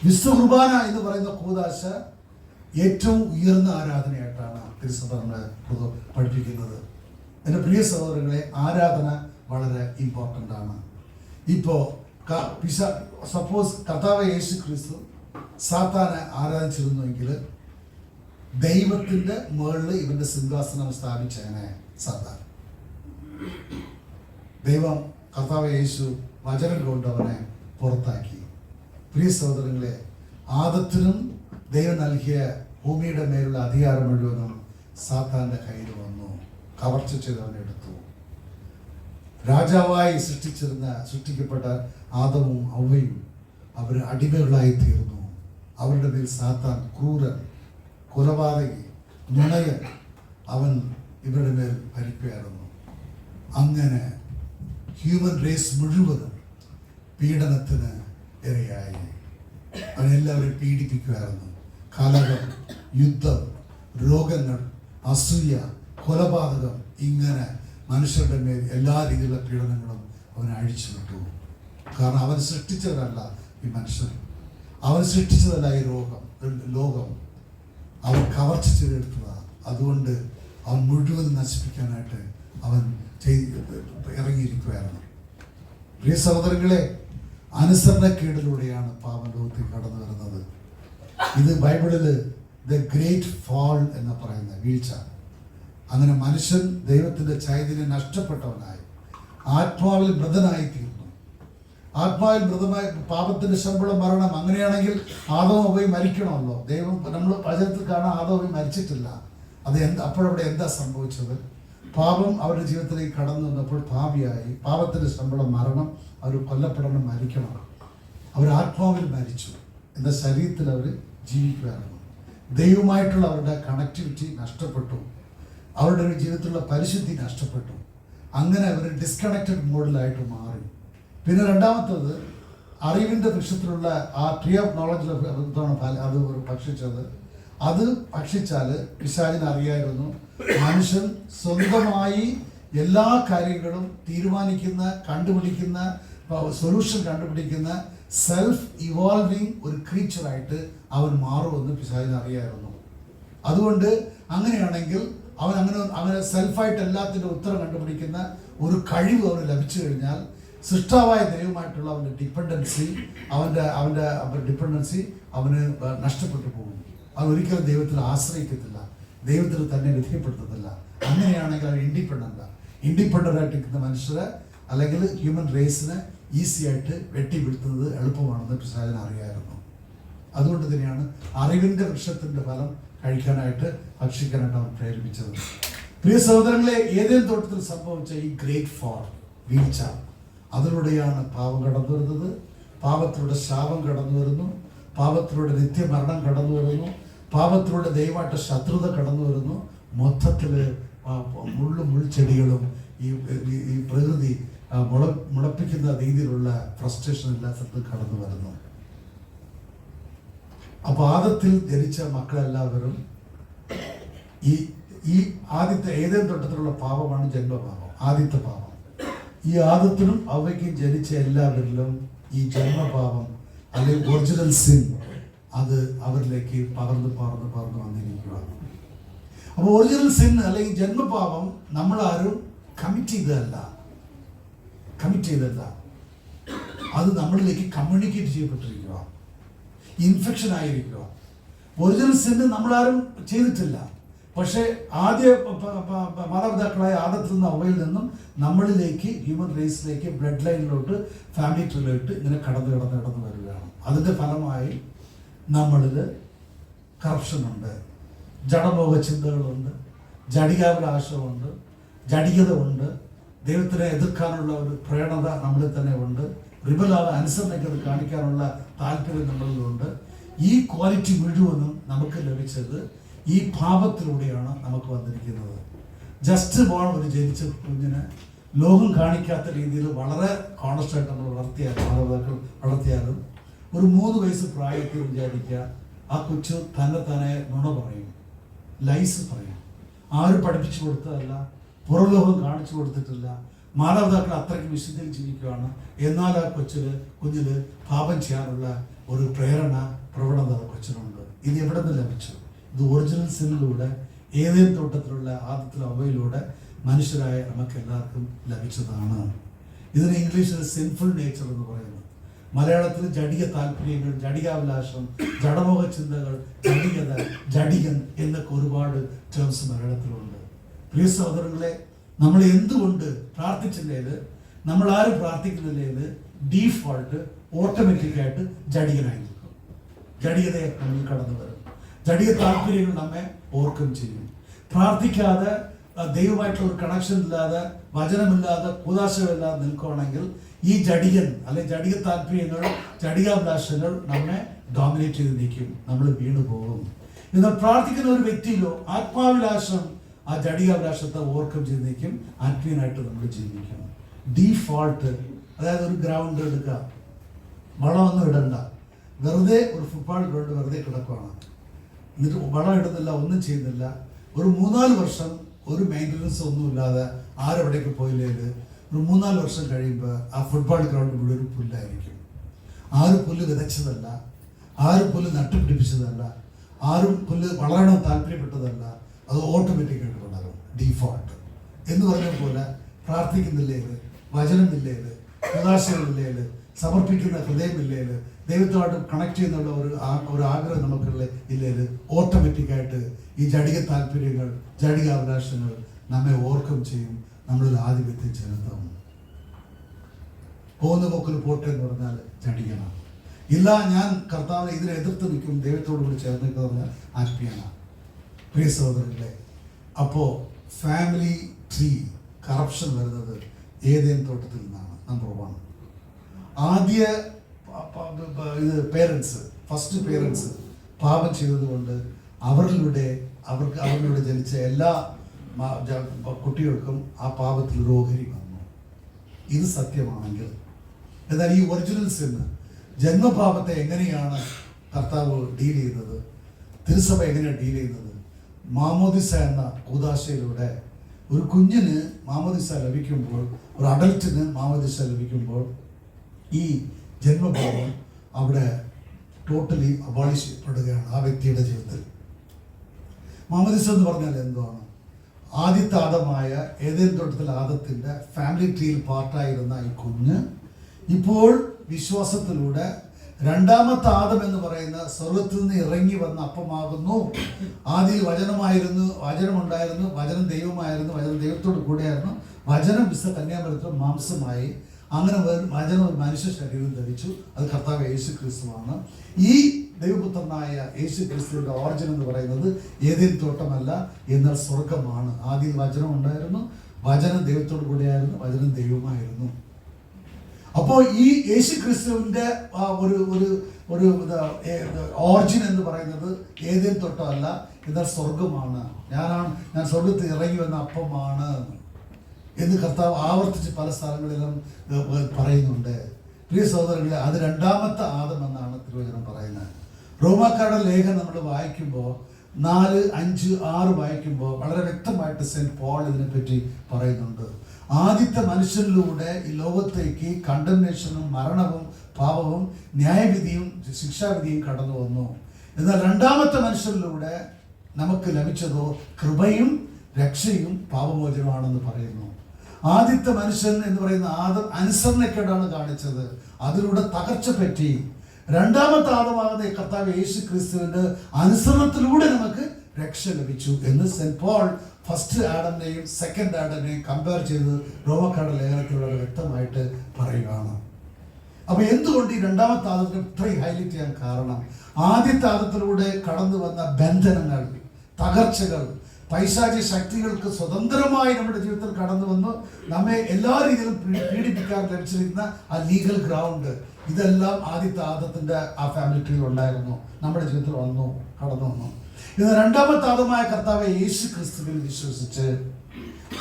വിശുദ്ധ കുർബാന എന്ന് പറയുന്ന കൂദാശ ഏറ്റവും ഉയർന്ന ആരാധനയായിട്ടാണ് തിരുസഭ നമ്മളെ പഠിപ്പിക്കുന്നത്. എൻ്റെ പ്രിയ സഹോദരങ്ങളെ, ആരാധന വളരെ ഇമ്പോർട്ടൻ്റ് ആണ്. ഇപ്പോൾ സപ്പോസ് കർത്താവ് യേശു ക്രിസ്തു സാത്താനെ ആരാധിച്ചിരുന്നുവെങ്കിൽ ദൈവത്തിൻ്റെ മുകളിൽ ഇവന്റെ സിംഹാസനം സ്ഥാപിച്ചേനെ സാത്താൻ. ദൈവം കർത്താവ് യേശു വചനം കൊണ്ട് അവനെ പുറത്താക്കി. പ്രിയ സഹോദരങ്ങളെ, ആദത്തിനും ദൈവം നൽകിയ ഭൂമിയുടെ മേലുള്ള അധികാരം മുഴുവനും സാത്താന്റെ കയ്യിൽ വന്നു. കവർച്ച ചെയ്ത് അവനെ എടുത്തു. രാജാവായി സൃഷ്ടിക്കപ്പെട്ട ആദവും ഹവ്വയും അവർ അടിമകളായി തീർന്നു. അവരുടെ മേൽ സാത്താൻ ക്രൂരൻ, കൊലപാതകി, നുണയൻ, അവൻ ഇവരുടെ മേൽ ഭരിക്കുകയായിരുന്നു. അങ്ങനെ ഹ്യൂമൻ റേസ് മുഴുവനും പീഡനത്തിന് ഇരയായി. അവനെല്ലാവരും പീഡിപ്പിക്കുമായിരുന്നു. കലഹം, യുദ്ധം, രോഗങ്ങൾ, അസൂയ, കൊലപാതകം, ഇങ്ങനെ മനുഷ്യരുടെ മേൽ എല്ലാ രീതിയിലുള്ള പീഡനങ്ങളും അവൻ അഴിച്ചുവിട്ടു. കാരണം അവൻ സൃഷ്ടിച്ചവരല്ല ഈ മനുഷ്യർ, അവൻ സൃഷ്ടിച്ചതല്ല ഈ ലോകം, അവൻ കവർച്ച ചെയ്തെടുത്തതാണ്. അതുകൊണ്ട് അവൻ മുഴുവൻ നശിപ്പിക്കാനായിട്ട് അവൻ ഇറങ്ങിയിരിക്കുകയായിരുന്നു. പ്രിയ സഹോദരങ്ങളെ, അനുസരണക്കേടിലൂടെയാണ് പാപം ലോകത്തിൽ കടന്നു വരുന്നത്. ഇത് ബൈബിളിൽ ദ ഗ്രേറ്റ് ഫാൾ എന്ന് പറയുന്ന വീഴ്ച. അങ്ങനെ മനുഷ്യൻ ദൈവത്തിൻ്റെ ചൈതന്യം നഷ്ടപ്പെട്ടവനായി ആത്മാവിൽ മൃതനായി തീർന്നു. ആത്മാവിൽ മൃതമായി പാപത്തിന്റെ ശമ്പളം മരണം. അങ്ങനെയാണെങ്കിൽ ആദവും ഹവ്വയും മരിക്കണമല്ലോ. ദൈവം നമ്മൾ വചനത്തിൽ കാണാൻ ആദവും ഹവ്വയും മരിച്ചിട്ടില്ല. അപ്പോഴവിടെ എന്താ സംഭവിച്ചത്? പാപം അവരുടെ ജീവിതത്തിലേക്ക് കടന്നു വന്നപ്പോൾ പാപിയായി. പാപത്തിന്റെ ശമ്പളം മരണം. അവർ കൊല്ലപ്പെടണം, മരിക്കണം. അവർ ആത്മാവിൽ മരിച്ചു. എന്നാൽ ശരീരത്തിൽ അവർ ജീവിക്കുകയായിരുന്നു. ദൈവമായിട്ടുള്ള അവരുടെ കണക്ടിവിറ്റി നഷ്ടപ്പെട്ടു. അവരുടെ ജീവിതത്തിലുള്ള പരിശുദ്ധി നഷ്ടപ്പെട്ടു. അങ്ങനെ അവർ ഡിസ്കണക്റ്റഡ് മോഡിലായിട്ട് മാറി. പിന്നെ രണ്ടാമത്തത്, അറിവിൻ്റെ വൃക്ഷത്തിലുള്ള ആ ട്രീ ഓഫ് നോളജിലെ അത് ഭക്ഷിച്ചത്. അത് ഭക്ഷിച്ചാൽ പിശാചിന് അറിയായിരുന്നു മനുഷ്യൻ സ്വന്തമായി എല്ലാ കാര്യങ്ങളും തീരുമാനിക്കുന്ന, കണ്ടുപിടിക്കുന്ന, സൊല്യൂഷൻ കണ്ടുപിടിക്കുന്ന സെൽഫ് ഇവോൾവിങ് ഒരു ക്രീച്ചറായിട്ട് അവൻ മാറുമെന്ന് പിശാചിന് അറിയായിരുന്നു. അതുകൊണ്ട് അങ്ങനെയാണെങ്കിൽ അവൻ അങ്ങനെ സെൽഫായിട്ട് എല്ലാത്തിൻ്റെ ഉത്തരം കണ്ടുപിടിക്കുന്ന ഒരു കഴിവ് അവന് ലഭിച്ചു കഴിഞ്ഞാൽ സൃഷ്ടാവായ ദൈവമായിട്ടുള്ള അവൻ്റെ ഡിപ്പെൻഡൻസി അവന് നഷ്ടപ്പെട്ടു പോകും. അവൻ ഒരിക്കലും ദൈവത്തിൽ ആശ്രയിക്കത്തില്ല, ദൈവത്തിൽ തന്നെ വിധേയപ്പെടുത്തത്തില്ല. അങ്ങനെയാണെങ്കിൽ അവൻ ഇൻഡിപെൻഡൻ്റ് ആയിട്ടിരിക്കുന്ന മനുഷ്യരെ അല്ലെങ്കിൽ ഹ്യൂമൻ റേസിനെ ഈസി ആയിട്ട് വെട്ടിപ്പിടുത്തുന്നത് എളുപ്പമാണെന്ന് പിശാചിന് അറിയായിരുന്നു. അതുകൊണ്ട് തന്നെയാണ് അറിവിൻ്റെ വൃക്ഷത്തിൻ്റെ ഫലം കഴിക്കാനായിട്ട്, ഭക്ഷിക്കാനായിട്ട് അവൻ പ്രേരിപ്പിച്ചത്. പ്രിയ സഹോദരങ്ങളെ, ഏതേൻ തോട്ടത്തിൽ സംഭവിച്ച ഈ ഗ്രേറ്റ് ഫാൾ, വീഴ്ച, അതിലൂടെയാണ് പാപം കടന്നു വരുന്നത്. പാപത്തിലൂടെ ശാപം കടന്നു വരുന്നു. പാപത്തിലൂടെ നിത്യമരണം കടന്നു വരുന്നു. പാപത്തിലൂടെ ദൈവമായിട്ട് ശത്രുത കടന്നു വരുന്നു. മൊത്തത്തിൽ മുൾച്ചെടികളും ഈ പ്രകൃതി മുളപ്പിക്കുന്ന രീതിയിലുള്ള ഫ്രസ്ട്രേഷൻ എല്ലാത്തിലും കടന്നു വരുന്നു. അപ്പൊ ആദത്തിൽ ജനിച്ച മക്കളെല്ലാവരും ഈ ആദ്യത്തെ ഏതേൻ തോട്ടത്തിലുള്ള പാപമാണ് ജന്മപാപം, ആദ്യത്തെ പാപം. ഈ ആദത്തിനും അവയ്ക്കും ജനിച്ച എല്ലാവരിലും ഈ ജന്മപാപം അല്ലെങ്കിൽ ഒറിജിനൽ സിൻ അത് അവരിലേക്ക് പകർന്ന് വന്നിരിക്കുകയാണ്. അപ്പോൾ ഒറിജിനൽ സിൻ അല്ലെങ്കിൽ ജന്മപാപം നമ്മളാരും കമ്മിറ്റ് ചെയ്തല്ല, അത് നമ്മളിലേക്ക് കമ്മ്യൂണിക്കേറ്റ് ചെയ്യപ്പെട്ടിരിക്കുക, ഇൻഫെക്ഷൻ ആയിരിക്കുക. ഒറിജിനൽ സിൻ നമ്മളാരും ചെയ്തിട്ടില്ല. പക്ഷേ ആദ്യ മാതാപിതാക്കളായ ആദത്തിൽ നിന്നും അവയിൽ നിന്നും നമ്മളിലേക്ക്, ഹ്യൂമൻ റേസിലേക്ക്, ബ്ലഡ് ലൈനിലോട്ട്, ഫാമിലി ട്രീയിലോട്ട് ഇങ്ങനെ കടന്നു വരികയാണ്. അതിൻ്റെ ഫലമായി നമ്മളിൽ കറപ്ഷനുണ്ട്, ജഡമോഹ ചിന്തകളുണ്ട്, ജഡികാഭിലാഷമുണ്ട്, ജഡികത ഉണ്ട്, ദൈവത്തിനെ എതിർക്കാനുള്ള ഒരു പ്രേരണത നമ്മളിൽ തന്നെ ഉണ്ട്, റിബലാവ് അനുസരണയ്ക്കത് കാണിക്കാനുള്ള താല്പര്യം നമ്മളിലുണ്ട്. ഈ ക്വാളിറ്റി മുഴുവനും നമുക്ക് ലഭിച്ചത് ഈ പാപത്തിലൂടെയാണ് നമുക്ക് വന്നിരിക്കുന്നത്. ജസ്റ്റ് ബോൺ ഒരു ജനിച്ച കുഞ്ഞിനെ ലോകം കാണിക്കാത്ത രീതിയിൽ വളരെ കോൺസ്റ്റൻ്റ് നമ്മൾ മാതാപിതാക്കൾ വളർത്തിയാലും ഒരു 3 വയസ്സ് പ്രായത്തിൽ വിചാരിക്കുക ആ കൊച്ചു തന്നെ നുണ പറയും, ലൈസ് പറയും. ആരും പഠിപ്പിച്ചു കൊടുത്തതല്ല, പുറലോകം കാണിച്ചു കൊടുത്തിട്ടില്ല, മാതാപിതാക്കൾ അത്രയ്ക്ക് വിശുദ്ധിയിൽ ജീവിക്കുകയാണ്. എന്നാൽ ആ കുഞ്ഞില് പാപം ചെയ്യാനുള്ള ഒരു പ്രവണത കൊച്ചിനുണ്ട്. ഇത് എവിടെ നിന്ന് ലഭിച്ചു? ഇത് ഒറിജിനൽ സിനിലൂടെ, ഏതേലും തോട്ടത്തിലുള്ള ആദ്യത്തിലെ അവയിലൂടെ മനുഷ്യരായ നമുക്ക് എല്ലാവർക്കും ലഭിച്ചതാണ്. ഇതിന് ഇംഗ്ലീഷിൽ സിൻഫുൾ നേച്ചർ എന്ന് പറയുന്നു. മലയാളത്തിൽ ജഡിക താല്പര്യങ്ങൾ, ജഡികാഭിലാഷം, ജഡമോഹ ചിന്തകൾ, ജഡികത, ജഡികൻ എന്നൊക്കെ ഒരുപാട് ടേംസ് മലയാളത്തിലുണ്ട്. പ്രിയ സഹോദരങ്ങളെ, നമ്മൾ എന്തുകൊണ്ട് പ്രാർത്ഥിച്ചില്ലേല്, നമ്മൾ ആരും പ്രാർത്ഥിക്കുന്നില്ലേല് ഡീഫോൾട്ട് ഓട്ടോമാറ്റിക്കായിട്ട് ജഡികനായിരിക്കും. ജഡികതയെ നമ്മൾ കടന്നു വരും. ജഡിക താല്പര്യങ്ങൾ നമ്മെ ഓർക്കം ചെയ്യും. പ്രാർത്ഥിക്കാതെ, ദൈവമായിട്ടുള്ള ഒരു കണക്ഷൻ ഇല്ലാതെ, വചനമില്ലാതെ, കൂദാശമില്ലാതെ നിൽക്കുകയാണെങ്കിൽ ഈ ജഡികൻ അല്ലെങ്കിൽ ജഡിക താല്പര്യങ്ങൾ, ജഡികാഭിലാഷങ്ങൾ നമ്മെ ഡോമിനേറ്റ് ചെയ്ത് നിൽക്കും, നമ്മൾ വീണു പോകും. എന്നാൽ പ്രാർത്ഥിക്കുന്ന ഒരു വ്യക്തിയിലോ ആത്മാഭിലാഷം ആ ജഡികാഭിലാഷത്തെ ഓവർകം ചെയ്ത് നിൽക്കും, ആത്മീയനായിട്ട് നമ്മൾ ജീവിക്കും. ഡീഫോൾട്ട്, അതായത് ഒരു ഗ്രൗണ്ട് എടുക്കുക, വളമൊന്നും ഇടണ്ട, വെറുതെ ഒരു ഫുട്ബോൾ ഗ്രൗണ്ട് വെറുതെ കിടക്കുകയാണ്, എന്നിട്ട് വളം ഇടുന്നില്ല, ഒന്നും ചെയ്യുന്നില്ല, ഒരു 3-4 വർഷം ഒരു മെയിൻ്റനൻസ് ഒന്നുമില്ലാതെ ആരെവിടേക്ക് പോയില്ലേല് ഒരു 3-4 വർഷം കഴിയുമ്പോൾ ആ ഫുട്ബോൾ ഗ്രൗണ്ട് മുഴുവൻ പുല്ലായിരിക്കും. ആരും പുല്ല് വിതച്ചതല്ല, ആരും പുല്ല് നട്ടുപിടിപ്പിച്ചതല്ല, ആരും പുല്ല് വളരണം താല്പര്യപ്പെട്ടതല്ല, അത് ഓട്ടോമാറ്റിക്കായിട്ട് വളരും. ഡീഫോൾട്ട് എന്ന് പറഞ്ഞ പോലെ പ്രാർത്ഥിക്കുന്നില്ലേല്, വചനമില്ലേല്, പ്രകാശങ്ങളില്ലേല്, സമർപ്പിക്കുന്ന ഹൃദയമില്ലേല്, ദൈവത്തോട്ട് കണക്ട് ചെയ്യുന്നുള്ള ഒരു ആഗ്രഹം നമുക്കുള്ള ഇല്ലേല്, ഓട്ടോമാറ്റിക്കായിട്ട് ഈ ജഡിക താല്പര്യങ്ങൾ, ജഡികാഭിലാഷങ്ങൾ നമ്മെ ഓർക്കം ചെയ്യും, നമ്മളിൽ ആധിപത്യം ചെലുത്തും. പോകുന്ന പോക്കിൽ പോട്ടെ എന്ന് പറഞ്ഞാൽ ജഡികനാണ്. ഇല്ല, ഞാൻ കർത്താവിനെ ഇതിനെ എതിർത്ത് നിൽക്കും, ദൈവത്തോട് കൂടി ചേർന്ന് പറഞ്ഞാൽ ആത്മീയനാണ്. പ്രിയ സഹോദരങ്ങളെ, അപ്പോൾ ഫാമിലി ട്രീ കറപ്ഷൻ വരുന്നത് ഏതേൻ തോട്ടത്തിൽ നിന്നാണ്. നമ്പർ 1, ആദ്യ ഫസ്റ്റ് പേരൻസ് പാപം ചെയ്തതുകൊണ്ട് അവരിലൂടെ ജനിച്ച എല്ലാ കുട്ടികൾക്കും ആ പാപത്തിൽ ഒരു ഓഹരി വന്നു. ഇത് സത്യമാണെങ്കിൽ, എന്നാൽ ഈ ഒറിജിനൽ സിന്ന്, ജന്മപാപത്തെ എങ്ങനെയാണ് കർത്താവ് ഡീൽ ചെയ്യുന്നത്, തിരുസഭ എങ്ങനെയാണ് ഡീൽ ചെയ്യുന്നത്? മാമോദിസ എന്ന കൂദാശയിലൂടെ ഒരു കുഞ്ഞിന് മാമോദിസ ലഭിക്കുമ്പോൾ, ഒരു അഡൽറ്റിന് മാമോദിസ ലഭിക്കുമ്പോൾ ഈ ജന്മപാപം അവിടെ ടോട്ടലി അബോളിഷ് ചെയ്യപ്പെടുകയാണ് ആ വ്യക്തിയുടെ ജീവിതത്തിൽ. മാമോദിസ എന്ന് പറഞ്ഞാൽ എന്താണ്? ആദ്യത്തെ ആദമായ ഏതേൻ തോട്ടത്തിലെ ആദത്തിൻ്റെ ഫാമിലി ട്രീയിൽ പാർട്ടായിരുന്ന ഈ കുഞ്ഞ് ഇപ്പോൾ വിശ്വാസത്തിലൂടെ രണ്ടാമത്തെ ആദം എന്ന് പറയുന്ന സ്വർഗത്തിൽ നിന്ന് ഇറങ്ങി വന്ന അപ്പമാകുന്നു. ആദ്യം വചനമായിരുന്നു, വചനമുണ്ടായിരുന്നു, വചനം ദൈവമായിരുന്നു, വചനം ദൈവത്തോട് കൂടെയായിരുന്നു, വചനം കന്യാമറിയത്തിൽ മാംസമായി, അങ്ങനെ വചനം ഒരു മനുഷ്യ ശരീരം ധരിച്ചു. അത് കർത്താവ് യേശു ക്രിസ്തുവാണ്. ഈ ദൈവപുത്രനായ യേശു ക്രിസ്തുവിന്റെ ഓറിജിൻ എന്ന് പറയുന്നത് ഏതേൻ തോട്ടമല്ല, എന്നാൽ സ്വർഗമാണ്. ആദ്യം വചനം ഉണ്ടായിരുന്നു, വചനം ദൈവത്തോട് കൂടെയായിരുന്നു, വചനം ദൈവമായിരുന്നു. അപ്പോൾ ഈ യേശു ക്രിസ്തുവിന്റെ ഒരു ഓറിജിൻ എന്ന് പറയുന്നത് ഏതേൻ തോട്ടമല്ല, എന്നാൽ സ്വർഗമാണ്. ഞാൻ സ്വർഗത്തിൽ ഇറങ്ങി വന്ന അപ്പമാണ് എന്ന് കർത്താവ് ആവർത്തിച്ച് പല സ്ഥലങ്ങളിലും പറയുന്നുണ്ട്. പ്രിയ സഹോദരങ്ങളെ, അത് രണ്ടാമത്തെ ആദം എന്നാണ് തിരുവചനം പറയുന്നത്. റോമാക്കാരുടെ ലേഖനം നമ്മൾ വായിക്കുമ്പോൾ 4, 5, 6 വായിക്കുമ്പോൾ വളരെ വ്യക്തമായിട്ട് സെന്റ് പോൾ ഇതിനെപ്പറ്റി പറയുന്നുണ്ട്. ആദ്യത്തെ മനുഷ്യനിലൂടെ ഈ ലോകത്തേക്ക് കണ്ടംനേഷനും മരണവും പാപവും ന്യായവിധിയും ശിക്ഷാവിധിയും കടന്നു വന്നു. എന്നാൽ രണ്ടാമത്തെ മനുഷ്യനിലൂടെ നമുക്ക് ലഭിച്ചതോ കൃപയും രക്ഷയും പാപമോചനമാണെന്ന് പറയുന്നു. ആദ്യത്തെ മനുഷ്യൻ എന്ന് പറയുന്ന ആദം അനുസരണക്കേടാണ് കാണിച്ചത്, അതിലൂടെ തകർച്ച പറ്റി. രണ്ടാമത്തെ ആദമാകുന്ന കർത്താവ് യേശു ക്രിസ്തുവിന്റെ അനുസരണത്തിലൂടെ നമുക്ക് രക്ഷ ലഭിച്ചു എന്ന് സെന്റ് പോൾ ഫസ്റ്റ് ആഡമിനെയും സെക്കൻഡ് ആഡമിനെയും കമ്പയർ ചെയ്ത് റോമക്കാരുടെ ലേഖനത്തിലൂടെ വ്യക്തമായിട്ട് പറയുകയാണ്. അപ്പൊ എന്തുകൊണ്ട് ഈ രണ്ടാമത്തെ ആദത്തിനെ ഇത്രയും ഹൈലൈറ്റ് ചെയ്യാൻ കാരണം, ആദ്യത്തെ ആദത്തിലൂടെ കടന്നു വന്ന ബന്ധനങ്ങൾ, തകർച്ചകൾ, പൈശാചിക ശക്തികൾക്ക് സ്വതന്ത്രമായി നമ്മുടെ ജീവിതത്തിൽ കടന്നു വന്നു നമ്മെ എല്ലാ രീതിയിലും പീഡിപ്പിക്കാൻ ലഭിച്ചിരിക്കുന്ന ആ ലീഗൽ ഗ്രൗണ്ട്, ഇതെല്ലാം ആദ്യത്തെ ആദത്തിന്റെ ആ ഫാമിലി ട്രീയിൽ ഉണ്ടായിരുന്നു, നമ്മുടെ ജീവിതത്തിൽ കടന്നു വന്നു. ഇന്ന് രണ്ടാമത്തെ ആദമായ കർത്താവ് യേശു ക്രിസ്തുവിൽ വിശ്വസിച്ച്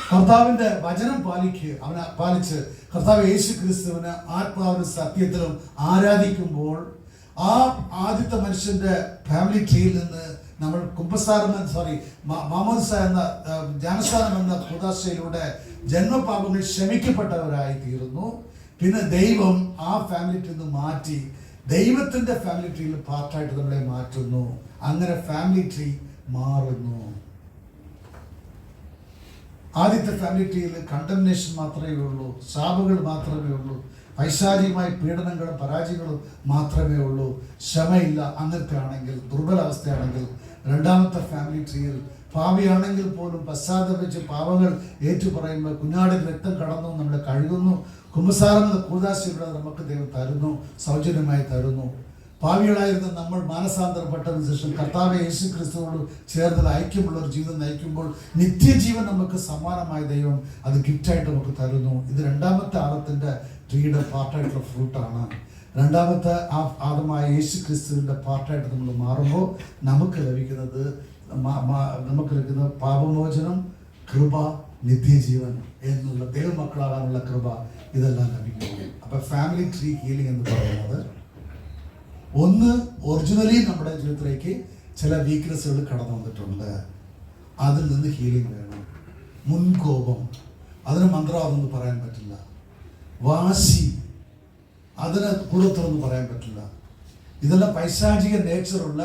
കർത്താവിന്റെ വചനം പാലിച്ച് കർത്താവ് യേശു ക്രിസ്തുവിന് ആത്മാവിനും സത്യത്തിലും ആരാധിക്കുമ്പോൾ ആ ആദ്യത്തെ മനുഷ്യന്റെ ഫാമിലി ട്രീയിൽ നിന്ന് നമ്മൾ മാമോദിസ എന്ന ജ്ഞാനസ്നാനം എന്ന കൂദാശയിലൂടെ ജന്മപാപങ്ങൾ ക്ഷമിക്കപ്പെട്ടവരായി തീരുന്നു. പിന്നെ ദൈവം ആ ഫാമിലി ട്രീയിൽ നിന്ന് മാറ്റി ദൈവത്തിന്റെ ഫാമിലി ട്രീയിൽ പാർട്ടായിട്ട് നമ്മളെ മാറ്റുന്നു. അങ്ങനെ ഫാമിലി ട്രീ മാറുന്നു. ആദ്യത്തെ ഫാമിലി ട്രീയിൽ കണ്ടംനേഷൻ മാത്രമേ ഉള്ളൂ, ശാപങ്ങൾ മാത്രമേ ഉള്ളൂ, പൈശാചികമായ പീഡനങ്ങളും പരാജയങ്ങളും മാത്രമേ ഉള്ളൂ, ക്ഷമയില്ല. അങ്ങനത്തെ ആണെങ്കിൽ, ദുർബലാവസ്ഥയാണെങ്കിൽ രണ്ടാമത്തെ ഫാമിലി ട്രീയിൽ പാപിയാണെങ്കിൽ പോലും പശ്ചാത്തപിച്ച് പാപങ്ങൾ ഏറ്റുപറയുമ്പോൾ കുഞ്ഞാടിന്റെ രക്തം കടന്നു നമ്മളെ കഴുകുന്നു. കുമ്പസാരം എന്ന കൂദാശയുടെ നമുക്ക് ദൈവം തരുന്നു, സൗജന്യമായി തരുന്നു. പാവികളായിരുന്ന നമ്മൾ മാനസാന്തരപ്പെട്ടതിന് ശേഷം കർത്താവ് യേശു ക്രിസ്തുവോട് ചേർന്ന് ഐക്യമുള്ള ഒരു ജീവിതം നയിക്കുമ്പോൾ നിത്യജീവൻ നമുക്ക് സമ്മാനമായ ദൈവം അത് ഗിഫ്റ്റായിട്ട് നമുക്ക് തരുന്നു. ഇത് രണ്ടാമത്തെ ആദത്തിന്റെ ട്രീയുടെ പാർട്ടായിട്ടുള്ള ഫ്രൂട്ടാണ്. രണ്ടാമത്തെ ആദമായ യേശു ക്രിസ്തുവിന്റെ പാർട്ടായിട്ട് നമ്മൾ മാറുമ്പോൾ നമുക്ക് ലഭിക്കുന്നത് പാപമോചനം, കൃപ, നിത്യജീവൻ എന്നുള്ള ദൈവമക്കളാകാനുള്ള കൃപ, ഇതെല്ലാം ലഭിക്കുന്നു. അപ്പൊ ഫാമിലി ട്രീ ഹീലിംഗ് എന്ന് പറയുന്നത്, ഒന്ന്, ഒറിജിനലി നമ്മുടെ ജീവിതത്തിലേക്ക് ചില വീക്ക്നെസ്സുകൾ കടന്നു വന്നിട്ടുണ്ട്, അതിൽ നിന്ന് ഹീലിംഗ് വേണം. മുൻകോപം, അതിന് മന്ത്രവാദമൊന്നും പറയാൻ പറ്റില്ല. വാശി, അതിന് കൂടത്തൊന്നും പറയാൻ പറ്റില്ല. ഇതെല്ലാം പൈശാചിക നേച്ചറുള്ള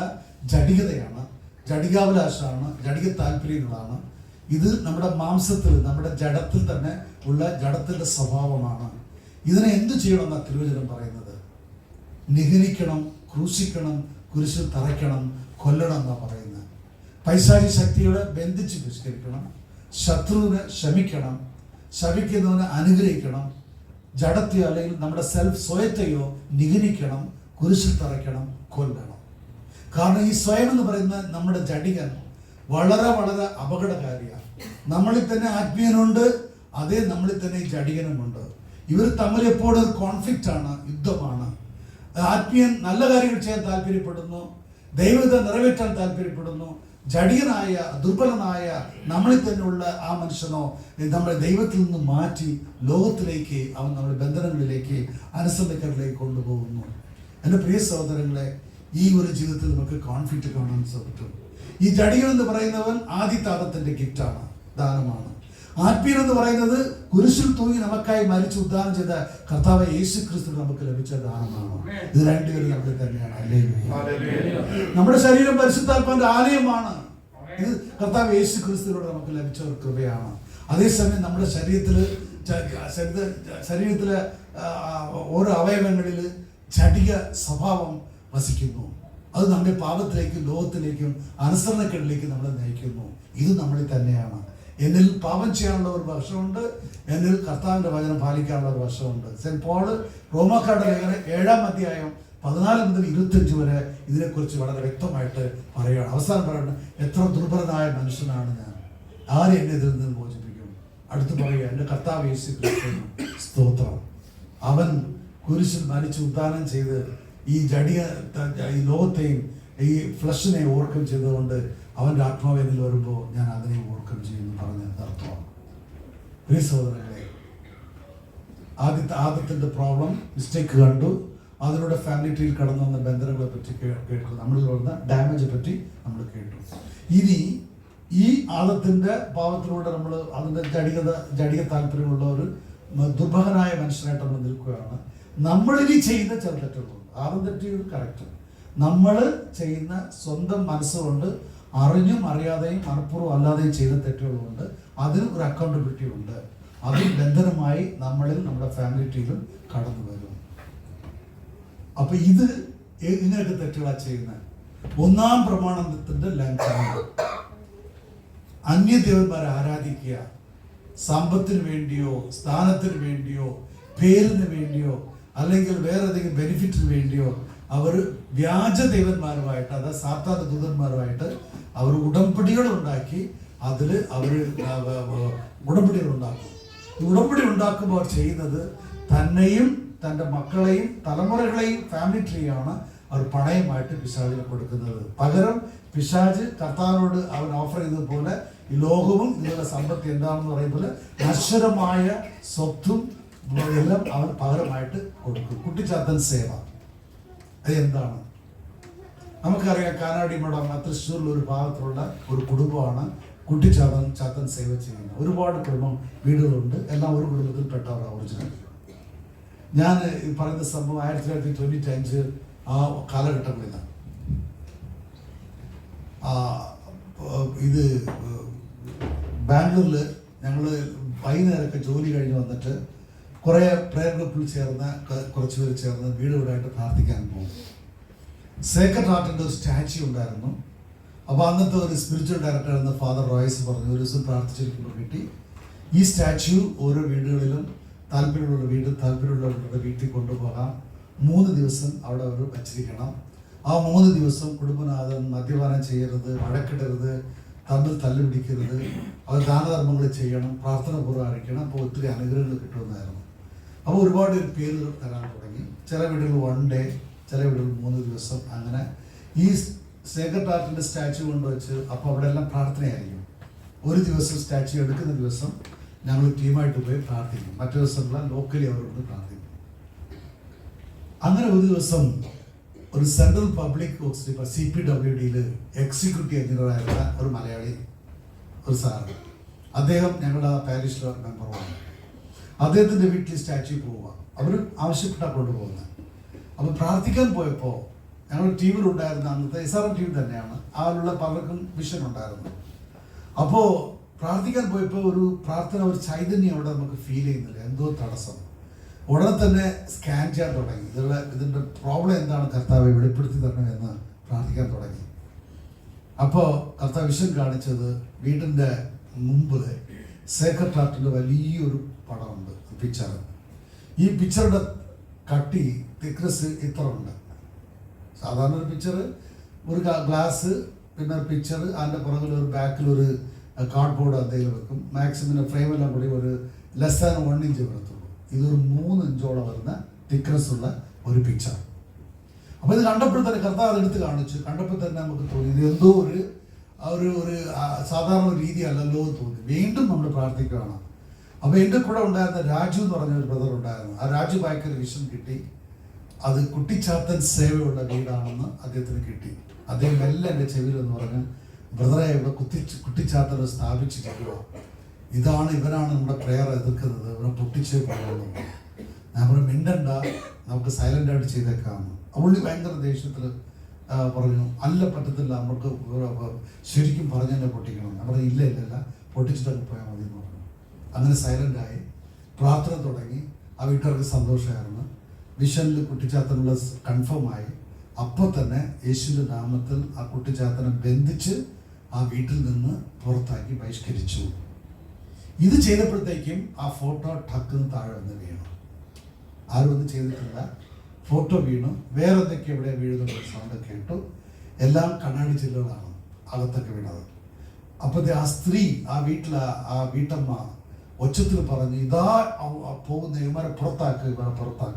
ജഡികതയാണ്, ജഡികാഭിലാഷമാണ്, ജഡിക താല്പര്യങ്ങളാണ്. ഇത് നമ്മുടെ മാംസത്തിൽ, നമ്മുടെ ജഡത്തിൽ തന്നെ ഉള്ള ജഡത്തിന്റെ സ്വഭാവമാണ്. ഇതിനെ എന്തു ചെയ്യണമെന്നാണ് തിരുവചനം പറയുന്നത്? നിഗനിക്കണം, ക്രൂശിക്കണം, കുരിശിൽ തറയ്ക്കണം, കൊല്ലണം എന്നാ പറയുന്നത്. പൈശാചിക ശക്തിയോടെ ബന്ധിച്ച് ബഹിഷ്കരിക്കണം, ശത്രുവിനെ ക്ഷമിക്കണം, ശപിക്കുന്നവനെ അനുഗ്രഹിക്കണം, ജഡത്തെയോ അല്ലെങ്കിൽ നമ്മുടെ സ്വയത്തെയോ നിഗനിക്കണം, കുരിശിൽ തറയ്ക്കണം, കൊല്ലണം. കാരണം ഈ സ്വയം എന്ന് പറയുന്ന നമ്മുടെ ജഡികൻ വളരെ വളരെ അപകടകാരിയാണ്. നമ്മളിൽ തന്നെ ആത്മീയനുണ്ട്, അതേ നമ്മളിൽ തന്നെ ഈ ജഡികനുമുണ്ട്. ഇവർ തമ്മിൽ എപ്പോഴും കോൺഫ്ലിക്റ്റ് ആണ്, യുദ്ധമാണ്. ആത്മീയൻ നല്ല കാര്യങ്ങൾ ചെയ്യാൻ താല്പര്യപ്പെടുന്നു, ദൈവത്തെ നിറവേറ്റാൻ താല്പര്യപ്പെടുന്നു. ജഡികനായ ദുർബലനായ നമ്മളിൽ തന്നെയുള്ള ആ മനുഷ്യനോ നമ്മളെ ദൈവത്തിൽ നിന്ന് മാറ്റി ലോകത്തിലേക്ക്, അവൻ നമ്മുടെ ബന്ധനങ്ങളിലേക്ക്, അനുസരണകളിലേക്ക് കൊണ്ടുപോകുന്നു. എൻ്റെ പ്രിയ സഹോദരങ്ങളെ, ഈ ഒരു ജീവിതത്തിൽ നമുക്ക് കോൺഫ്ലിക്റ്റ് കാണാൻ പറ്റും. ഈ ജഡികൻ എന്ന് പറയുന്നവൻ ആദ്യത്തെ ആദത്തിന്റെ ഗിഫ്റ്റാണ്, ദാനമാണ്. ആത്മീയൻ എന്ന് പറയുന്നത് കുരിശിൽ തൂങ്ങി നമുക്കായി മരിച്ചു ഉദ്ധാനം ചെയ്ത കർത്താവ് യേശു ക്രിസ്തു നമുക്ക് ലഭിച്ച ദാനമാണ്. ഇത് രണ്ടുപേരും നമ്മൾ തന്നെയാണ്. നമ്മുടെ ശരീരം പരിശുദ്ധാത്മാവിന്റെ ആലയമാണ്. ഇത് കർത്താവ് യേശു ക്രിസ്തുവിലൂടെ നമുക്ക് ലഭിച്ച ഒരു കൃപയാണ്. അതേസമയം നമ്മുടെ ശരീരത്തിലെ ഓരോ അവയവങ്ങളിൽ ജഡിക സ്വഭാവം വസിക്കുന്നു. അത് നമ്മുടെ പാപത്തിലേക്കും ലോകത്തിലേക്കും അനുസരണക്കേടിലേക്കും നമ്മളെ നയിക്കുന്നു. ഇത് നമ്മളിൽ തന്നെയാണ്. എന്നിൽ പാപം ചെയ്യാനുള്ള ഒരു വശമുണ്ട്, എന്നിൽ കർത്താവിന്റെ വചനം പാലിക്കാനുള്ള ഒരു വശമുണ്ട്. സെന്റ് പോള് റോമാക്കാരുടെ ലേഖനം 7-ാം അധ്യായം 14 മുതൽ 25 വരെ ഇതിനെക്കുറിച്ച് വളരെ വ്യക്തമായിട്ട് പറയുകയാണ്. അവസാനം പറയുന്നത്, എത്ര ദുർബലനായ മനുഷ്യനാണ് ഞാൻ, ആര് എന്നെ ഇതിൽ നിന്ന് മോചിപ്പിക്കും? അടുത്ത് പറയുക, എൻ്റെ കർത്താവ് യേശു ക്രിസ്തുവിന് സ്തോത്രം. അവൻ കുരിശിൽ മരിച്ച് ഉദ്ധാനം ചെയ്ത് ഈ ലോകത്തെയും ഈ ഫ്ലഷിനെ ഓവർകം ചെയ്തുകൊണ്ട് അവൻ്റെ ആത്മാവ് എന്നിൽ വരുമ്പോൾ ഞാൻ അതിനെ ഓവർകം ചെയ്യുമെന്ന് പറഞ്ഞ അർത്ഥമാണ്. പ്രിയ സഹോദരങ്ങളെ, ആദ്യത്തിന്റെ പ്രോബ്ലം, മിസ്റ്റേക്ക് കണ്ടു, അതിലൂടെ ഫാമിലി ട്രീയിൽ കടന്നു വന്ന ബന്ധനങ്ങളെ പറ്റി കേട്ടു, നമ്മളിൽ വന്ന ഡാമേജെ പറ്റി നമ്മൾ കേട്ടു. ഇനി ഈ ആദത്തിന്റെ പാവത്തിലൂടെ നമ്മൾ അതിന്റെ ജഡിക താല്പര്യമുള്ള ഒരു ദുർഭകനായ മനുഷ്യനായിട്ട് നമ്മൾ നിൽക്കുകയാണ്. നമ്മളിനി ചെയ്യുന്ന ചില തെറ്റുകളുണ്ട്. ആദ്യം തെറ്റുകൾ കറക്റ്റ്, നമ്മൾ ചെയ്യുന്ന സ്വന്തം മനസ്സുകൊണ്ട് അറിഞ്ഞും അറിയാതെയും മനഃപൂർവ്വം അല്ലാതെയും ചെയ്ത തെറ്റുകളുണ്ട്. അതിന് ഒരു അക്കൗണ്ടബിലിറ്റി ഉണ്ട്. അതിൽ ബന്ധനമായി നമ്മളിൽ, നമ്മുടെ ഫാമിലി ട്രീയിലും കടന്നു വരും. അപ്പൊ ഇത് ഇങ്ങനെയൊക്കെ തെറ്റുകളാ ചെയ്യുന്നത്. 1-ാം പ്രമാണത്തിന്റെ ലംഘനം, അന്യദേവന്മാരെ ആരാധിക്കുക, സമ്പത്തിന് വേണ്ടിയോ സ്ഥാനത്തിന് വേണ്ടിയോ പേരിന് വേണ്ടിയോ അല്ലെങ്കിൽ വേറെ ഏതെങ്കിലും ബെനിഫിറ്റിന് വേണ്ടിയോ അവർ വ്യാജ ദൈവന്മാരുമായിട്ട്, അതായത് സാത്താന്യ ദൂതന്മാരുമായിട്ട് അവർ ഉടമ്പടികൾ ഉണ്ടാക്കി അതിൽ അവർ ഉടമ്പടികൾ ഉണ്ടാക്കും. ഈ ഉടമ്പടി ഉണ്ടാക്കുമ്പോൾ അവർ ചെയ്യുന്നത് തന്നെയും തൻ്റെ മക്കളെയും തലമുറകളെയും ഫാമിലി ട്രീയാണ് അവർ പണയമായിട്ട് പിശാചിന് കൊടുക്കുന്നത്. പകരം പിശാച് കർത്താവിനോട് അവൻ ഓഫർ ചെയ്തതുപോലെ ഈ ലോകവും ഇതിലുള്ള സമ്പത്ത് എന്താണെന്ന് പറയുമ്പോൾ നശ്വരമായ സ്വത്തും എല്ലാം അവൻ പകരമായിട്ട് കൊടുക്കും. കുട്ടിച്ചാത്തൻ സേവ അത് എന്താണ്? നമുക്കറിയാം, കാനാടി മഠം തൃശ്ശൂരിൽ ഒരു ഭാഗത്തുള്ള ഒരു കുടുംബമാണ് കുട്ടിച്ചാത്തൻ സേവ ചെയ്യുന്നത്. ഒരുപാട് കുടുംബം വീടുകളുണ്ട്, എല്ലാം ഒരു കുടുംബത്തിൽ പെട്ടവരാണ് ഒറിജിനൽ. ഞാൻ ഈ പറയുന്ന സംഭവം 1995 ആ കാലഘട്ടങ്ങളിലാണ്. ഇത് ബാംഗ്ലൂരിൽ ഞങ്ങൾ വൈകുന്നേരമൊക്കെ ജോലി കഴിഞ്ഞ് വന്നിട്ട് കുറേ പ്രയർ ഗ്രൂപ്പിൽ ചേർന്ന് കുറച്ച് പേര് ചേർന്ന് വീട് വീടായിട്ട് പ്രാർത്ഥിക്കാൻ പോകും. സേക്രഡ് ഹാർട്ടിൻ്റെ ഒരു സ്റ്റാച്യു ഉണ്ടായിരുന്നു. അപ്പോൾ അന്നത്തെ ഒരു സ്പിരിച്വൽ ഡയറക്ടർ എന്ന ഫാദർ റോയ്സ് പറഞ്ഞു, ഒരു ദിവസം പ്രാർത്ഥിച്ചിരിക്കുമ്പോൾ കിട്ടി ഈ സ്റ്റാച്യു ഓരോ വീടുകളിലും താല്പര്യമുള്ളവരുടെ വീട്ടിൽ കൊണ്ടുപോകാം. 3 ദിവസം അവിടെ അവർ വച്ചിരിക്കണം. ആ 3 ദിവസം കുടുംബനാഥൻ മദ്യപാനം ചെയ്യരുത്, വഴക്കിടരുത്, തമ്മിൽ തല്ലുപിടിക്കരുത്, അവർ ദാനധർമ്മങ്ങൾ ചെയ്യണം, പ്രാർത്ഥനാപൂർവ്വം അയക്കണം. അപ്പോൾ ഒത്തിരി അനുഗ്രഹങ്ങൾ കിട്ടുമെന്നായിരുന്നു. അപ്പോൾ ഒരുപാട് പേര് തരാൻ തുടങ്ങി. ചില വീടുകൾ 1 ഡേ, ചില വീടുകൾ 3 ദിവസം. അങ്ങനെ ഈ സേക്രഡ് ഹാർട്ടിൻ്റെ സ്റ്റാച്യു കൊണ്ടുവച്ച് അപ്പോൾ അവിടെ എല്ലാം പ്രാർത്ഥനയായിരിക്കും. ഒരു ദിവസം സ്റ്റാച്യു എടുക്കുന്ന ദിവസം ഞങ്ങൾ ടീമായിട്ട് പോയി പ്രാർത്ഥിക്കും, മറ്റു ദിവസങ്ങളെല്ലാം ലോക്കലി അവരോട് പ്രാർത്ഥിക്കും. അങ്ങനെ ഒരു ദിവസം ഒരു സെൻട്രൽ പബ്ലിക് വർക്സ് CPWDയിൽ എക്സിക്യൂട്ടീവ് എഞ്ചിനീയറായിരുന്ന ഒരു മലയാളി ഒരു സാറ്, അദ്ദേഹം ഞങ്ങളുടെ ആ പാരിഷിലെ മെമ്പറുമാണ്. അദ്ദേഹത്തിൻ്റെ വീട്ടിൽ സ്റ്റാച്യു പോവുക, അവർ ആവശ്യപ്പെട്ടാണ് കൊണ്ടുപോകുന്നത്. അപ്പോൾ പ്രാർത്ഥിക്കാൻ പോയപ്പോൾ ഞങ്ങളുടെ ടീമിലുണ്ടായിരുന്ന അന്നത്തെ SRM ടീം തന്നെയാണ്, അതിലുള്ള പലർക്കും വിഷൻ ഉണ്ടായിരുന്നു. അപ്പോൾ പ്രാർത്ഥിക്കാൻ പോയപ്പോൾ ഒരു പ്രാർത്ഥന, ഒരു ചൈതന്യം അവിടെ നമുക്ക് ഫീൽ ചെയ്യുന്നില്ല, എന്തോ തടസ്സം. ഉടനെ തന്നെ സ്കാൻ ചെയ്യാൻ തുടങ്ങി. ഇതിൻ്റെ പ്രോബ്ലം എന്താണ് കർത്താവെ വെളിപ്പെടുത്തി തരണമെന്ന് പ്രാർത്ഥിക്കാൻ തുടങ്ങി. അപ്പോൾ കർത്താവ് വിഷൻ കാണിച്ചത് വീടിൻ്റെ മുമ്പിൽ സേക്രഡ് ഹാർട്ടിൻ്റെ വലിയൊരു പടമുണ്ട്, പിക്ചർ. ഈ പിക്ചറുടെ കട്ടി തിക്നെസ് ഇത്ര ഉണ്ട്. സാധാരണ ഒരു പിക്ചർ, ഒരു ഗ്ലാസ്, പിന്നെ പിക്ചർ, അതിൻ്റെ പുറകിൽ ഒരു ബാക്കിലൊരു കാർഡ്ബോർഡ് എന്തെങ്കിലും വെക്കും. മാക്സിമം ഫ്രെയിമെല്ലാം കൂടി ഒരു ലെസ് ദാൻ 1 ഇഞ്ച് വരത്തുള്ളൂ. ഇതൊരു 3 ഇഞ്ചോളം വരുന്ന തിക്നെസ് ഉള്ള ഒരു പിക്ചർ. അപ്പോൾ ഇത് കണ്ടപ്പോൾ തന്നെ കർത്താവ് അതെടുത്ത് കാണിച്ചു. കണ്ടപ്പോൾ തന്നെ നമുക്ക് തോന്നി ഇത് എന്തോ ഒരു സാധാരണ രീതി അല്ലല്ലോ എന്ന് തോന്നി. വീണ്ടും നമ്മൾ പ്രാർത്ഥിക്കുകയാണ്. അപ്പോൾ എൻ്റെ കൂടെ ഉണ്ടായിരുന്ന രാജു എന്ന് പറഞ്ഞ ഒരു ബ്രദർ ഉണ്ടായിരുന്നു. ആ രാജു ഭയങ്കര വിഷൻ കിട്ടി, അത് കുട്ടിച്ചാത്തൻ സേവയുള്ള വീടാണെന്ന് അദ്ദേഹത്തിന് കിട്ടി. അദ്ദേഹം എല്ലാം എൻ്റെ ചെവിയിലെന്ന് പറഞ്ഞ്, ബ്രദറെ ഇവിടെ കുട്ടിച്ചാത്തനെ സ്ഥാപിച്ചിരിക്കുക, ഇവനാണ് നമ്മുടെ പ്രെയർ എതിർക്കുന്നത്, ഇവിടെ പൊട്ടിച്ചേ പറയുള്ളൂ. ഞാൻ പറഞ്ഞു മിണ്ടണ്ട, നമുക്ക് സൈലൻ്റായിട്ട് ചെയ്തേക്കാമെന്ന്. അവളി ഭയങ്കര ദേഷ്യത്തിൽ പറഞ്ഞു, അല്ല പറ്റത്തില്ല, നമുക്ക് ശരിക്കും പറഞ്ഞു തന്നെ പൊട്ടിക്കണം. ഞാൻ പറഞ്ഞു ഇല്ല പൊട്ടിച്ചിട്ടൊക്കെ പോയാൽ മതി എന്ന് പറഞ്ഞു. അങ്ങനെ സൈലൻ്റായി പ്രാർത്ഥന തുടങ്ങി. ആ വീട്ടുകാർക്ക് സന്തോഷമായിരുന്നു. വിഷനിൽ കുട്ടിച്ചാത്തനുള്ള കൺഫേമായി. അപ്പോൾ തന്നെ യേശുവിൻ്റെ നാമത്തിൽ ആ കുട്ടിച്ചാത്തനെ ബന്ധിച്ച് ആ വീട്ടിൽ നിന്ന് പുറത്താക്കി ബഹിഷ്കരിച്ചു. ഇത് ചെയ്തപ്പോഴത്തേക്കും ആ ഫോട്ടോ ടക്കിന് താഴെ വന്ന് വീണു. ആരും ഒന്നും ചെയ്തിട്ടില്ല, ഫോട്ടോ വീണു. വേറെ എന്തൊക്കെ എവിടെ വീഴുന്ന സൗണ്ട് കേട്ടു. എല്ലാം കണ്ണാടി ചില്ലുകളാണ് അകത്തൊക്കെ വീണത്. അപ്പോഴത്തെ ആ സ്ത്രീ, ആ വീട്ടമ്മ ഒച്ചത്തിൽ പറഞ്ഞു, ഇതാ പോകുന്ന ഇവരെ പുറത്താക്കുക.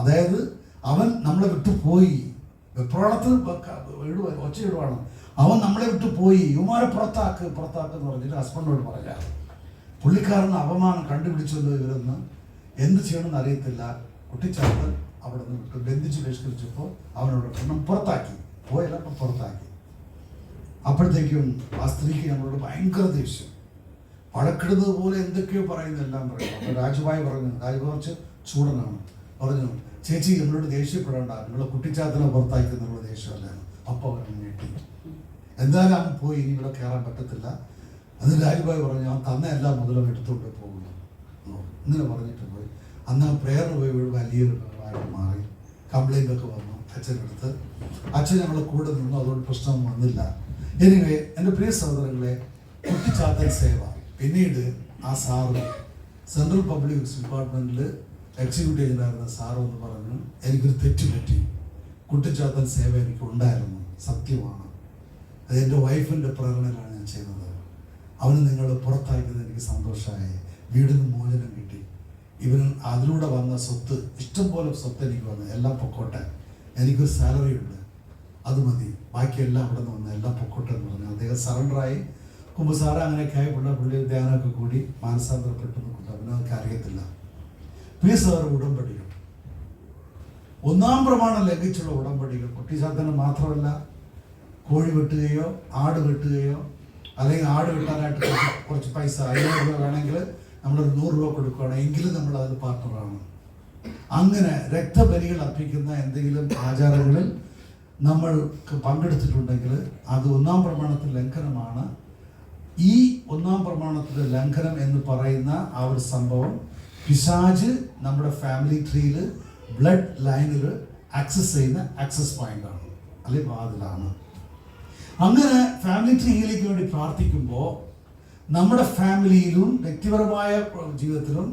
അതായത് അവൻ നമ്മളെ വിട്ടു പോയി, വെപ്രാളത്തിൽ ഒച്ച ഇടുവാണ്, അവൻ നമ്മളെ വിട്ടു പോയി, ഇവന്മാരെ പുറത്താക്ക് എന്ന് പറഞ്ഞിട്ട് ഹസ്ബൻഡിനോട് പറയാം. പുള്ളിക്കാരന് അപമാനം കണ്ടുപിടിച്ചല്ലോ ഇവരെന്ന്. എന്ത് ചെയ്യണമെന്ന് അറിയത്തില്ല. കുട്ടിച്ചാത്തൻ അവിടെ നിന്ന് വിട്ടു, ബന്ധിച്ച് ബഹിഷ്കരിച്ചപ്പോൾ അവനോട് പുറത്താക്കി. പുറത്താക്കി. അപ്പോഴത്തേക്കും ആ സ്ത്രീക്ക് ഞങ്ങളോട് ഭയങ്കര ദേഷ്യം, വഴക്കിടുന്നത് പോലെ എന്തൊക്കെയോ പറയുന്നെല്ലാം പറയും. അപ്പോൾ രാജുഭായി കുറച്ച് ചൂടനാണ്, പറഞ്ഞു, ചേച്ചി നമ്മളോട് ദേഷ്യപ്പെടേണ്ട, നിങ്ങളെ കുട്ടിച്ചാത്തനെ പുറത്താക്കി എന്നുള്ള ദേഷ്യമല്ലായിരുന്നു. അപ്പോൾ അവൻ ഞെട്ടി. എന്തായാലും അവൻ പോയി, ഇനി ഇവിടെ കയറാൻ പറ്റത്തില്ല. അതിന് രാജുഭായി പറഞ്ഞു, അവൻ തന്നെ എല്ലാം മുതലും എടുത്തുകൊണ്ട് പോകുന്നു. ഇങ്ങനെ പറഞ്ഞിട്ട് പോയി. അന്ന് ആ പ്രേയറിന് പോയി വീട് വലിയൊരു ആയിട്ട് മാറി. കംപ്ലൈൻ്റ് ഒക്കെ വന്നു അച്ഛനടുത്ത്. അച്ഛൻ ഞങ്ങളെ കൂടെ നിന്നു, അതുകൊണ്ട് പ്രശ്നമൊന്നും വന്നില്ല. എനിവേ, എൻ്റെ പ്രിയ സഹോദരങ്ങളെ, കുട്ടിച്ചാത്തൻ സേവ പിന്നീട് ആ സാറ് സെൻട്രൽ പബ്ലിക് ഡിപ്പാർട്ട്മെൻറ്റിൽ എക്സിക്യൂട്ടീവ് ഏജൻ്റായിരുന്ന സാറൊന്ന് പറഞ്ഞു, എനിക്കൊരു തെറ്റ് പറ്റി, കുട്ടിച്ചാത്തൻ സേവ എനിക്ക് ഉണ്ടായിരുന്നു, സത്യമാണ്, അത് എൻ്റെ വൈഫിൻ്റെ പ്രേരണയിലാണ് ഞാൻ ചെയ്യുന്നത്. അവന് നിങ്ങൾ പുറത്താക്കിയത് എനിക്ക് സന്തോഷമായി, വീടിന് മോചനം കിട്ടി, ഇവന് അതിലൂടെ വന്ന സ്വത്ത്, ഇഷ്ടംപോലെ സ്വത്ത് എനിക്ക് വന്നു, എല്ലാം പൊക്കോട്ടെ, എനിക്കൊരു സാലറി ഉണ്ട്, അത് മതി, ബാക്കിയെല്ലാം അവിടെ നിന്ന് വന്ന് എല്ലാം പൊക്കോട്ടെ എന്ന് പറഞ്ഞു. അദ്ദേഹം സറണ്ടറായി. കുമ്പസാര അങ്ങനെയൊക്കെ ആയി പുള്ളി ധ്യാനമൊക്കെ കൂടി മാനസാന്തരപ്പെട്ടു നിൽക്കുന്നു. അവനൊക്കെ അറിയത്തില്ല. പ്ലീസ് അവർ ഉടമ്പടികൾ, 1-ാം പ്രമാണം ലംഘിച്ചുള്ള ഉടമ്പടികൾ, കുട്ടിച്ചാത്തന് മാത്രമല്ല, കോഴി വെട്ടുകയോ ആട് വെട്ടുകയോ അല്ലെങ്കിൽ ആട് വെട്ടാനായിട്ട് കുറച്ച് പൈസ 500 രൂപ വേണമെങ്കിൽ നമ്മളൊരു 100 രൂപ കൊടുക്കുകയാണ് എങ്കിലും നമ്മൾ അതിൽ പാർട്ണറാണ്. അങ്ങനെ രക്തബലികൾ അർപ്പിക്കുന്ന എന്തെങ്കിലും ആചാരങ്ങളിൽ നമ്മൾക്ക് പങ്കെടുത്തിട്ടുണ്ടെങ്കിൽ അത് 1-ാം പ്രമാണത്തിൽ ലംഘനമാണ്. ഈ 1-ാം പ്രമാണത്തിൻ്റെ ലംഘനം എന്ന് പറയുന്ന ആ ഒരു സംഭവം പിശാച് നമ്മുടെ ഫാമിലി ട്രീയിൽ ബ്ലഡ് ലൈനിൽ ആക്സസ് ചെയ്യുന്ന ആക്സസ് പോയിന്റാണ്, അല്ലെങ്കിൽ വാതിലാണ്. അങ്ങനെ ഫാമിലി ട്രീ ഹീലിംഗിന് വേണ്ടി പ്രാർത്ഥിക്കുമ്പോൾ നമ്മുടെ ഫാമിലിയിലും വ്യക്തിപരമായ ജീവിതത്തിലും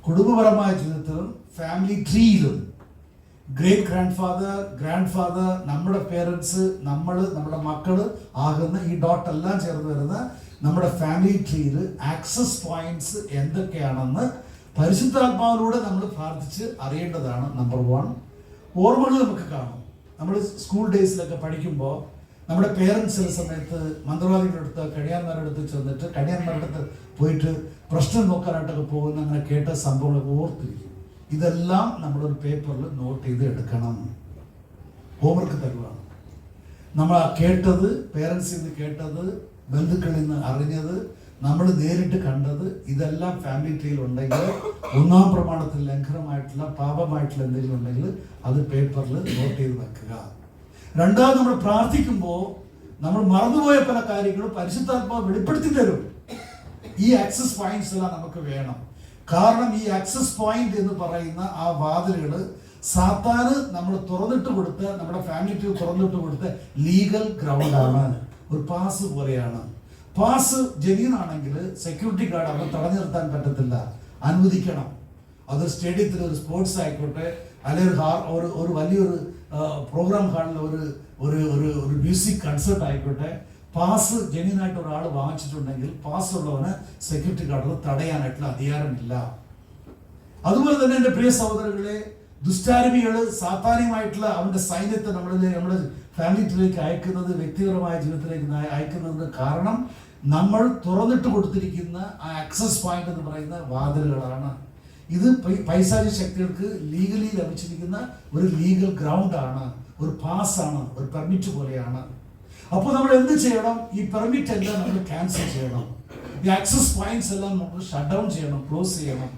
കുടുംബപരമായ ജീവിതത്തിലും ഫാമിലി ട്രീയിലും ഗ്രേറ്റ് ഗ്രാൻഡ് ഫാദർ, നമ്മുടെ പേരൻസ്, നമ്മുടെ മക്കൾ ആകുന്ന ഈ ഡോട്ടെല്ലാം ചേർന്ന് വരുന്ന നമ്മുടെ ഫാമിലി ട്രീയിൽ ആക്സസ് പോയിന്റ്സ് എന്തൊക്കെയാണെന്ന് പരിശുദ്ധാത്മാവിലൂടെ നമ്മൾ പ്രാർത്ഥിച്ച് അറിയേണ്ടതാണ്. നമ്പർ 1, ഓർമ്മകൾ നമുക്ക് കാണും. നമ്മൾ സ്കൂൾ ഡേയ്സിലൊക്കെ പഠിക്കുമ്പോൾ നമ്മുടെ പേരൻസ് ചില സമയത്ത് മന്ത്രവാദികളുടെ അടുത്ത് കണിയാന്മാരുടെ അടുത്ത് ചെന്നിട്ട് കണിയാന്മാരുടെ അടുത്ത് പോയിട്ട് പ്രശ്നം നോക്കാനായിട്ടൊക്കെ പോകുന്ന അങ്ങനെ കേട്ട സംഭവങ്ങളൊക്കെ ഓർത്തിരിക്കും. ഇതെല്ലാം നമ്മളൊരു പേപ്പറിൽ നോട്ട് ചെയ്ത് എടുക്കണം. ഹോംവർക്ക് തരുവാണ്. നമ്മൾ ആ കേട്ടത്, പേരൻസിൽ നിന്ന് കേട്ടത്, ബന്ധുക്കളിൽ നിന്ന് അറിഞ്ഞത്, നമ്മൾ നേരിട്ട് കണ്ടത്, ഇതെല്ലാം ഫാമിലി ട്രീയിൽ ഉണ്ടെങ്കിൽ 1-ാം പ്രമാണത്തിൽ ലംഘനമായിട്ടുള്ള പാപമായിട്ടുള്ള എന്തെങ്കിലും ഉണ്ടെങ്കിൽ അത് പേപ്പറിൽ നോട്ട് ചെയ്ത് വെക്കുക. 2, നമ്മൾ പ്രാർത്ഥിക്കുമ്പോൾ നമ്മൾ മറന്നുപോയ പല കാര്യങ്ങളും പരിശുദ്ധാത്മാവ് വെളിപ്പെടുത്തി തരും. ഈ ആക്സസ് പോയിന്റ്സ് എല്ലാം നമുക്ക് വേണം. കാരണം ഈ ആക്സസ് പോയിന്റ് എന്ന് പറയുന്ന ആ വാതിലുകൾ സാത്താന് നമ്മൾ തുറന്നിട്ട് കൊടുത്ത്, നമ്മുടെ ഫാമിലി ട്രീ തുറന്നിട്ട് കൊടുത്ത് ലീഗൽ ഗ്രൗണ്ടാണ്, ഒരു പാസ് പോലെയാണ്. പാസ് ജെന്യൂൻ ആണെങ്കിൽ സെക്യൂരിറ്റി ഗാർഡ് അവരെ തടഞ്ഞു നിർത്താൻ പറ്റത്തില്ല, അനുവദിക്കണം. അത് സ്റ്റേഡിയത്തിൽ ഒരു സ്പോർട്സ് ആയിക്കോട്ടെ, അല്ലെങ്കിൽ ഒരു വലിയൊരു പ്രോഗ്രാം ഹാളിൽ ഒരു മ്യൂസിക് കൺസേർട്ട് ആയിക്കോട്ടെ, പാസ് ജെന്യൂൻ ആയിട്ട് ഒരാൾ വാങ്ങിച്ചിട്ടുണ്ടെങ്കിൽ പാസ് ഉള്ളവന് സെക്യൂരിറ്റി ഗാർഡിൽ തടയാനായിട്ടുള്ള അധികാരമില്ല. അതുപോലെ തന്നെ എൻ്റെ പ്രിയ സഹോദരങ്ങളെ, ദുഷ്ടാരൂപികള് സാത്താനികമായിട്ടുള്ള അവന്റെ സൈന്യത്തെ നമ്മുടെ ഫാമിലിയിലേക്ക് അയക്കുന്നത്, വ്യക്തിപരമായ ജീവിതത്തിലേക്ക് അയക്കുന്നതിന് കാരണം നമ്മൾ തുറന്നിട്ട് കൊടുത്തിരിക്കുന്ന ആ ആക്സസ് പോയിന്റ് എന്ന് പറയുന്ന വാതിലുകളാണ്. ഇത് പൈശാചിക ശക്തികൾക്ക് ലീഗലി ലഭിച്ചിരിക്കുന്ന ഒരു ലീഗൽ ഗ്രൗണ്ടാണ്, ഒരു പാസ്സാണ്, ഒരു പെർമിറ്റ് പോലെയാണ്. അപ്പോൾ നമ്മൾ എന്ത് ചെയ്യണം? ഈ പെർമിറ്റ് എല്ലാം നമ്മൾ ക്യാൻസൽ ചെയ്യണം. ഈ ആക്സസ് പോയിന്റ്സ് എല്ലാം നമുക്ക് ഷട്ട് ഡൗൺ ചെയ്യണം, ക്ലോസ് ചെയ്യണം.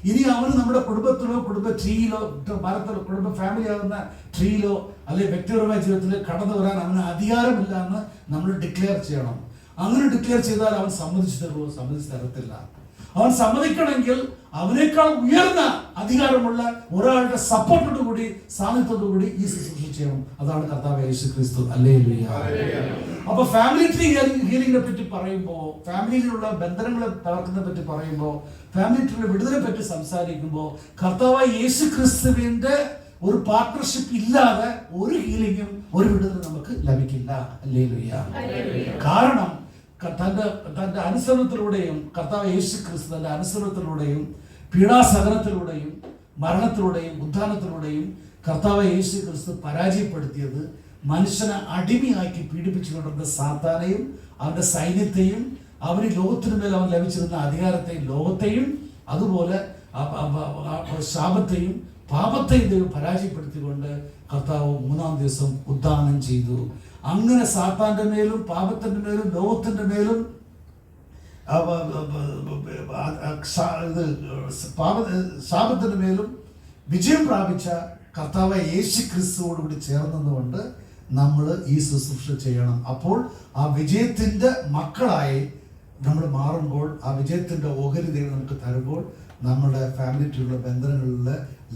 ഇനി അവന് നമ്മുടെ കുടുംബത്തിലോ കുടുംബ ട്രീയിലോ മരത്തിലോ കുടുംബ ഫാമിലി ആകുന്ന ട്രീയിലോ അല്ലെങ്കിൽ വ്യക്തിപരമായ ജീവിതത്തിൽ കടന്നു വരാൻ അവന് അധികാരമില്ല എന്ന് നമ്മൾ ഡിക്ലെയർ ചെയ്യണം. അങ്ങനെ ഡിക്ലെയർ ചെയ്താൽ അവൻ സമ്മതിച്ചു തരുമോ? സമ്മതിച്ചു തരത്തില്ല. അവൻ സമ്മതിക്കണമെങ്കിൽ അവനേക്കാൾ ഉയർന്ന അധികാരമുള്ള ഒരാളുടെ സപ്പോർട്ടോടുകൂടി സാന്നിധ്യത്തോടുകൂടി ഈ ശുശ്രൂഷ ചെയ്യണം. അതാണ് കർത്താവ് യേശു ക്രിസ്തു. ഹല്ലേലൂയ. അപ്പൊ ഫാമിലി ട്രീ ഹീലിംഗിനെ പറ്റി പറയുമ്പോൾ, ഫാമിലിയിലുള്ള ബന്ധനങ്ങളെ തകർക്കുന്നതിനെ പറ്റി പറയുമ്പോൾ, ഫാമിലി ട്രീയുടെ വിടുതലെ പറ്റി സംസാരിക്കുമ്പോൾ കർത്താവായ യേശു ക്രിസ്തുവിന്റെ ഒരു പാർട്ണർഷിപ്പ് ഇല്ലാതെ ഒരു ഹീലിംഗും ഒരു വിടുതലും നമുക്ക് ലഭിക്കില്ല. ഹല്ലേലൂയ. കാരണം തന്റെ അനുസരണത്തിലൂടെയും കർത്താവ് യേശു ക്രിസ്തു തന്റെ അനുസരണത്തിലൂടെയും പീഡാസഹനത്തിലൂടെയും മരണത്തിലൂടെയും ഉത്ഥാനത്തിലൂടെയും കർത്താവ് യേശു ക്രിസ്തു പരാജയപ്പെടുത്തിയത് മനുഷ്യനെ അടിമയാക്കി പീഡിപ്പിച്ചുകൊണ്ടിരുന്ന സാത്താനെയും അവന്റെ സൈന്യത്തെയും അവന് ലോകത്തിനു മേൽ അവൻ ലഭിച്ചിരുന്ന അധികാരത്തെയും ലോകത്തെയും അതുപോലെ ശാപത്തെയും പാപത്തെയും ദൈവം പരാജയപ്പെടുത്തിക്കൊണ്ട് കർത്താവ് 3-ാം ദിവസം ഉത്ഥാനം ചെയ്തു. അങ്ങനെ സാത്താന്റെ മേലും പാപത്തിന്റെ മേലും ലോകത്തിന്റെ മേലും ശാപത്തിന്റെ മേലും വിജയം പ്രാപിച്ച കർത്താവ് യേശു ക്രിസ്തുവോടുകൂടി ചേർന്നതുകൊണ്ട് നമ്മൾ ഈ ശുശ്രൂഷ ചെയ്യണം. അപ്പോൾ ആ വിജയത്തിന്റെ മക്കളായി നമ്മൾ മാറുമ്പോൾ, ആ വിജയത്തിന്റെ ഓഹരി ദൈവം നമുക്ക് തരുമ്പോൾ, നമ്മുടെ ഫാമിലിയിലുള്ള ബന്ധനങ്ങളിൽ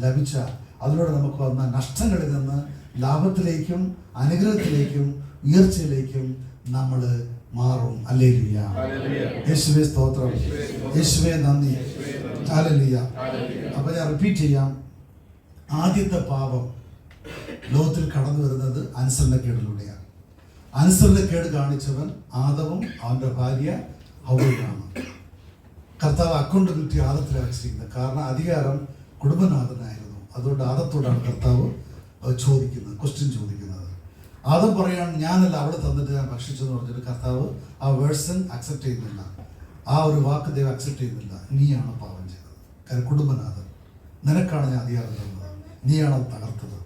ലഭിച്ച അതിലൂടെ നമുക്ക് വന്ന നഷ്ടങ്ങളിൽ നിന്ന് ലാഭത്തിലേക്കും അനുഗ്രഹത്തിലേക്കും ഉയർച്ചയിലേക്കും നമ്മൾ മാറും. ഹല്ലേലൂയ. യേശുവേ സ്തോത്രം, യേശുവേ നന്ദി. ഹല്ലേലൂയ. അപ്പൊ ഞാൻ റിപ്പീറ്റ് ചെയ്യാം. ആദ്യത്തെ പാപം ലോകത്തിൽ കടന്നു വരുന്നത് അനുസരണക്കേടിലൂടെയാണ്. അനുസരണക്കേട് കാണിച്ചവൻ ആദവും അവൻ്റെ ഭാര്യ ഹവ്വയുമാണ്. കർത്താവ് അക്കൗണ്ടബിലിറ്റി ആദത്തിലാണ് വെച്ചിരിക്കുന്നത്. കാരണം അധികാരം കുടുംബനാഥനായിരുന്നു. അതുകൊണ്ട് ആദത്തോടാണ് കർത്താവ് ക്വസ്റ്റ്യൻ ചോദിക്കുന്നത്. ആദം പറയാണ് ഞാനല്ല അവളെ തന്നിട്ട് ഞാൻ ഭക്ഷിച്ചെന്ന് പറഞ്ഞിട്ട് കർത്താവ് ആ വേഴ്സൺ അക്സെപ്റ്റ് ചെയ്യുന്നില്ല. ആ ഒരു വാക്ക് ദൈവം അക്സെപ്റ്റ് ചെയ്യുന്നില്ല. നീയാണ് പാപം ചെയ്തത്. കാരണം കുടുംബനാഥൻ, നിനക്കാണ് ഞാൻ അധികാരം തന്നത്, നീയാണ് അത് തകർത്തത്.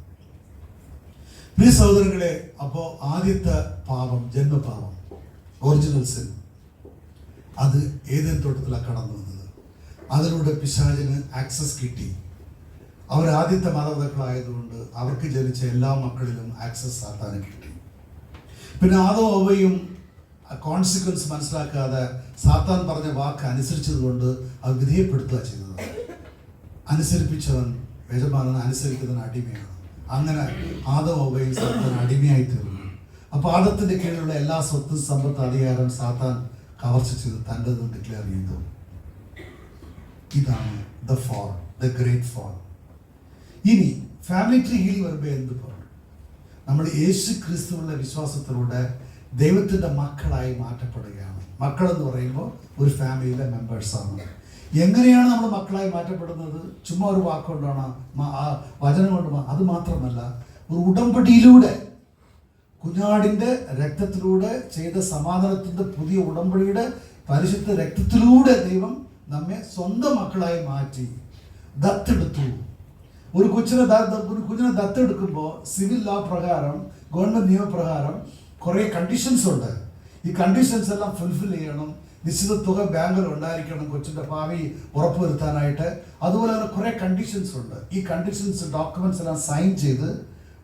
പ്രിയ സഹോദരങ്ങളെ, അപ്പോൾ ആദ്യത്തെ പാപം ജന്മപാപം, ഒറിജിനൽ സിൻ, അത് ഏതേൻ തോട്ടത്തിലാണ് കടന്നു വന്നത്. അതിലൂടെ പിശാചിന് ആക്സസ് കിട്ടി. അവർ ആദ്യത്തെ മാതാപിതാക്കളായതുകൊണ്ട് അവർക്ക് ജനിച്ച എല്ലാ മക്കളിലും ആക്സസ് സാത്താന് കിട്ടി. പിന്നെ ആദവും ഹവ്വയും കോൺസിക്വൻസ് മനസ്സിലാക്കാതെ സാത്താൻ പറഞ്ഞ വാക്ക് അനുസരിച്ചതുകൊണ്ട് അവർ വിധേയപ്പെടുത്തുക ചെയ്തത്. അനുസരിപ്പിച്ചവൻ യജമാനൻ, അനുസരിക്കുന്നവൻ അടിമയാണ്. അങ്ങനെ ആദവും ഹവ്വയും സാത്താൻ അടിമയായി തീർന്നു. അപ്പോൾ ആദത്തിന്റെ കീഴിലുള്ള എല്ലാ സ്വത്തും സമ്പത്ത് അധികാരം സാത്താൻ കവർച്ച ചെയ്ത് തൻ്റെതും ഡിക്ലെയർ ചെയ്തു. ഇതാണ് the fall, the great fall. ഇനി ഫാമിലി ട്രീ ഹീലിംഗ് വരുമ്പോൾ എന്ത് പറഞ്ഞു? നമ്മൾ യേശു ക്രിസ്തുവിന്റെ വിശ്വാസത്തിലൂടെ ദൈവത്തിന്റെ മക്കളായി മാറ്റപ്പെടുകയാണ്. മക്കൾ എന്ന് പറയുമ്പോൾ ഒരു ഫാമിലിയിലെ മെമ്പേഴ്സാണ്. എങ്ങനെയാണ് നമ്മൾ മക്കളായി മാറ്റപ്പെടുന്നത്? ചുമ്മാ ഒരു വാക്കുകൊണ്ടാണ്, വചനം കൊണ്ട്? അത് മാത്രമല്ല, ഒരു ഉടമ്പടിയിലൂടെ, കുഞ്ഞാടിന്റെ രക്തത്തിലൂടെ ചെയ്ത സമാധാനത്തിന്റെ പുതിയ ഉടമ്പടിയുടെ പരിശുദ്ധ രക്തത്തിലൂടെ ദൈവം നമ്മെ സ്വന്തം മക്കളായി മാറ്റി. ദത്തെടുത്തു. ഒരു കുഞ്ഞിനെ ദത്തെടുക്കുമ്പോൾ സിവിൽ ലോ പ്രകാരം, ഗവൺമെന്റ് നിയമപ്രകാരം കുറേ കണ്ടീഷൻസ് ഉണ്ട്. ഈ കണ്ടീഷൻസ് എല്ലാം ഫുൾഫിൽ ചെയ്യണം. നിശ്ചിത തുക ബാങ്കിൽ ഉണ്ടായിരിക്കണം കൊച്ചിൻ്റെ ഭാവി ഉറപ്പുവരുത്താനായിട്ട്. അതുപോലെ തന്നെ കുറേ കണ്ടീഷൻസ് ഉണ്ട്. ഈ കണ്ടീഷൻസ്, ഡോക്യുമെന്റ്സ് എല്ലാം സൈൻ ചെയ്ത്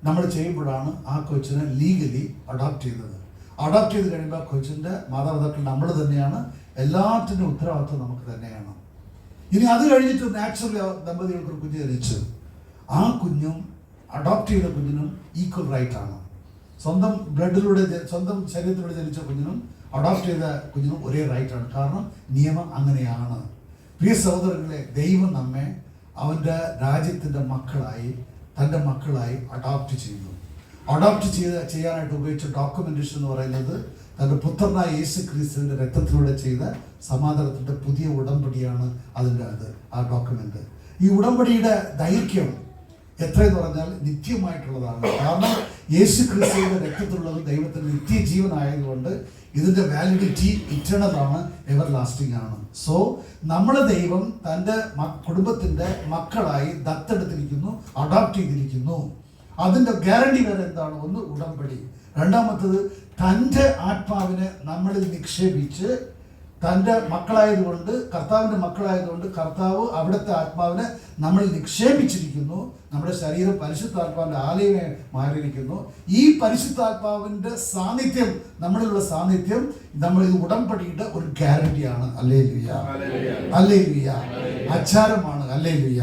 നമ്മൾ ചെയ്യുമ്പോഴാണ് ആ കൊച്ചിനെ ലീഗലി അഡോപ്റ്റ് ചെയ്യുന്നത്. അഡോപ്റ്റ് ചെയ്ത് കഴിയുമ്പോൾ കൊച്ചിൻ്റെ മാതാപിതാക്കൾ നമ്മൾ തന്നെയാണ്. എല്ലാത്തിൻ്റെ ഉത്തരവാദിത്വം നമുക്ക് തന്നെയാണ്. ഇനി അത് കഴിഞ്ഞിട്ട് നാച്ചുറലി ദമ്പതികൾക്ക് ഒരു കുഞ്ഞ് ജനിച്ചു. ആ കുഞ്ഞും അഡോപ്റ്റ് ചെയ്ത കുഞ്ഞിനും ഈക്വൽ റൈറ്റ് ആണ്. സ്വന്തം ബ്ലഡിലൂടെ, സ്വന്തം ശരീരത്തിലൂടെ ജനിച്ച കുഞ്ഞിനും അഡോപ്റ്റ് ചെയ്ത കുഞ്ഞിനും ഒരേ റൈറ്റ് ആണ്. കാരണം നിയമം അങ്ങനെയാണ്. പ്രിയ സഹോദരങ്ങളെ, ദൈവം നമ്മെ അവൻ്റെ രാജ്യത്തിൻ്റെ മക്കളായി, തൻ്റെ മക്കളായി അഡോപ്റ്റ് ചെയ്തു. അഡോപ്റ്റ് ചെയ്യാനായിട്ട് ഉപയോഗിച്ച ഡോക്യുമെന്റേഷൻ എന്ന് പറയുന്നത് തൻ്റെ പുത്രനായ യേശു ക്രിസ്തുവിൻ്റെ രക്തത്തിലൂടെ ചെയ്ത സമാധാനത്തിൻ്റെ പുതിയ ഉടമ്പടിയാണ് ആ ഡോക്യുമെന്റ്. ഈ ഉടമ്പടിയുടെ ദൈർഘ്യം എത്രയെന്ന് പറഞ്ഞാൽ നിത്യമായിട്ടുള്ളതാണ്. കാരണം യേശു ക്രിസ്തുവിന്റെ രക്തത്തിലുള്ളത് ദൈവത്തിന്റെ നിത്യജീവനായതുകൊണ്ട് ഇതിന്റെ വാലിഡിറ്റി ഇറ്റേണൽ ആണ്, എവർ ലാസ്റ്റിംഗ് ആണ്. സോ നമ്മളെ ദൈവം തൻ്റെ കുടുംബത്തിന്റെ മക്കളായി ദത്തെടുത്തിരിക്കുന്നു, അഡോപ്റ്റ് ചെയ്തിരിക്കുന്നു. അതിന്റെ ഗ്യാരണ്ടി വരെ എന്താണ്? ഒന്ന് ഉടമ്പടി, രണ്ടാമത്തത് തൻ്റെ ആത്മാവിനെ നമ്മളിൽ നിക്ഷേപിച്ച്, തൻ്റെ മക്കളായതുകൊണ്ട്, കർത്താവിൻ്റെ മക്കളായതുകൊണ്ട് കർത്താവ് അവിടുത്തെ ആത്മാവിനെ നമ്മൾ നിക്ഷേപിച്ചിരിക്കുന്നു. നമ്മുടെ ശരീരം പരിശുദ്ധാത്മാവിൻ്റെ ആലയമായി മാറിയിരിക്കുന്നു. ഈ പരിശുദ്ധാത്മാവിൻ്റെ സാന്നിധ്യം, നമ്മളിലുള്ള സാന്നിധ്യം, നമ്മൾ ഇത് ഉടമ്പടിയുടെ ഒരു ഗ്യാരണ്ടിയാണ്. Hallelujah, hallelujah. ആചാരമാണ്. ഹല്ലേലൂയ.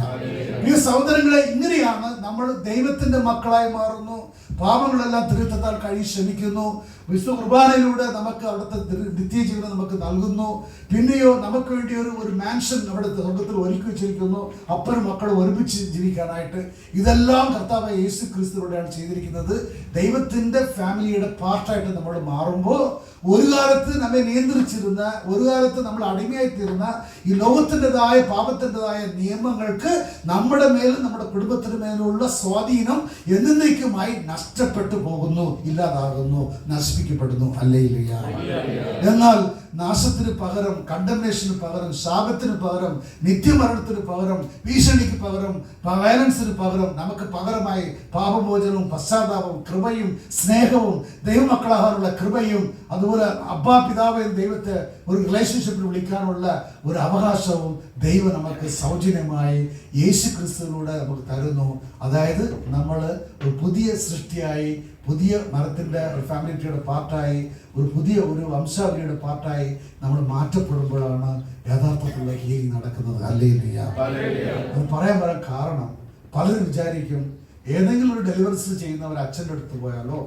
ഈ സഹോദരങ്ങളെ, ഇങ്ങനെയാണ് നമ്മൾ ദൈവത്തിന്റെ മക്കളായി മാറുന്നു. പാപങ്ങളെല്ലാം തിരുത്തത്താൽ കഴി ക്ഷമിക്കുന്നു. വിശുദ്ധ കുർബാനയിലൂടെ നമുക്ക് അവിടുത്തെ നിത്യജീവനം നമുക്ക് നൽകുന്നു. പിന്നെയോ നമുക്ക് വേണ്ടി ഒരു മാൻഷൻ അവിടുത്തെ സ്വർഗത്തിൽ ഒരുക്കി വെച്ചിരിക്കുന്നു, അപ്പനും മക്കളും ഒരുമിച്ച് ജീവിക്കാനായിട്ട്. ഇതെല്ലാം കർത്താവ് യേശു ക്രിസ്തുവിലൂടെയാണ് ചെയ്തിരിക്കുന്നത്. ദൈവത്തിന്റെ ഫാമിലിയുടെ പാർട്ടായിട്ട് നമ്മൾ മാറുമ്പോൾ ഒരു കാലത്ത് നമ്മെ നിയന്ത്രിച്ചിരുന്ന, ഒരു കാലത്ത് നമ്മൾ അടിമയായിത്തീരുന്ന ഈ ലോകത്തിൻ്റെതായ പാപത്തിൻ്റെതായ നിയമങ്ങൾക്ക് നമ്മുടെ മേലും നമ്മുടെ കുടുംബത്തിന് മേലുള്ള സ്വാധീനം എന്നേക്കുമായി നഷ്ടപ്പെട്ടു പോകുന്നു, ഇല്ലാതാകുന്നു, നശിപ്പിക്കപ്പെടുന്നു. ഹല്ലേലൂയ. എന്നാൽ നാശത്തിന് പകരം, കണ്ടംനേഷന് പകരം, ശാപത്തിന് പകരം, നിത്യമരണത്തിന് പകരം, ഭീഷണിക്ക് പകരം, വയലൻസിന് പകരം നമുക്ക് പകരമായി പാപമോചനവും പശ്ചാത്താപവും കൃപയും സ്നേഹവും ദൈവമക്കളാകാനുള്ള കൃപയും അതുപോലെ അബ്ബാ പിതാവ് ദൈവത്തെ ഒരു റിലേഷൻഷിപ്പിൽ വിളിക്കാനുള്ള ഒരു അവകാശവും ദൈവം നമുക്ക് സൗജന്യമായി യേശു ക്രിസ്തുവിലൂടെ നമുക്ക് തരുന്നു. അതായത് നമ്മൾ ഒരു പുതിയ സൃഷ്ടിയായി, പുതിയ മരത്തിൻ്റെ ഒരു ഫാമിലിറ്റിയുടെ പാർട്ടായി, ഒരു പുതിയ ഒരു വംശാവലിയുടെ പാർട്ടായി നമ്മൾ മാറ്റപ്പെടുമ്പോഴാണ് യഥാർത്ഥത്തിലുള്ള ഹീലിംഗ് നടക്കുന്നത്. ഹല്ലേലൂയ. അത് പറയാൻ കാരണം പലരും വിചാരിക്കും ഏതെങ്കിലും ഒരു ഡെലിവറീസ് ചെയ്യുന്ന ഒരു അച്ഛൻ്റെ അടുത്ത് പോയാലോ,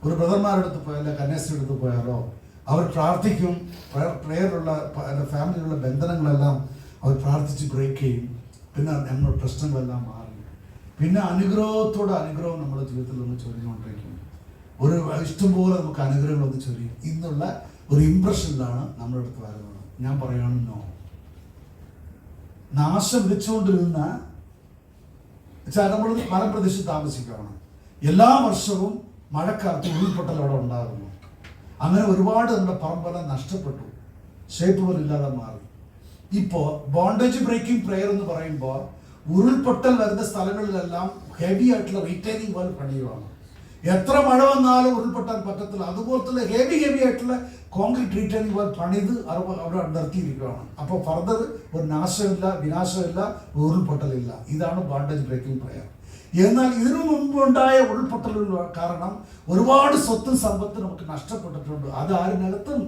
ഒരു ബ്രദർമാരുടെ അടുത്ത് പോയാലോ, കന്യാസ്ത്രീയുടെ അടുത്ത് പോയാലോ അവർ പ്രാർത്ഥിക്കും. പ്രേയറിലുള്ള ഫാമിലിയിലുള്ള ബന്ധനങ്ങളെല്ലാം അവർ പ്രാർത്ഥിച്ച് ബ്രേക്ക് ചെയ്യും. പിന്നെ നമ്മുടെ പ്രശ്നങ്ങളെല്ലാം മാറി. പിന്നെ അനുഗ്രഹത്തോടെ അനുഗ്രഹം നമ്മുടെ ജീവിതത്തിൽ ഒന്ന് ചൊരിഞ്ഞുകൊണ്ടിരിക്കും. ഒരു ഇഷ്ടംപോലെ നമുക്ക് അനുഗ്രഹങ്ങളൊന്ന് ചൊരിയും. ഇന്നുള്ള ഒരു ഇംപ്രഷനിലാണ് നമ്മുടെ അടുത്ത് വരുന്നത്. ഞാൻ പറയാണ് നോ. നാശം വിളിച്ചുകൊണ്ടിരുന്ന നമ്മൾ മലപ്രദേശത്ത് താമസിക്കുകയാണ്. എല്ലാ വർഷവും മഴക്കാലത്ത് ഉരുൾപൊട്ടൽ അവിടെ ഉണ്ടാകുന്നു. അങ്ങനെ ഒരുപാട് നമ്മുടെ പറമ്പെല്ലാം നഷ്ടപ്പെട്ടു, ഷേപ്പ് പോലും ഇല്ലാതെ മാറി. ഇപ്പോൾ ബോണ്ടേജ് ബ്രേക്കിംഗ് പ്രെയർ എന്ന് പറയുമ്പോൾ ഉരുൾപൊട്ടൽ വരുന്ന സ്ഥലങ്ങളിലെല്ലാം ഹെവി ആയിട്ടുള്ള റീറ്റെയിനിങ് പോലെ പണിയുവാണ്. എത്ര മഴ വന്നാലും ഉരുൾപൊട്ടാൻ പറ്റത്തില്ല. അതുപോലത്തെ ഹെവി ആയിട്ടുള്ള കോൺക്രീറ്റ് റീറ്റെയിനിങ് പോലെ പണിത് അവിടെ നിർത്തിയിരിക്കുകയാണ്. അപ്പോൾ ഫർദർ ഒരു നാശമില്ല, വിനാശമില്ല, ഉരുൾപൊട്ടലില്ല. ഇതാണ് ബോണ്ടേജ് ബ്രേക്കിംഗ് പ്രെയർ. എന്നാൽ ഇതിനു മുമ്പുണ്ടായ ഉരുൾപൊട്ടലുകൾ കാരണം ഒരുപാട് സ്വത്തും സമ്പത്തും നമുക്ക് നഷ്ടപ്പെട്ടിട്ടുണ്ട്. അത് ആര് നികത്തും?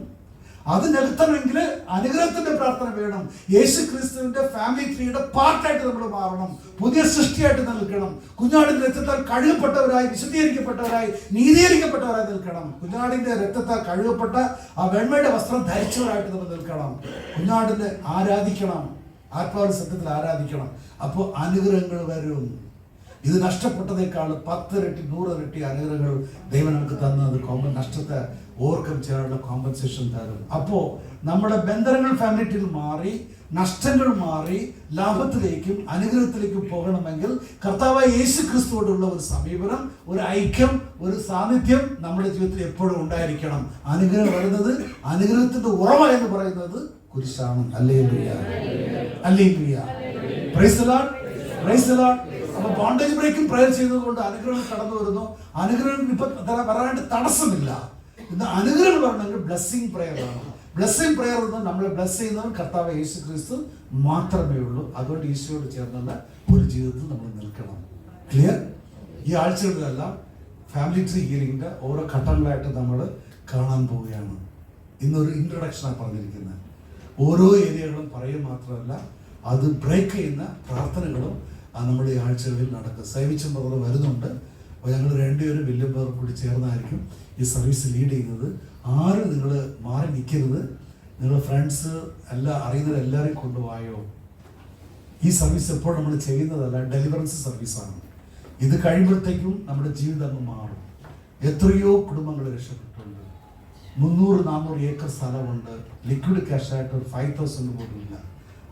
അത് നികത്തണമെങ്കിൽ അനുഗ്രഹത്തിന്റെ പ്രാർത്ഥന വേണം. യേശു ക്രിസ്തുവിന്റെ ഫാമിലി ട്രീയുടെ പാർട്ടായിട്ട് നമ്മൾ മാറണം. പുതിയ സൃഷ്ടിയായിട്ട് നിൽക്കണം. കുഞ്ഞാടിന്റെ രക്തത്താൽ കഴുകപ്പെട്ടവരായി, വിശുദ്ധീകരിക്കപ്പെട്ടവരായി, നീതീകരിക്കപ്പെട്ടവരായി നിൽക്കണം. കുഞ്ഞാടിന്റെ രക്തത്താൽ കഴുകപ്പെട്ട ആ വെണ്മയുടെ വസ്ത്രം ധരിച്ചവരായിട്ട് നമ്മൾ നിൽക്കണം. കുഞ്ഞാടിനെ ആരാധിക്കണം, ആത്മാവിന്റെ സത്യത്തിൽ ആരാധിക്കണം. അപ്പോൾ അനുഗ്രഹങ്ങൾ വരും. ഇത് നഷ്ടപ്പെട്ടതേക്കാൾ 10 ഇരട്ടി 100 ഇരട്ടി അനുഗ്രഹങ്ങൾ ദൈവം നമുക്ക് തന്നത് നഷ്ടത്തെ ഓവർകം ചെയ്യാനുള്ള കോമ്പൻസേഷൻ തരും. അപ്പോൾ നമ്മുടെ ബന്ധനങ്ങൾ ഫാമിലിയിൽ മാറി, നഷ്ടങ്ങൾ മാറി, ലാഭത്തിലേക്കും അനുഗ്രഹത്തിലേക്കും പോകണമെങ്കിൽ കർത്താവായ യേശു ക്രിസ്തുവോടുള്ള ഒരു സമീപനം, ഒരു ഐക്യം, ഒരു സാന്നിധ്യം നമ്മുടെ ജീവിതത്തിൽ എപ്പോഴും ഉണ്ടായിരിക്കണം. അനുഗ്രഹം വരുന്നത്, അനുഗ്രഹത്തിന്റെ ഉറവ എന്ന് പറയുന്നത് കുരിശാണ്. Hallelujah, hallelujah, praise the Lord, praise the Lord. അപ്പോൾ ബോണ്ടേജ് ബ്രേക്കിംഗ് പ്രയർ ചെയ്തതുകൊണ്ട് അനുഗ്രഹം കടന്നു വരുന്നു. അനുഗ്രഹം ഇപ്പൊ വരാനായിട്ട് തടസ്സമില്ല. ഇന്ന് അനുഗ്രഹം വരണമെങ്കിൽ ബ്ലെസ്സിങ് പ്രയർ ആണ്. ബ്ലെസ്സിങ് പ്രയർ എന്ന് നമ്മളെ ബ്ലെസ് ചെയ്യുന്നവൻ കർത്താവ് യേശു ക്രിസ്തു മാത്രമേ ഉള്ളൂ. അതുകൊണ്ട് ഈശോയോട് ചേർന്നുള്ള ഒരു ജീവിതത്തിൽ നമ്മൾ നിൽക്കണം. ക്ലിയർ? ഈ ആഴ്ചകളിലെല്ലാം ഫാമിലി ട്രീ ഹീലിംഗിന്റെ ഓരോ ഘട്ടങ്ങളായിട്ട് നമ്മൾ കാണാൻ പോവുകയാണ്. ഇന്നൊരു ഇൻട്രൊഡക്ഷനാണ് പറഞ്ഞിരിക്കുന്നത്. ഓരോ ഏരിയകളും പറയുക മാത്രമല്ല, അത് ബ്രേക്ക് ചെയ്യുന്ന പ്രാർത്ഥനകളും നമ്മുടെ ഈ ആഴ്ചകളിൽ നടക്കും. സേവിച്ച ബ്രദർ വരുന്നുണ്ട്. അപ്പോൾ ഞങ്ങൾ രണ്ടുപേരും വലിയ ബ്രദർ കൂടി ചേർന്നായിരിക്കും ഈ സർവീസ് ലീഡ് ചെയ്യുന്നത്. ആരും നിങ്ങൾ മാറി നിൽക്കരുത്. നിങ്ങളുടെ ഫ്രണ്ട്സ് എല്ലാം അറിയുന്നവരെല്ലാവരെയും കൊണ്ടുപോയോ. ഈ സർവീസ് എപ്പോഴും നമ്മൾ ചെയ്യുന്നതല്ല, ഡെലിവറൻസ് സർവീസാണ്. ഇത് കഴിയുമ്പോഴത്തേക്കും നമ്മുടെ ജീവിതം അങ്ങ് മാറും. എത്രയോ കുടുംബങ്ങൾ രക്ഷപ്പെട്ടുണ്ട്. 300-400 ഏക്കർ സ്ഥലമുണ്ട്. ലിക്വിഡ് ക്യാഷായിട്ട് ഒരു 5,000 പോലും ഇല്ല.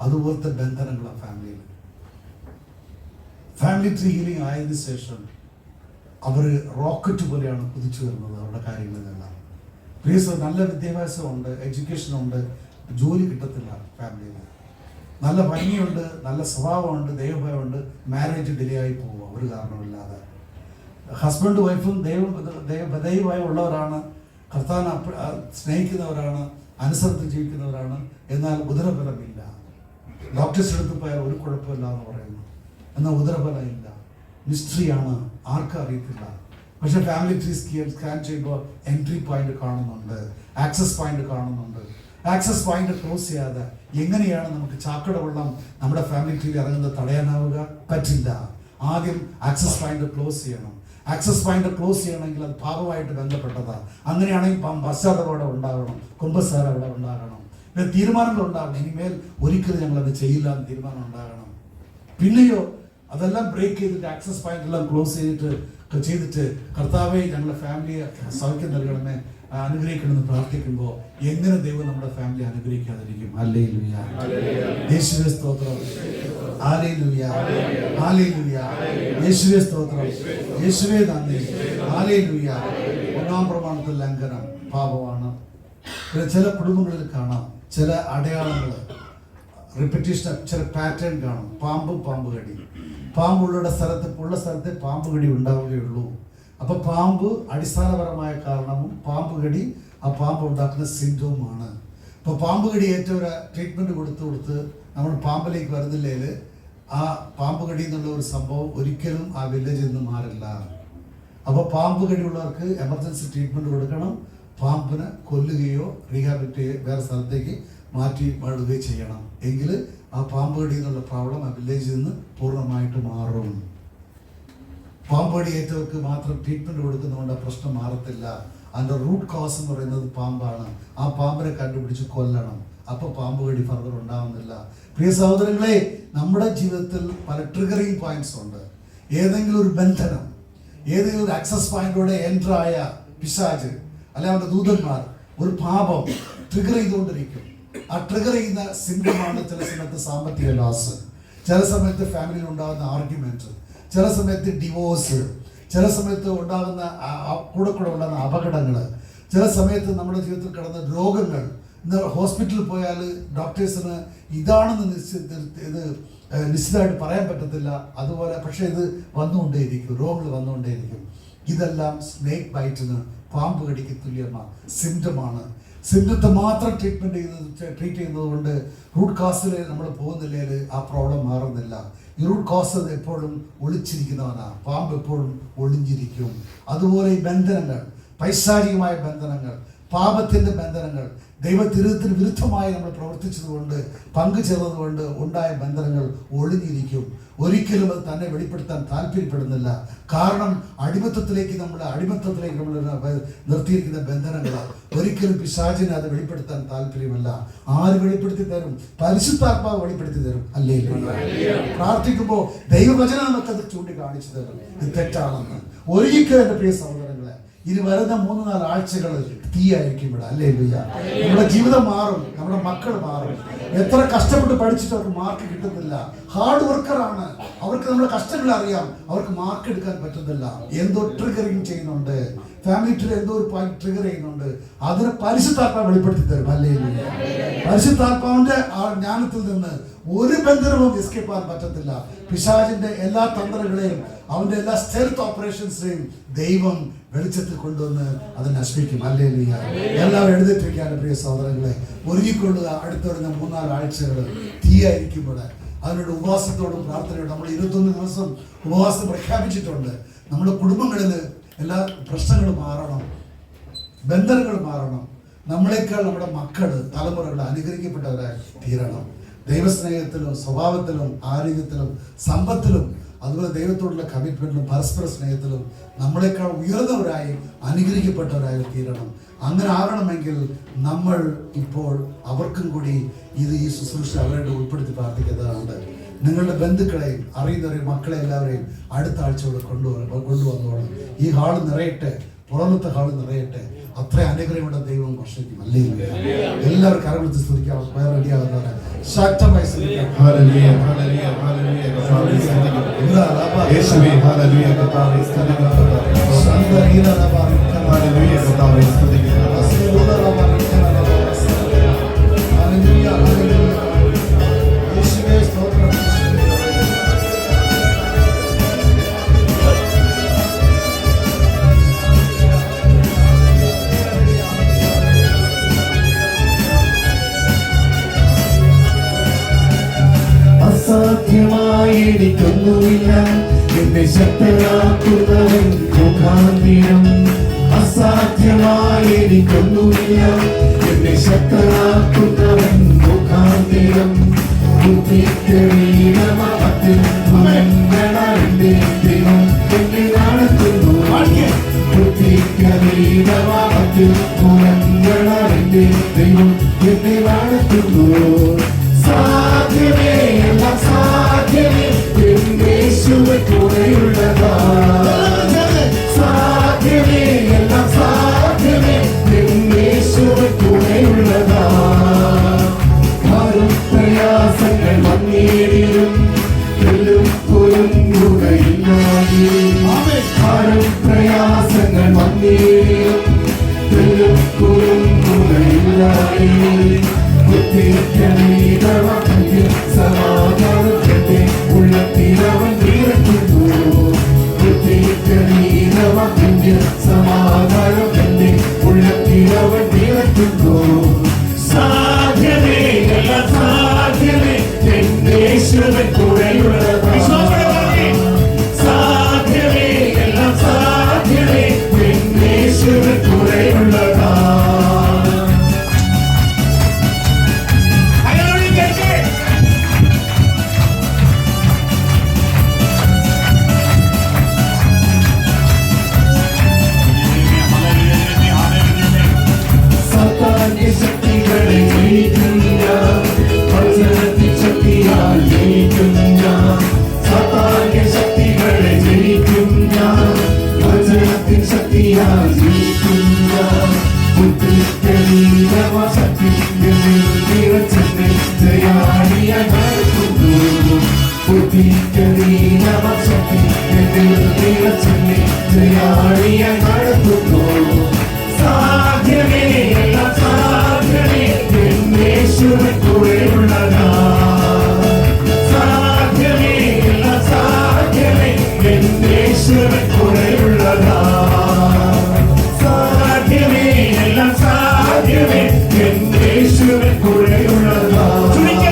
അതുപോലത്തെ ബന്ധനങ്ങളാണ് ഫാമിലിയിൽ. ഫാമിലി ട്രീ ഹീലിംഗ് ആയതിനു ശേഷം അവർ റോക്കറ്റ് പോലെയാണ് കുതിച്ചു വരുന്നത് അവരുടെ കാര്യങ്ങളിലെല്ലാം. പ്ലീസ്, നല്ല വിദ്യാഭ്യാസമുണ്ട്, എഡ്യൂക്കേഷനുണ്ട്, ജോലി കിട്ടത്തില്ല ഫാമിലിയിൽ. നല്ല ഭംഗിയുണ്ട്, നല്ല സ്വഭാവമുണ്ട്, ദൈവഭയമുണ്ട്, മാരേജ് ഡിലേ ആയി പോവുക ഒരു കാരണമില്ലാതെ. ഹസ്ബൻഡ് വൈഫും ദൈവഭയം ഉള്ളവരാണ്, കർത്താവിനെ സ്നേഹിക്കുന്നവരാണ്, അനുസരിച്ച് ജീവിക്കുന്നവരാണ്. എന്നാൽ ഉദരബലമില്ല. ഡോക്ടേഴ്സ് എടുത്ത് പോയാൽ ഒരു കുഴപ്പമില്ല എന്ന് പറയുന്നു. എന്നാൽ ഉദരബലം ഇല്ല. മിസ്റ്ററിയാണ്, ആർക്കും അറിയത്തില്ല. പക്ഷെ ഫാമിലി ട്രീ സ്കാൻ ചെയ്യുമ്പോൾ എൻട്രി പോയിന്റ് കാണുന്നുണ്ട്, ആക്സസ് പോയിന്റ് കാണുന്നുണ്ട്. ആക്സസ് പോയിന്റ് ക്ലോസ് ചെയ്യാതെ എങ്ങനെയാണ് നമുക്ക് ചാക്കട വെള്ളം നമ്മുടെ ഫാമിലി ട്രീയിൽ ഇറങ്ങുന്നത് തടയാനാവുക? പറ്റില്ല. ആദ്യം ആക്സസ് പോയിന്റ് ക്ലോസ് ചെയ്യണം. ആക്സസ് പോയിന്റ് ക്ലോസ് ചെയ്യണമെങ്കിൽ അത് പാപമായിട്ട് ബന്ധപ്പെട്ടതാണ്. അങ്ങനെയാണെങ്കിൽ പശ്ചാത്തലം അവിടെ ഉണ്ടാകണം, കുംഭസാരം അവിടെ ഉണ്ടാകണം, പിന്നെ തീരുമാനങ്ങൾ ഉണ്ടാകണം. ഇനിമേൽ ഒരിക്കലും ഞങ്ങളത് ചെയ്യില്ല എന്ന് തീരുമാനം ഉണ്ടാകണം. പിന്നെയോ അതെല്ലാം ബ്രേക്ക് ചെയ്തിട്ട് ആക്സസ് പോയിന്റ് എല്ലാം ക്ലോസ് ചെയ്തിട്ട് കർത്താവെ ഞങ്ങളുടെ ഫാമിലിയെ സൗഖ്യം നൽകണമേ, അനുഗ്രഹിക്കണമെന്ന് പ്രാർത്ഥിക്കുമ്പോൾ എങ്ങനെ ദൈവം നമ്മുടെ ഫാമിലി അനുഗ്രഹിക്കാതിരിക്കും? ഹല്ലേലൂയ, യേശുവേ സ്തോത്രം, ഹല്ലേലൂയ, ഹല്ലേലൂയ, യേശുവേ സ്തോത്രം, യേശുവേ നന്ദി, ഹല്ലേലൂയ. 1-ാം പ്രമാണത്തിൽ ലംഘനം പാപമാണ്. ചില കുടുംബങ്ങളിൽ കാണാം ചില അടയാളങ്ങൾ, റിപ്പറ്റീഷൻ, ചില പാറ്റേൺ കാണും. പാമ്പ് കടി, പാമ്പുള്ള സ്ഥലത്തെ പാമ്പ് കടി ഉണ്ടാവുകയുള്ളൂ. അപ്പൊ പാമ്പ് അടിസ്ഥാനപരമായ കാരണവും പാമ്പ് കടി ആ പാമ്പ് ഉണ്ടാക്കുന്ന സിംറ്റവുമാണ്. അപ്പൊ പാമ്പ് കടി ഏറ്റവും ഒരു ട്രീറ്റ്മെന്റ് കൊടുത്ത് നമ്മൾ പാമ്പിലേക്ക് വരുന്നില്ലെങ്കിൽ ആ പാമ്പ് കടി എന്നുള്ള ഒരു സംഭവം ഒരിക്കലും ആ വില്ലേജിൽ നിന്ന് മാറില്ല. അപ്പൊ പാമ്പ് കടിയുള്ളവർക്ക് എമർജൻസി ട്രീറ്റ്മെന്റ് കൊടുക്കണം. പാമ്പിനെ കൊല്ലുകയോ റീഹാബിലിറ്റ് ചെയ്യുകയോ വേറെ സ്ഥലത്തേക്ക് മാറ്റി വിടുകയോ ചെയ്യണം. എങ്കിൽ ആ പാമ്പ് കടി എന്നുള്ള പ്രോബ്ലം ആ വില്ലേജിൽ നിന്ന് പൂർണ്ണമായിട്ട് മാറും. പാമ്പ് കടിയേറ്റവർക്ക് മാത്രം ട്രീറ്റ്മെന്റ് കൊടുക്കുന്നതുകൊണ്ട് ആ പ്രശ്നം മാറത്തില്ല. അതിൻ്റെ റൂട്ട് കോസ് എന്ന് പറയുന്നത് പാമ്പാണ്. ആ പാമ്പിനെ കണ്ടുപിടിച്ച് കൊല്ലണം. അപ്പോൾ പാമ്പ് കടി ഫർദർ ഉണ്ടാവുന്നില്ല. പ്രിയ സഹോദരങ്ങളെ, നമ്മുടെ ജീവിതത്തിൽ പല ട്രിഗറിങ് പോയിന്റ്സ് ഉണ്ട്. ഏതെങ്കിലും ഒരു ബന്ധനം, ഏതെങ്കിലും ഒരു ആക്സസ് പോയിന്റിലൂടെ എൻ്റർ ആയ പിശാച് അല്ലെ അവൻ്റെ ദൂതന്മാർ ഒരു പാപം ട്രിഗർ ചെയ്തുകൊണ്ടിരിക്കും. ആ ട്രിഗർ ചെയ്യുന്ന സിംറ്റമാണ് ചില സമയത്ത് സാമ്പത്തിക ലോസ്, ചില സമയത്ത് ഫാമിലിയിൽ ഉണ്ടാകുന്ന ആർഗ്യുമെന്റ്, ചില സമയത്ത് ഡിവോഴ്സ്, ചില സമയത്ത് ഉണ്ടാകുന്ന കൂടെ ഉണ്ടാകുന്ന അപകടങ്ങൾ, ചില സമയത്ത് നമ്മുടെ ജീവിതത്തിൽ കിടന്ന രോഗങ്ങൾ. ഇന്ന് ഹോസ്പിറ്റലിൽ പോയാൽ ഡോക്ടേഴ്സിന് ഇതാണെന്ന് നിശ്ചിതമായിട്ട് പറയാൻ പറ്റത്തില്ല. അതുപോലെ പക്ഷേ ഇത് വന്നുകൊണ്ടേയിരിക്കും, രോഗങ്ങൾ വന്നുകൊണ്ടേയിരിക്കും. ഇതെല്ലാം സ്നേക്ക് ബൈറ്റിന്, പാമ്പ് കടിക്ക് തുല്യമാണ്, സിംറ്റമാണ്. സിംറ്റത്തെ മാത്രം ട്രീറ്റ് ചെയ്യുന്നത് കൊണ്ട് റൂട്ട് കോസിൽ നമ്മൾ പോകുന്നില്ലെങ്കിൽ ആ പ്രോബ്ലം മാറുന്നില്ല. ഈ റൂട്ട് കോസ് എപ്പോഴും ഒളിച്ചിരിക്കുന്നവനാണ്. പാമ്പ് എപ്പോഴും ഒളിഞ്ഞിരിക്കും. അതുപോലെ ഈ ബന്ധനങ്ങൾ, പൈശാചികമായ ബന്ധനങ്ങൾ, പാപത്തിൻ്റെ ബന്ധനങ്ങൾ, ദൈവത്തിരുത്തിന് വിരുദ്ധമായി നമ്മൾ പ്രവർത്തിച്ചതുകൊണ്ട്, പങ്കുചേർന്നതുകൊണ്ട് ഉണ്ടായ ബന്ധനങ്ങൾ ഒളിഞ്ഞിരിക്കും. ഒരിക്കലും അത് തന്നെ വെളിപ്പെടുത്താൻ താല്പര്യപ്പെടുന്നില്ല. കാരണം അടിമത്തത്തിലേക്ക് നമ്മൾ നിർത്തിയിരിക്കുന്ന ബന്ധനങ്ങളാണ്. ഒരിക്കലും പിശാചിനെ അത് വെളിപ്പെടുത്താൻ താല്പര്യമല്ല. ആര് വെളിപ്പെടുത്തി തരും? പരിശുദ്ധാത്മാവ് വെളിപ്പെടുത്തി തരും. അല്ലേ? പ്രാർത്ഥിക്കുമ്പോൾ ദൈവവചനം നമുക്കത് ചൂണ്ടിക്കാണിച്ചു തരും ഇത് തെറ്റാണെന്ന്. ഒരിക്കലും എൻ്റെ പ്രിയ സഹോദരങ്ങളെ, ഇനി വരുന്ന 3-4 ആഴ്ചകൾ തീയായിരിക്കും ഇവിടെ. അല്ലേ? നമ്മുടെ ജീവിതം മാറും, നമ്മുടെ മക്കൾ മാറും. എത്ര കഷ്ടപ്പെട്ട് പഠിച്ചിട്ട് അവർക്ക് മാർക്ക് കിട്ടുന്നില്ല. ഹാർഡ് വർക്കറാണ്, അവർക്ക് നമ്മുടെ കഷ്ടങ്ങൾ അറിയാം, അവർക്ക് മാർക്ക് എടുക്കാൻ പറ്റുന്നില്ല. എന്തോ ട്രിഗറിങ് ചെയ്യുന്നുണ്ട്, ഫാമിലി എന്തോ ഒരു പോയിന്റ് ട്രിഗർ ചെയ്യുന്നുണ്ട്. അതിന് പരിശുദ്ധാത്മാവ് വെളിപ്പെടുത്തി തരും. അല്ലേ? പരിശുദ്ധാത്മാവിന്റെ ആ ജ്ഞാനത്തിൽ നിന്ന് ഒരു ബന്ധനവും എസ്കേപ്പ് ആകാൻ പറ്റത്തില്ല. പിശാചിന്റെ എല്ലാ തന്ത്രങ്ങളെയും അവന്റെ എല്ലാ സ്റ്റെൽത്ത് ഓപ്പറേഷൻസിനെയും ദൈവം വെളിച്ചത്തിൽ കൊണ്ടുവന്ന് അത് നശിപ്പിക്കും. അല്ലേ? എല്ലാവരും എഴുതിട്ടിരിക്കുകയാണ് പ്രിയ സഹോദരങ്ങളെ. ഒരുങ്ങിക്കൊള്ളുക. അടുത്ത വരുന്ന 3-4 ആഴ്ചകൾ തീയായിരിക്കും ഇവിടെ. അതിനോട് ഉപവാസത്തോടും പ്രാർത്ഥനയോടും നമ്മൾ 21 ദിവസം ഉപവാസം പ്രഖ്യാപിച്ചിട്ടുണ്ട്. നമ്മുടെ കുടുംബങ്ങളിൽ എല്ലാ പ്രശ്നങ്ങളും മാറണം, ബന്ധനങ്ങൾ മാറണം. നമ്മളെക്കാൾ നമ്മുടെ മക്കൾ, തലമുറകൾ അനുഗ്രഹിക്കപ്പെട്ടവരായി തീരണം. ദൈവസ്നേഹത്തിലും സ്വഭാവത്തിലും ആരോഗ്യത്തിലും സമ്പത്തിലും അതുപോലെ ദൈവത്തോടുള്ള കമ്മിറ്റ്മെന്റിലും പരസ്പര സ്നേഹത്തിലും നമ്മളെക്കാൾ ഉയർന്നവരായി അനുഗ്രഹിക്കപ്പെട്ടവരായി തീരണം. അങ്ങനെ ആകണമെങ്കിൽ നമ്മൾ ഇപ്പോൾ അവർക്കും കൂടി ഈ ശുശ്രൂഷ അവരുടെ ഉൾപ്പെടുത്തി പ്രാർത്ഥിക്കുന്നതാണ്. നിങ്ങളുടെ ബന്ധുക്കളെയും അറിയുന്നവരെയും മക്കളെ എല്ലാവരെയും അടുത്ത ആഴ്ചയോടെ കൊണ്ടുവന്നോളും. ഈ ഹാള് നിറയട്ടെ, പുറമത്തെ ഹാള് നിറയട്ടെ. അത്ര അനുഗ്രഹമുള്ള ദൈവം വർഷിക്കും. അല്ലേ? എല്ലാവരും കരവിളിച്ച് സ്തുതിക്കാം. റെഡിയാകുന്നവരെ ശക്തമായി സ്തുതിക്കാം. എനിക്കൊന്നുമില്ല, എന്നെ ശക്തനാക്കുന്നവൻ മുഖാന്തിരം. അസാധ്യമായി എനിക്കൊന്നുമില്ല, എന്നെ ശക്തനാക്കുന്നവൻ മുഖാന്തിരം. ബുദ്ധിക്കരീടമത്തിൽ ദൈവം എന്നെ നടത്തുന്നു. ബുദ്ധിക്കരീടമത്തിൽ ദൈവം എന്നെ നടത്തുന്നു. സാധ്യമേ, എല്ലാം സാധ്യമേ, യേശുവേ കൂടെയുള്ളതാ. സാധ്യമേ, എല്ലാം സാധ്യമേ, യേശുവേ കൂടെയുള്ളതാ. പ്രയാസങ്ങൾ വന്നേടിയും കുരുങ്ങുകയില്ലായും. പ്രയാസങ്ങൾ വന്നേടിയും കുരുങ്ങുകയില്ലായും. സമാധാനത്തിന്റെ ഉള്ളത്തിലവൻ നിറയ്ക്കുന്നു. സമാധാനത്തിന്റെ ഉള്ളത്തിലവൻ നിറയ്ക്കുന്നു. സാധ്യമേ, എല്ലാം സാധ്യമേ, യേശുവിൻ കൂടെയുള്ളതാ. സാധ്യമേ, എല്ലാം സാധ്യമേ, യേശുവിൻ കൂടെയുള്ളതാ. ശക്തി എന്നിൽ നിറച്ചെന്നെ ജയാളിയ നടത്തുന്നു ബുദ്ധിക്കതീതമ ശക്തി എന്നിൽ നിറച്ചെന്നെ ജയാളിയ നടത്തുന്നു സാധ്യമേ എല്ലാം സാധ്യമേ എന്നേശുവിൻ കൂടെയുള്ളതാ സാധ്യമേ എല്ലാം സാധ്യമേ എന്നേശുവിൻ കൂടെയുള്ളതാ സാധ്യമേ എല്ലാം സാധ്യമേ എന്നേശുവിൻ കൂടെയുള്ളതാ ചുരുക്കെ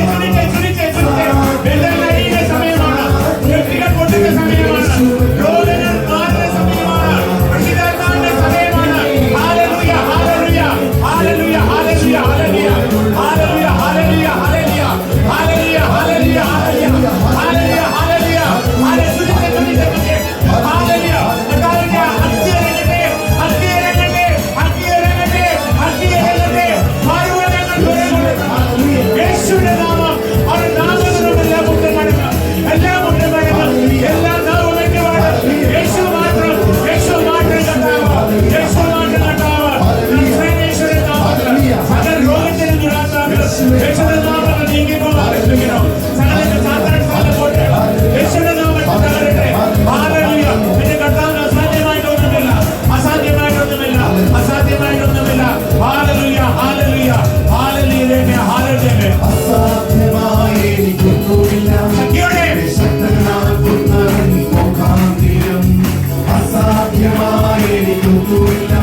വെള്ളമടിയുടെ സമയമാണ്, വ്യക്തികൾ പൊട്ടുന്ന സമയമാണ്, രോഗങ്ങൾ മാറുന്ന സമയമാണ്, പ്രസിദ്ധാത്മാവിന്റെ സമയമാണ്. Hallelujah, hallelujah, hallelujah, hallelujah, hallelujah, hallelujah, hallelujah, hallelujah, hallelujah, hallelujah, hallelujah, hallelujah, hallelujah. Hallelujah. കർത്താവിന്റെ അത്യുയരങ്ങളിലെ, അത്യുയരങ്ങളിലെ, അത്യുയരങ്ങളിലെ, അത്യുയരങ്ങളിലെ മറുവരങ്ങൾ തുറന്നു. യേശുവിന്റെ നാമം, അവരുടെ നാമത്തിലുള്ള എല്ലാ മുട്ടും മടങ്ങും, എല്ലാ മുട്ടും മടങ്ങും, എല്ലാ നാമവും ഏറ്റുപാടും. യേശു മാത്രം, യേശു മാത്രം കർത്താവ്, യേശു മാത്രം കർത്താവ്. യേശുവിന്റെ നാമത്തിൽ സകല രോഗത്തിനും ദുരാത്മാക്കളും യേശുവിന്റെ നാമത്തിൽ നീങ്ങിപ്പോകാൻ ശ്രമിക്കണം. സകല സാത്താൻ സകല പോട്ടെ യേശുവിന്റെ നാമത്തിൽ തകരട്ടെ. ഹല്ലേലൂയ. എന്റെ കർത്താവിന് അസാധ്യമായിട്ടൊന്നുമില്ല, അസാധ്യമായിട്ടൊന്നുമില്ല, അസാധ്യമായിട്ടൊന്നുമില്ല. Hallelujah, hallelujah, hallelujah, hallelujah. അസാധ്യമായ എനിക്കൊന്നുമില്ല ശക്തിയോടെ ശക്തനാക്കുന്നവൻ മുഖാന്തിരം അസാധ്യമായ എനിക്കൊന്നുമില്ല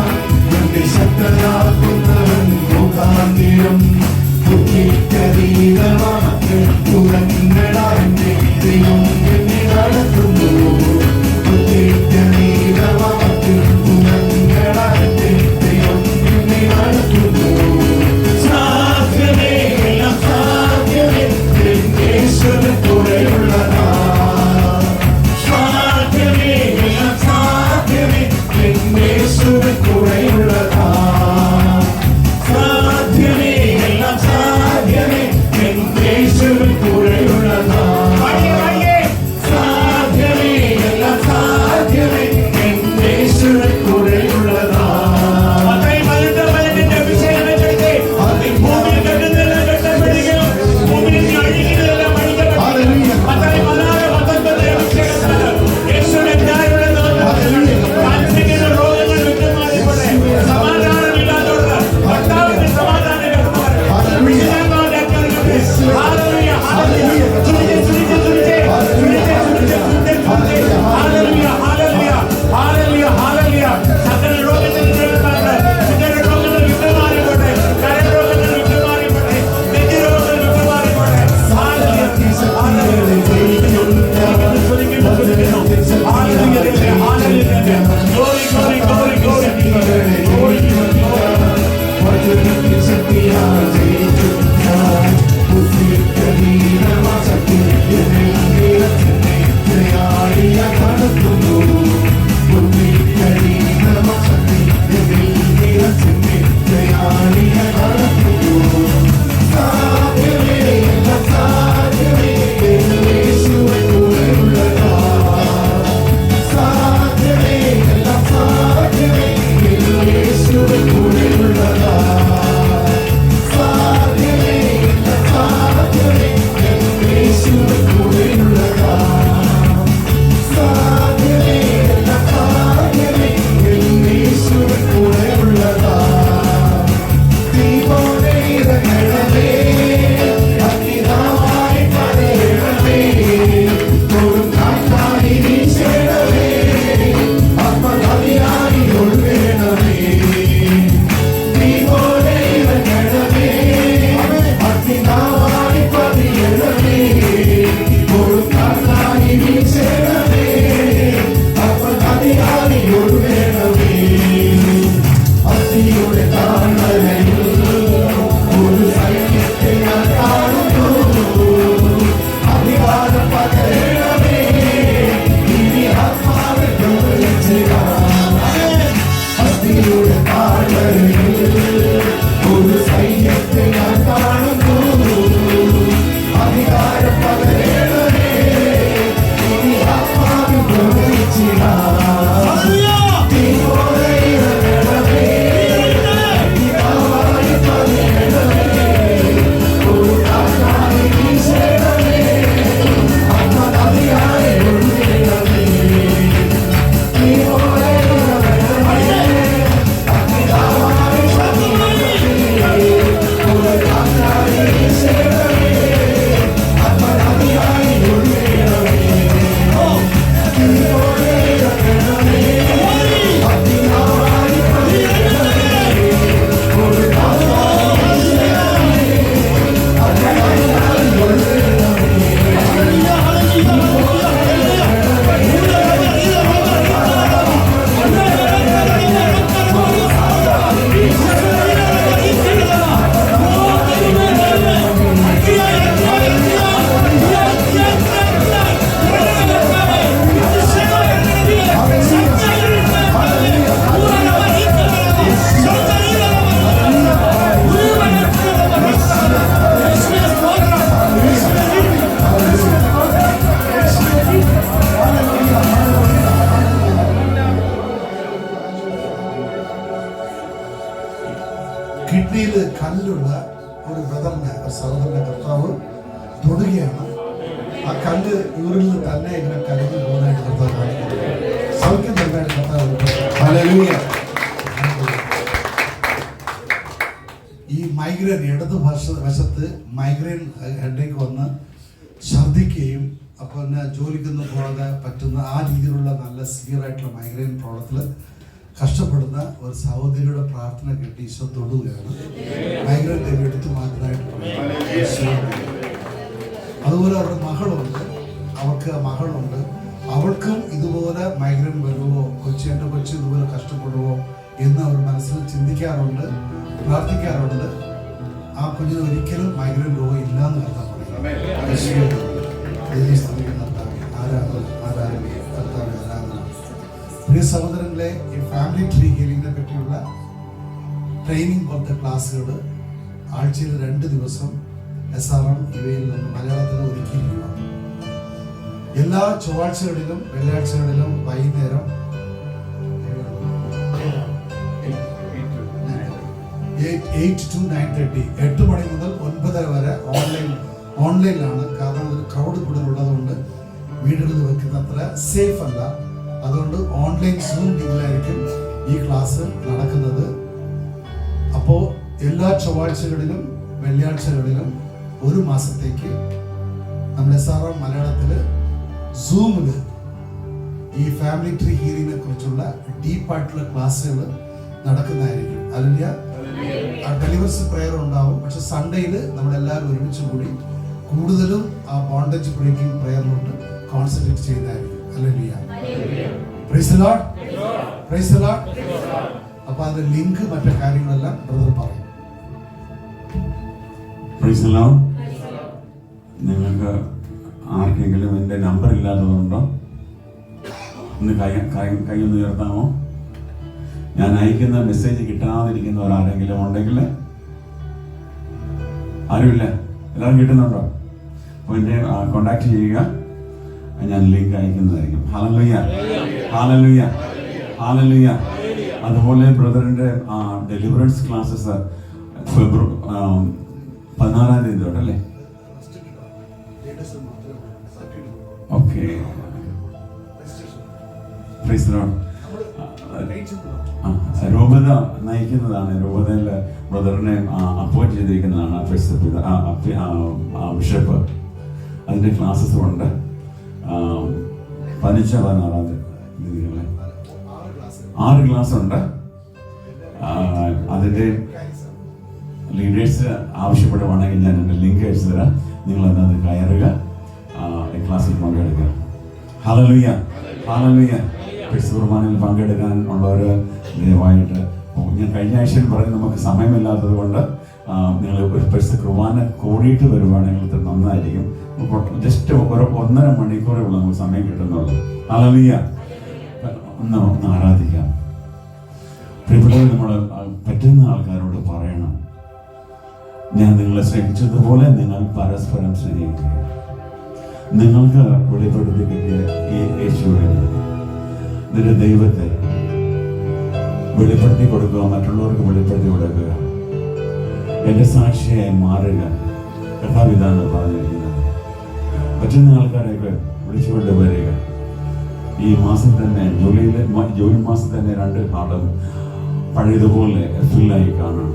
എന്റെ ശക്തനാക്കുന്നവൻ മുഖാന്തിരം ബുദ്ധിക്കതീതമാക്ക് തുറങ്ങളാന്റെ ദൈവം എന്നെ നടത്തുന്നു ബുദ്ധിക്കതീതമാക്ക് തുറങ്ങളാന്റെ ദൈവം എന്നെ നടത്തുന്നു സാധ്യമേ എല്ലാം സാധ്യമേ യേശുവിൻ കൂടെയുള്ളതാ സാധ്യമേ എല്ലാം സാധ്യമേ യേശുവിൻ കൂടെയുള്ളതാ സാധ്യമേ എല്ലാം സാധ്യമേ യേശുവിൻ കൂടെയുള്ളതാ വഴിയെ, വഴിയെ. സാധ്യമേ ഒരു ബ്രദറിനെ, ഒരു സഹോദരനെ കർത്താവ് തൊടുകയാണ്. ആ കല്ല് യൂറിനിൽ തന്നെ ഇങ്ങനെ കലങ്ങി പോകുന്നതായിട്ട് കർത്താവ് കാണിക്കുന്നു. സൗഖ്യം നൽകാനായിട്ട് കർത്താവ്. ഹല്ലേലൂയ. ഈ മൈഗ്രെയിൻ ഇടത് വശത്ത് മൈഗ്രെയിൻ ഹെഡേക്ക് വന്ന് ഛർദ്ദിക്കുകയും അപ്പോൾ തന്നെ ജോലിക്കൊന്നും പോകാതെ പറ്റുന്ന ആ രീതിയിലുള്ള നല്ല സിവിയർ ആയിട്ടുള്ള മൈഗ്രെയിൻ പ്രോബ്ലത്തിൽ കഷ്ടപ്പെടുന്ന ഒരു സഹോദരിയുടെ പ്രാർത്ഥന കേട്ട് ഈശോ തൊടുകയാണ്. മൈഗ്രെയിൻ ദൈവം എടുത്തു മാറ്റാനായിട്ട് അതുപോലെ അവരുടെ മകളുണ്ട്, മകളുണ്ട്. അവൾക്കും ഇതുപോലെ മൈഗ്രെയിൻ വരുമോ, എൻ്റെ കൊച്ചു ഇതുപോലെ കഷ്ടപ്പെടുമോ എന്ന് അവർ മനസ്സിൽ ചിന്തിക്കാറുണ്ട്, പ്രാർത്ഥിക്കാറുണ്ട്. ആ കുഞ്ഞിന് ഒരിക്കലും മൈഗ്രെയിൻ രോഗം ഇല്ലാന്ന് കർത്താവ് പറയും. പ്രിയ സഹോദരങ്ങളെ, ഈ ഫാമിലി ട്രീ ഹീലിംഗിനെ പറ്റിയുള്ള ട്രെയിനിങ് പോലത്തെ ക്ലാസ്സുകൾ ആഴ്ചയിൽ 2 ദിവസം SRM ഇവയിൽ നിന്ന് മലയാളത്തിൽ ഒരുക്കിയിരിക്കുക. എല്ലാ ചൊവ്വാഴ്ചകളിലും വെള്ളിയാഴ്ചകളിലും വൈകുന്നേരം 8 to 9:30, 8 മണി മുതൽ 9:30 വരെ ഓൺലൈനിലാണ്. കാരണം ഒരു ക്രൗഡ് കൂടുതലുള്ളതുകൊണ്ട് വീടുകളിൽ വെക്കുന്നത്ര സേഫ് അല്ല. അതുകൊണ്ട് ഓൺലൈൻ സൂം ലിങ്കിലായിരിക്കും ഈ ക്ലാസ് നടക്കുന്നത്. അപ്പോൾ എല്ലാ ചൊവ്വാഴ്ചകളിലും വെള്ളിയാഴ്ചകളിലും 1 മാസത്തേക്ക് നമ്മൾ SRM മലയാളത്തിൽ സൂമിൽ ഈ ഫാമിലി ട്രീ ഹീലിംഗിനെ കുറിച്ചുള്ള ഡീപ്പായിട്ടുള്ള ക്ലാസ്സുകൾ നടക്കുന്നതായിരിക്കും. അല്ലെങ്കിൽ ഡെലിവറൻസ് പ്രെയർ ഉണ്ടാവും. പക്ഷെ സൺഡേയിൽ നമ്മളെല്ലാവരും ഒരുമിച്ച് കൂടി കൂടുതലും ആ ബോണ്ടേജ് ബ്രേക്കിംഗ് പ്രെയറിലോട്ട് കോൺസെൻട്രേറ്റ് ചെയ്യുന്നതായിരിക്കും. Price the Lord, praise the Lord. അപ്പൊ അതിന്റെ ലിങ്ക് മറ്റു കാര്യങ്ങളെല്ലാം ബ്രദർ പറയും. Price the Lord. നിങ്ങൾക്ക് ആർക്കെങ്കിലും എൻ്റെ നമ്പർ ഇല്ലാത്തതുണ്ടോ? ഒന്ന് കൈയൊന്ന് ഉയർത്താമോ? ഞാൻ അയക്കുന്ന മെസ്സേജ് കിട്ടാതിരിക്കുന്നവരാരെങ്കിലും ഉണ്ടെങ്കിൽ, ആരുമില്ല, എല്ലാവരും കിട്ടുന്നുണ്ടോ? അപ്പോൾ എന്നെ കോണ്ടാക്ട് ചെയ്യുക, ഞാൻ ലിങ്ക് അയക്കുന്നതായിരിക്കും. Hallelujah, hallelujah, hallelujah. അതുപോലെ ബ്രദറിൻ്റെ ഡെലിവറൻസ് ക്ലാസ്സസ് ഫെബ്രുവരി 16-ാം തീയതി തൊട്ടല്ലേ? Okay, praise the Lord. രൂപത നയിക്കുന്നതാണ്. രൂപതയിൽ ബ്രദറിനെ അപ്പോയിന്റ് ചെയ്തിരിക്കുന്നതാണ് ബിഷപ്പ്. അതിൻ്റെ ക്ലാസ്സസും ഉണ്ട്. 15-16 തീയതികളെ 6 ക്ലാസ് ഉണ്ട്. അതിൻ്റെ ലീഡേഴ്സ് ആവശ്യപ്പെടുവാണെങ്കിൽ ഞാൻ എൻ്റെ ലിങ്ക് അയച്ചു തരാം. നിങ്ങളത് കയറുക, ക്ലാസ്സിൽ പങ്കെടുക്കുക. Hallelujah, hallelujah. ക്രിസ്തു കുർബാനയിൽ പങ്കെടുക്കാൻ ഉള്ളവർ ദയവായിട്ട്, ഞാൻ കഴിഞ്ഞ ആഴ്ചയിൽ പറഞ്ഞ് നമുക്ക് സമയമില്ലാത്തത് കൊണ്ട് നിങ്ങൾ ഒരു പരിസ്ഥിതി കുർബാന കൂടിയിട്ട് വരുവാണെങ്കിൽ നന്നായിരിക്കും. ജസ്റ്റ് ഒരു 1.5 മണിക്കൂറേ ഉള്ളൂ നമുക്ക് സമയം കിട്ടുന്നുള്ളൂ. ഹല്ലേലൂയ. ഒന്ന് ആരാധിക്കാം. പ്രിയപ്പെട്ടവർ, നമ്മൾ പറ്റുന്ന ആൾക്കാരോട് പറയണം, ഞാൻ നിങ്ങളെ സ്നേഹിച്ചതുപോലെ നിങ്ങൾ പരസ്പരം സ്നേഹിക്കുക. നിങ്ങൾക്ക് വെളിപ്പെടുത്തി കിട്ടിയ ഈ യേശുവിനെ, നിന്റെ ദൈവത്തെ വെളിപ്പെടുത്തി കൊടുക്കുക, മറ്റുള്ളവർക്ക് വെളിപ്പെടുത്തി കൊടുക്കുക, എൻ്റെ സാക്ഷിയായി മാറുക. കർത്താവ് ഇതാണ് പറഞ്ഞിരിക്കുന്നത്. പറ്റുന്ന ആൾക്കാരെയൊക്കെ വിളിച്ചുകൊണ്ട് വരിക. ഈ മാസം തന്നെ ജൂൺ മാസം തന്നെ 2 കാലം പഴയതുപോലെ ഫില്ലായി കാണണം.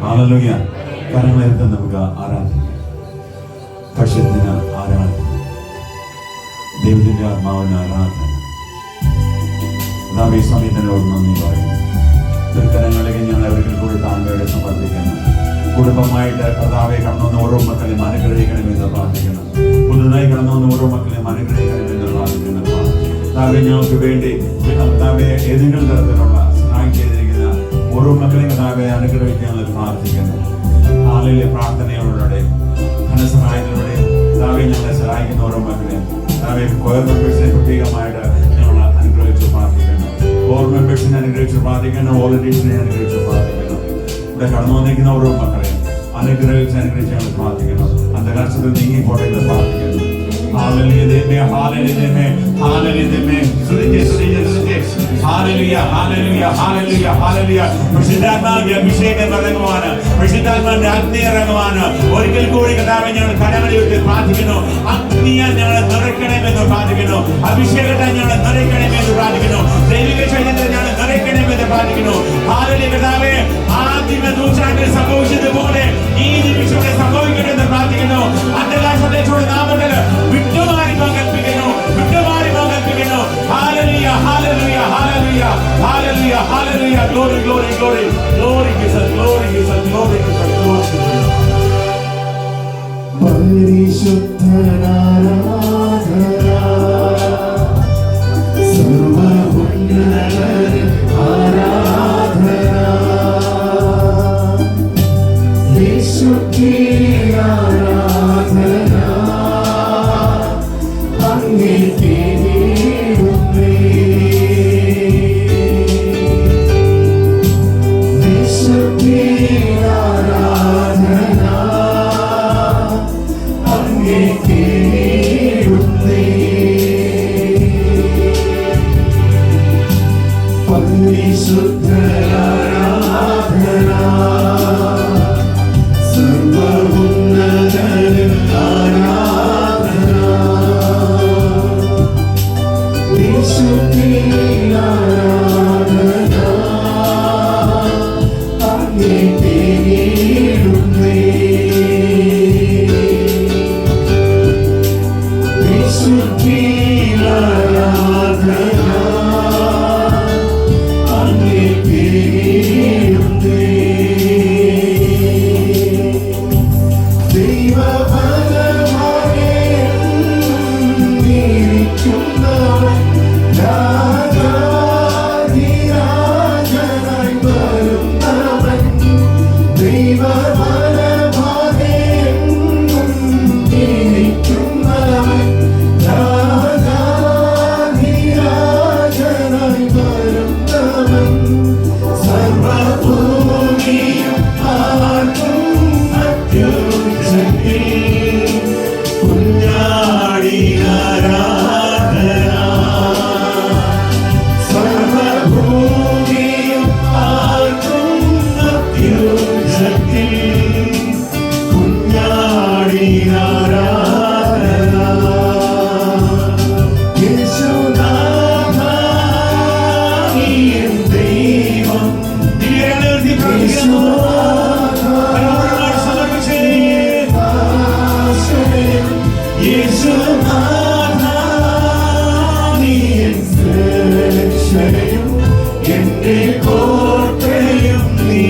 ഹല്ലേലൂയ. കരങ്ങളെടുത്ത് നമുക്ക് ആരാധിക്കാം. പക്ഷത്തിന് ആരാധന, ദൈവത്തിൻ്റെ ആത്മാവിന് ആരാധന. ഈ സമയത്തിനോട് നന്ദി പറയുന്നു. തൃക്കരങ്ങളിലേക്ക് ഞങ്ങൾ അവർക്ക് കൂടി താങ്കളുടെ സമർപ്പിക്കണം. കുടുംബമായിട്ട് കർത്താവെ കടന്നുവന്ന ഓരോ മക്കളെയും അനുഗ്രഹിക്കണമെന്ന് പ്രാർത്ഥിക്കണം. പുതുതായി കടന്നുവന്ന ഓരോ മക്കളെയും അനുഗ്രഹിക്കണമെന്ന് പ്രാർത്ഥിക്കണം. കർത്താവെ, ഞങ്ങൾക്ക് വേണ്ടി കർത്താവെ ഏതെങ്കിലും തരത്തിലുള്ള സഹായം ചെയ്തിരിക്കുന്ന ഓരോ മക്കളെയും കർത്താവെ അനുഗ്രഹിക്കാമെന്ന് പ്രാർത്ഥിക്കുന്നു. ആളിലെ പ്രാർത്ഥനയോടെ ധനസഹായത്തിലൂടെ കർത്താവെ ഞങ്ങളെ സഹായിക്കുന്ന ഓരോ മക്കളെയും കർത്താവെ കോയർ മെമ്പേഴ്സിനെ പ്രത്യേകമായിട്ട് ഞങ്ങൾ അനുഗ്രഹിച്ച് പ്രാർത്ഥിക്കുന്നു. കോർ മെമ്പേഴ്സിനെ അനുഗ്രഹിച്ച് പ്രാർത്ഥിക്കണം. വോളണ്ടിയേഴ്സിനെ അനുഗ്രഹിച്ച് പ്രാർത്ഥിക്കണം. ഇവിടെ കടന്നു വന്നിരിക്കുന്ന ഓരോ മക്കളെയും അനുഗ്രഹിച്ച് ഞങ്ങൾ പ്രാർത്ഥിക്കണം. അന്ധകാരത്തിൽ നീങ്ങിപ്പോട്ടെ എന്ന് പ്രാർത്ഥിക്കുന്നു. Hallelujah, amen, hallelujah, amen, hallelujah, amen. Hallelujah, hallelujah, hallelujah, hallelujah. പരിശുദ്ധാത്മാവിന്റെ അഭിഷേകം ഇറങ്ങുവാണ്, പരിശുദ്ധാത്മാവിന്റെ അഗ്നി ഇറങ്ങുവാണ്. ഒരിക്കൽ കൂടി കർത്താവേ ഞങ്ങൾ കരങ്ങളിൽ വിട്ട് പ്രാർത്ഥിക്കുന്നു. അഗ്നിയാൽ ഞങ്ങളെ നിറയ്ക്കണമെന്ന് പ്രാർത്ഥിക്കുന്നു. അഭിഷേകത്താൽ ഞങ്ങളെ നിറയ്ക്കണമെന്ന് പ്രാർത്ഥിക്കുന്നു. ദൈവിക ചൈതന്യത്തിൽ ഞങ്ങളെ നിറയ്ക്കണമെന്ന് പ്രാർത്ഥിക്കുന്നു. ഹല്ലേലൂയ കർത്താവേ, ആദിമ നൂറ്റാണ്ടിൽ സംഭവിച്ചതുപോലെ ഈ നിമിഷം സംഭവിക്കണമെന്ന് പ്രാർത്ഥിക്കുന്നു. അന്തകാശത്തെ നാമത്തിൽ വിട്ടുമാറി പങ്കെടുപ്പിക്കുന്നു, വിട്ടുമാറി പങ്കെടുപ്പിക്കുന്നു. Hallelujah, hallelujah, hallelujah, hallelujah, hallelujah. Glory, glory, glory, glory, Jesus, glory, Jesus, glory, Jesus, glory, Jesus. പരിശുദ്ധനാരാധന സർവ്വോന്നതൻ ആരാധന വിശുദ്ധി ആരാധന അങ്ങേക്ക് നേടുന്നേ വിശുദ്ധി ആരാധന അങ്ങേക്ക് നേടുന്നേ പരിശുദ്ധ ആരാധന സർവ്വോന്നതൻ ആരാധന വിശുദ്ധി ആരാധന അങ്ങേക്ക് നേടുന്നേ വിശുദ്ധി ആരാധന അങ്ങേക്ക് നേടുന്നേ ദൈവബലമായേ നീരിക്കുന്നവൻ രാജാധിരാജനായി വരുന്നവൻ ദൈവബലമായേ നീരിക്കുന്നവൻ രാജാധിരാജനായി വരുന്നവൻ സർവഭൂമിയും ആർക്കും അത്യുച്ചത്തിൽ കുഞ്ഞാടി ആരാധന സർവഭൂമിയും ആർക്കും അത്യുച്ചത്തിൽ കുഞ്ഞാടി ആരാധന യേശുനാഥ നീ എൻ ദൈവം യേശുനാഥ നീ എൻ രക്ഷയും എന്റെ കോട്ടയും നീ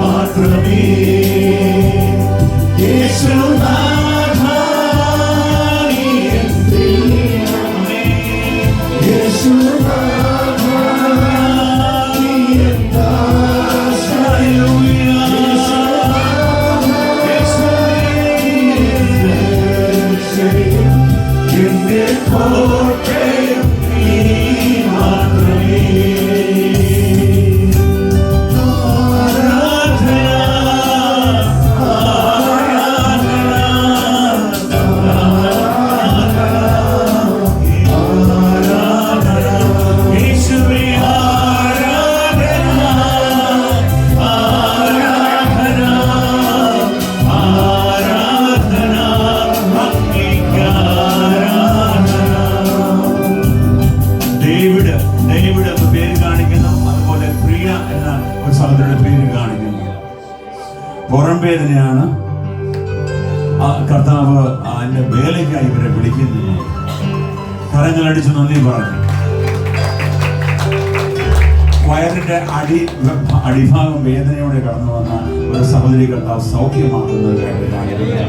മാത്രമേ യേശുനാഥ നീ എൻ ദൈവമേ യേശുനാഥ നീ എൻ ദാസനും എന്റെ കോട്ടയും നീ മാത്രമേ ആരാധന യേശുവേ ആരാധന ആരാധന ആരാധന അങ്ങേക്ക് ആരാധന. ഡേവിഡ് എന്ന പേര് കാണിക്കുന്നു, അതുപോലെ പ്രിയ എന്ന ഒരു സഹോദരിയുടെ പേര് കാണിക്കുന്നു. പുറം വേദനയാണ് കർത്താവ് എന്റെ വേലയ്ക്കായി ഇവരെ വിളിക്കുന്നത്. കരങ്ങളടിച്ച് നന്ദി പറഞ്ഞു. വയറിന്റെ അടിഭാഗം വേദനയോടെ കടന്നു വന്ന ഒരു സഹോദരി കർത്താവ് സൗഖ്യമാക്കുന്നതായിട്ട് കാണിക്കുന്നു.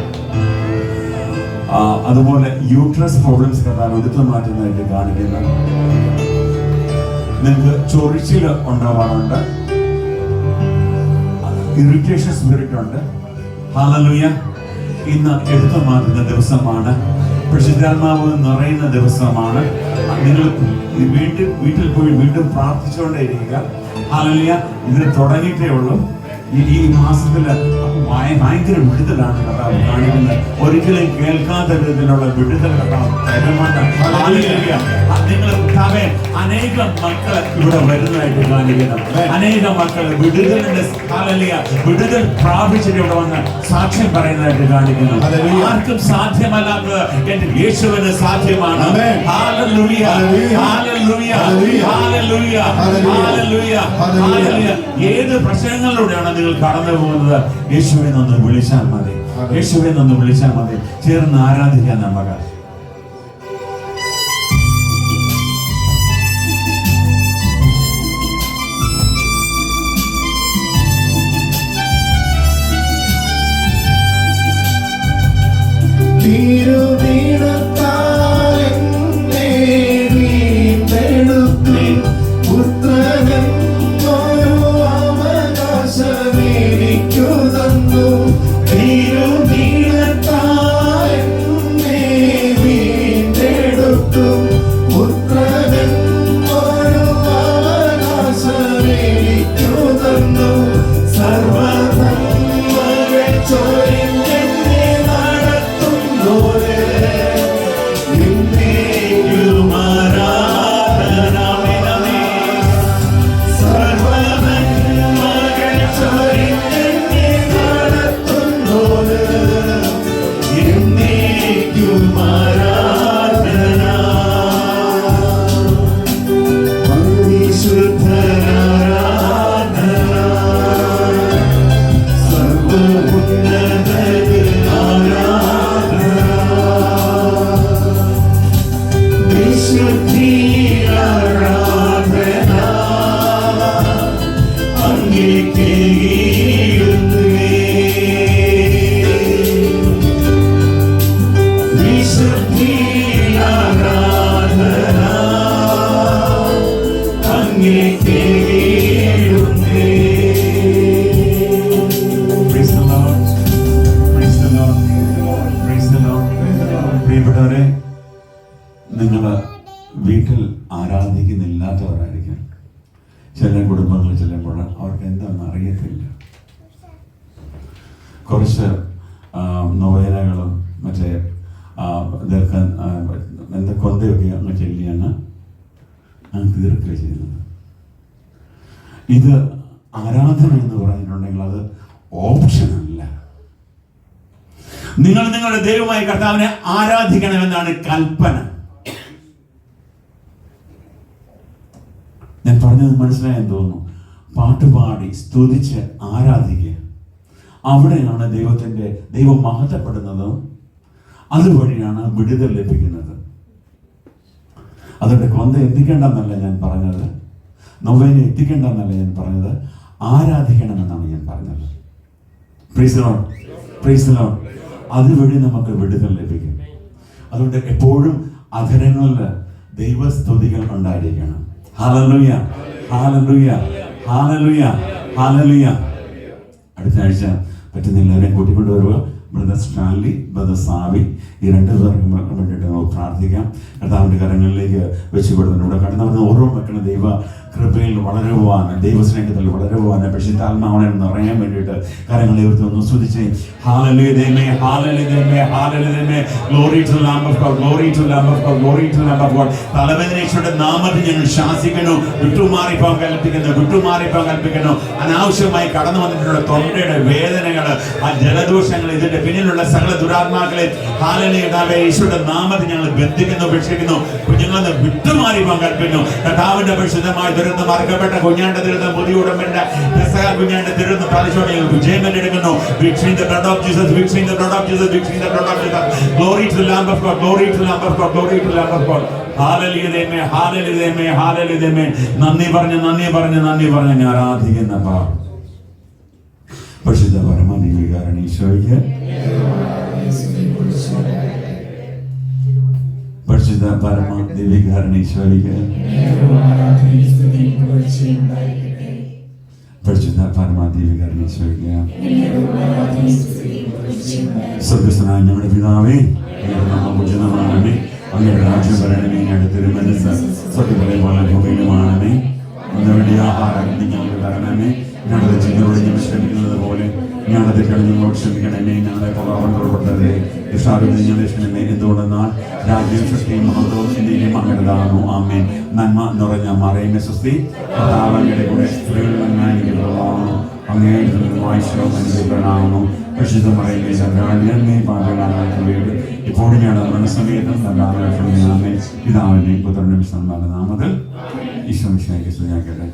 അതുപോലെ യൂട്രസ് പ്രോബ്ലംസ് കർത്താവ് എടുത്തു മാറ്റുന്നതായിട്ട് കാണിക്കുന്നു. നിങ്ങൾക്ക് ചൊറിച്ചിൽ ഉണ്ടാവാറുണ്ട്, ഇറിറ്റേഷൻ സ്പിരിറ്റ് ഉണ്ട്. ഹല്ലേലൂയ. ഇന്ന് എടുത്തു മാറ്റുന്ന ദിവസമാണ്, പരിശുദ്ധാത്മാവ് നിറയുന്ന ദിവസമാണ്. നിങ്ങൾ വീട്ടിൽ പോയി വീണ്ടും പ്രാർത്ഥിച്ചുകൊണ്ടേ ഇരിക്കുക. ഹല്ലേലൂയ. ഇതിന് തുടങ്ങിയിട്ടേ ഉള്ളൂ. ഈ മാസത്തിൽ ഭയങ്കര വിടുതലാണ് കർത്താവ് കാണിക്കുന്നത്. ഒരിക്കലും കേൾക്കാത്ത വിധത്തിലുള്ള വിടുതൽ കർത്താവ് തരുമെന്ന്. ഹല്ലേലൂയ. നിങ്ങൾ കർത്താവേ, അനേകം മക്കൾ ഇവിടെ വരുന്നതായിട്ട് കാണിക്കണം. അനേകം മക്കൾ വിടുതലിന്റെ ഹല്ലേലൂയ വിടുതൽ പ്രാപിച്ചിട്ട് ഇവിടെ വന്ന് സാക്ഷ്യം പറയുന്നതായിട്ട് കാണിക്കുന്നു. ആർക്കും സാധ്യമല്ലാത്തത് എന്റെ യേശുവിന് സാധ്യമാണ്. Hallelujah, hallelujah, hallelujah, hallelujah, hallelujah. ഏത് പ്രശ്നങ്ങളിലൂടെയാണ് നിങ്ങൾ കടന്നു പോകുന്നത്, യേശുവിനെ ഒന്ന് വിളിച്ചാൽ മതി. യേശുവിനെ ഒന്ന് വിളിച്ചാൽ മതി. ചേർന്ന് ആരാധിക്കാൻ നമുക്ക്. പ്രിയപ്പെട്ടവരെ, നിങ്ങൾ വീട്ടിൽ ആരാധിക്കുന്നില്ലാത്തവരായിരിക്കും. ചില കുടുംബങ്ങളിൽ ചെല്ലുമ്പോൾ അവർക്ക് എന്താണെന്ന് അറിയത്തില്ല. കുറച്ച് നൊവേനകളും മറ്റേ ഇതൊക്കെ എന്താ കൊന്തയൊക്കെ അങ്ങ് ചെല്ലിയാണ് തീർക്കുക ചെയ്യുന്നത്. ഇത് ആരാധന എന്ന് പറഞ്ഞിട്ടുണ്ടെങ്കിൽ അത് ഓപ്ഷനല്ല. നിങ്ങൾ നിങ്ങളുടെ ദൈവമായ കർത്താവിനെ ആരാധിക്കണമെന്നാണ് കൽപ്പന. ഞാൻ പറഞ്ഞത് മനസ്സിലായെന്ന് തോന്നുന്നു. പാട്ടുപാടി സ്തുതിച്ച് ആരാധിക്കുക, അവിടെയാണ് ദൈവം മഹത്വപ്പെടുന്നതും അതുവഴിയാണ് വിടുതൽ ലഭിക്കുന്നത്. അതുകൊണ്ട് കൊന്ത എത്തിക്കേണ്ടെന്നല്ല ഞാൻ പറഞ്ഞത്, നൊവേന എത്തിക്കേണ്ടെന്നല്ല ഞാൻ പറഞ്ഞത്, ആരാധിക്കണമെന്നാണ് ഞാൻ പറഞ്ഞത്. Price the Lord, praise the Lord. അതുവഴി നമുക്ക് വിടുതൽ ലഭിക്കും. അതുകൊണ്ട് എപ്പോഴും അധരങ്ങളിൽ ദൈവസ്തുതികൾ ഉണ്ടായിരിക്കണം. Hallelujah, hallelujah, hallelujah, hallelujah. അടുത്ത ആഴ്ച പറ്റുന്നില്ലവരെയും കൂട്ടിക്കൊണ്ടുവരുക. ബ്രദർ സ്റ്റാൻലി, ബ്രദർ സാവി, ഈ രണ്ടു പേർക്കും വേണ്ടിയിട്ട് നമുക്ക് പ്രാർത്ഥിക്കാം. കർത്താവിൻ്റെ കരങ്ങളിലേക്ക് വെച്ചുകൊടുത്തിട്ടുണ്ട്. ഇവിടെ കടന്നു വരുന്ന ഓരോ മക്കളും ദൈവ കൃപയിൽ വളരുവാൻ, ദൈവസ്നേഹത്തിൽ വളരുവാൻ, പരിശുദ്ധാത്മാവിനെ നിറയാൻ വേണ്ടിയിട്ട് കരങ്ങളെ ഉയർത്തി ഒന്ന് സ്തുതിച്ച് ഹല്ലേലൂയ ദൈവമേ, ഹല്ലേലൂയ ദൈവമേ, ഹല്ലേലൂയ ദൈവമേ. Glory to lamb of God, glory to lamb of God, glory to lamb of God. തലവേദനയുടെ നാമത്തിൽ ഞങ്ങൾ ശാസിക്കുന്നു, വിട്ടുമാറിപ്പോകാൻ കൽപ്പിക്കുന്നു. അനാവശ്യമായി കടന്നു വന്നിട്ടുള്ള തൊണ്ടയുടെ വേദനകൾ, ആ ജലദോഷങ്ങൾ, ഇതിന്റെ പിന്നിലുള്ള സകല ദുരാത്മാക്കളെ ഹല്ലേലൂയ യേശുവിന്റെ നാമത്തിൽ ഞങ്ങൾ ബന്ധിക്കുന്നു, ഉപേക്ഷിക്കുന്നു. കുഞ്ഞുങ്ങളെ വിട്ടുമാറിപ്പോകാൻ കൽപ്പിക്കുന്നു. കർത്താവിന്റെ പരിശുദ്ധമായ ദുരന്തം മറക്കപ്പെട്ട കുഞ്ഞാന്റെ ദുരന്തം, പുതിയ ഉടമ്പന്റെ കുഞ്ഞാന്റെ ദുരന്തം പാലിച്ചോടെ ഞങ്ങൾ വിജയം എടുക്കുന്നു. Victory in the blood of Jesus, victory in the blood of Jesus, victory in the blood of Jesus. Glory to the Lamb of God, glory to the Lamb of God, glory to the Lamb of God. Hallelujah, amen, hallelujah, amen, hallelujah, amen. നന്ദി പറഞ്ഞ് ആരാധിക്കുന്നപ്പ പരിശുദ്ധ പരമദിവ്യകാരണ ഈശോയ്ക്ക്, പരിശുദ്ധ പരമദിവ്യകാരണ ഈശോയ്ക്ക്, പരിശുദ്ധ പരമദിവ്യകാരണ ഈശോയ്ക്ക്. സ്വർഗ്ഗസ്ഥനായ ഞങ്ങളുടെ പിതാവേ, പൂജനമാണമേ, അങ്ങയുടെ രാജ്യം വരണമേ, അങ്ങയുടെ തിരുമനസ്സ് സ്വർഗ്ഗത്തിലെ പോലെ ഭൂമിയിലുമാണമേ. അന്ന് വേണ്ടി ആഹാരം ഞങ്ങൾക്ക് തരണമേ. ഞങ്ങളുടെ ജീവിതത്തോട് ഞങ്ങൾ ക്ഷമിക്കുന്നത് പോലെ ഞങ്ങളുടെ തെറ്റുകൾ നിങ്ങളോട് ക്ഷമിക്കണമേ. ഞങ്ങളെ പുറപ്പെടുത്തരുതേ. ദുഷ്ടാരൂപത്തിൽ ഞങ്ങളെ ക്ഷമമേ. എന്തുകൊണ്ടെന്നാൽ രാജ്യവും ശക്തിയും മഹത്വവും എന്നേക്കും അങ്ങയുടേതാകുന്നു. ആമേൻ. നന്മ നിറഞ്ഞ മറിയമേ സ്വസ്തി, കർത്താവ് അങ്ങയുടെ കൂടെ സ്ത്രീകളിൽ അങ്ങ് അനുഗ്രഹിക്കപ്പെട്ടവളാകുന്നു. അങ്ങയുടെ വായിശ്വരം അനുഗ്രഹിക്കപ്പെടാവുന്നു. പരിശുദ്ധ മറിയമേ തമ്പുരാനേ, പാപികളായ ഞങ്ങൾക്ക് ഇപ്പോഴും ഞങ്ങളുടെ മരണസമയത്തും തമ്പുരാനേ. പിതാവിന്റെയും പുത്രന്റെയും വിശുദ്ധ നാമത്തിൽ ഈശോ മിശിഹായ്ക്ക് സ്തുതിയായിരിക്കട്ടെ.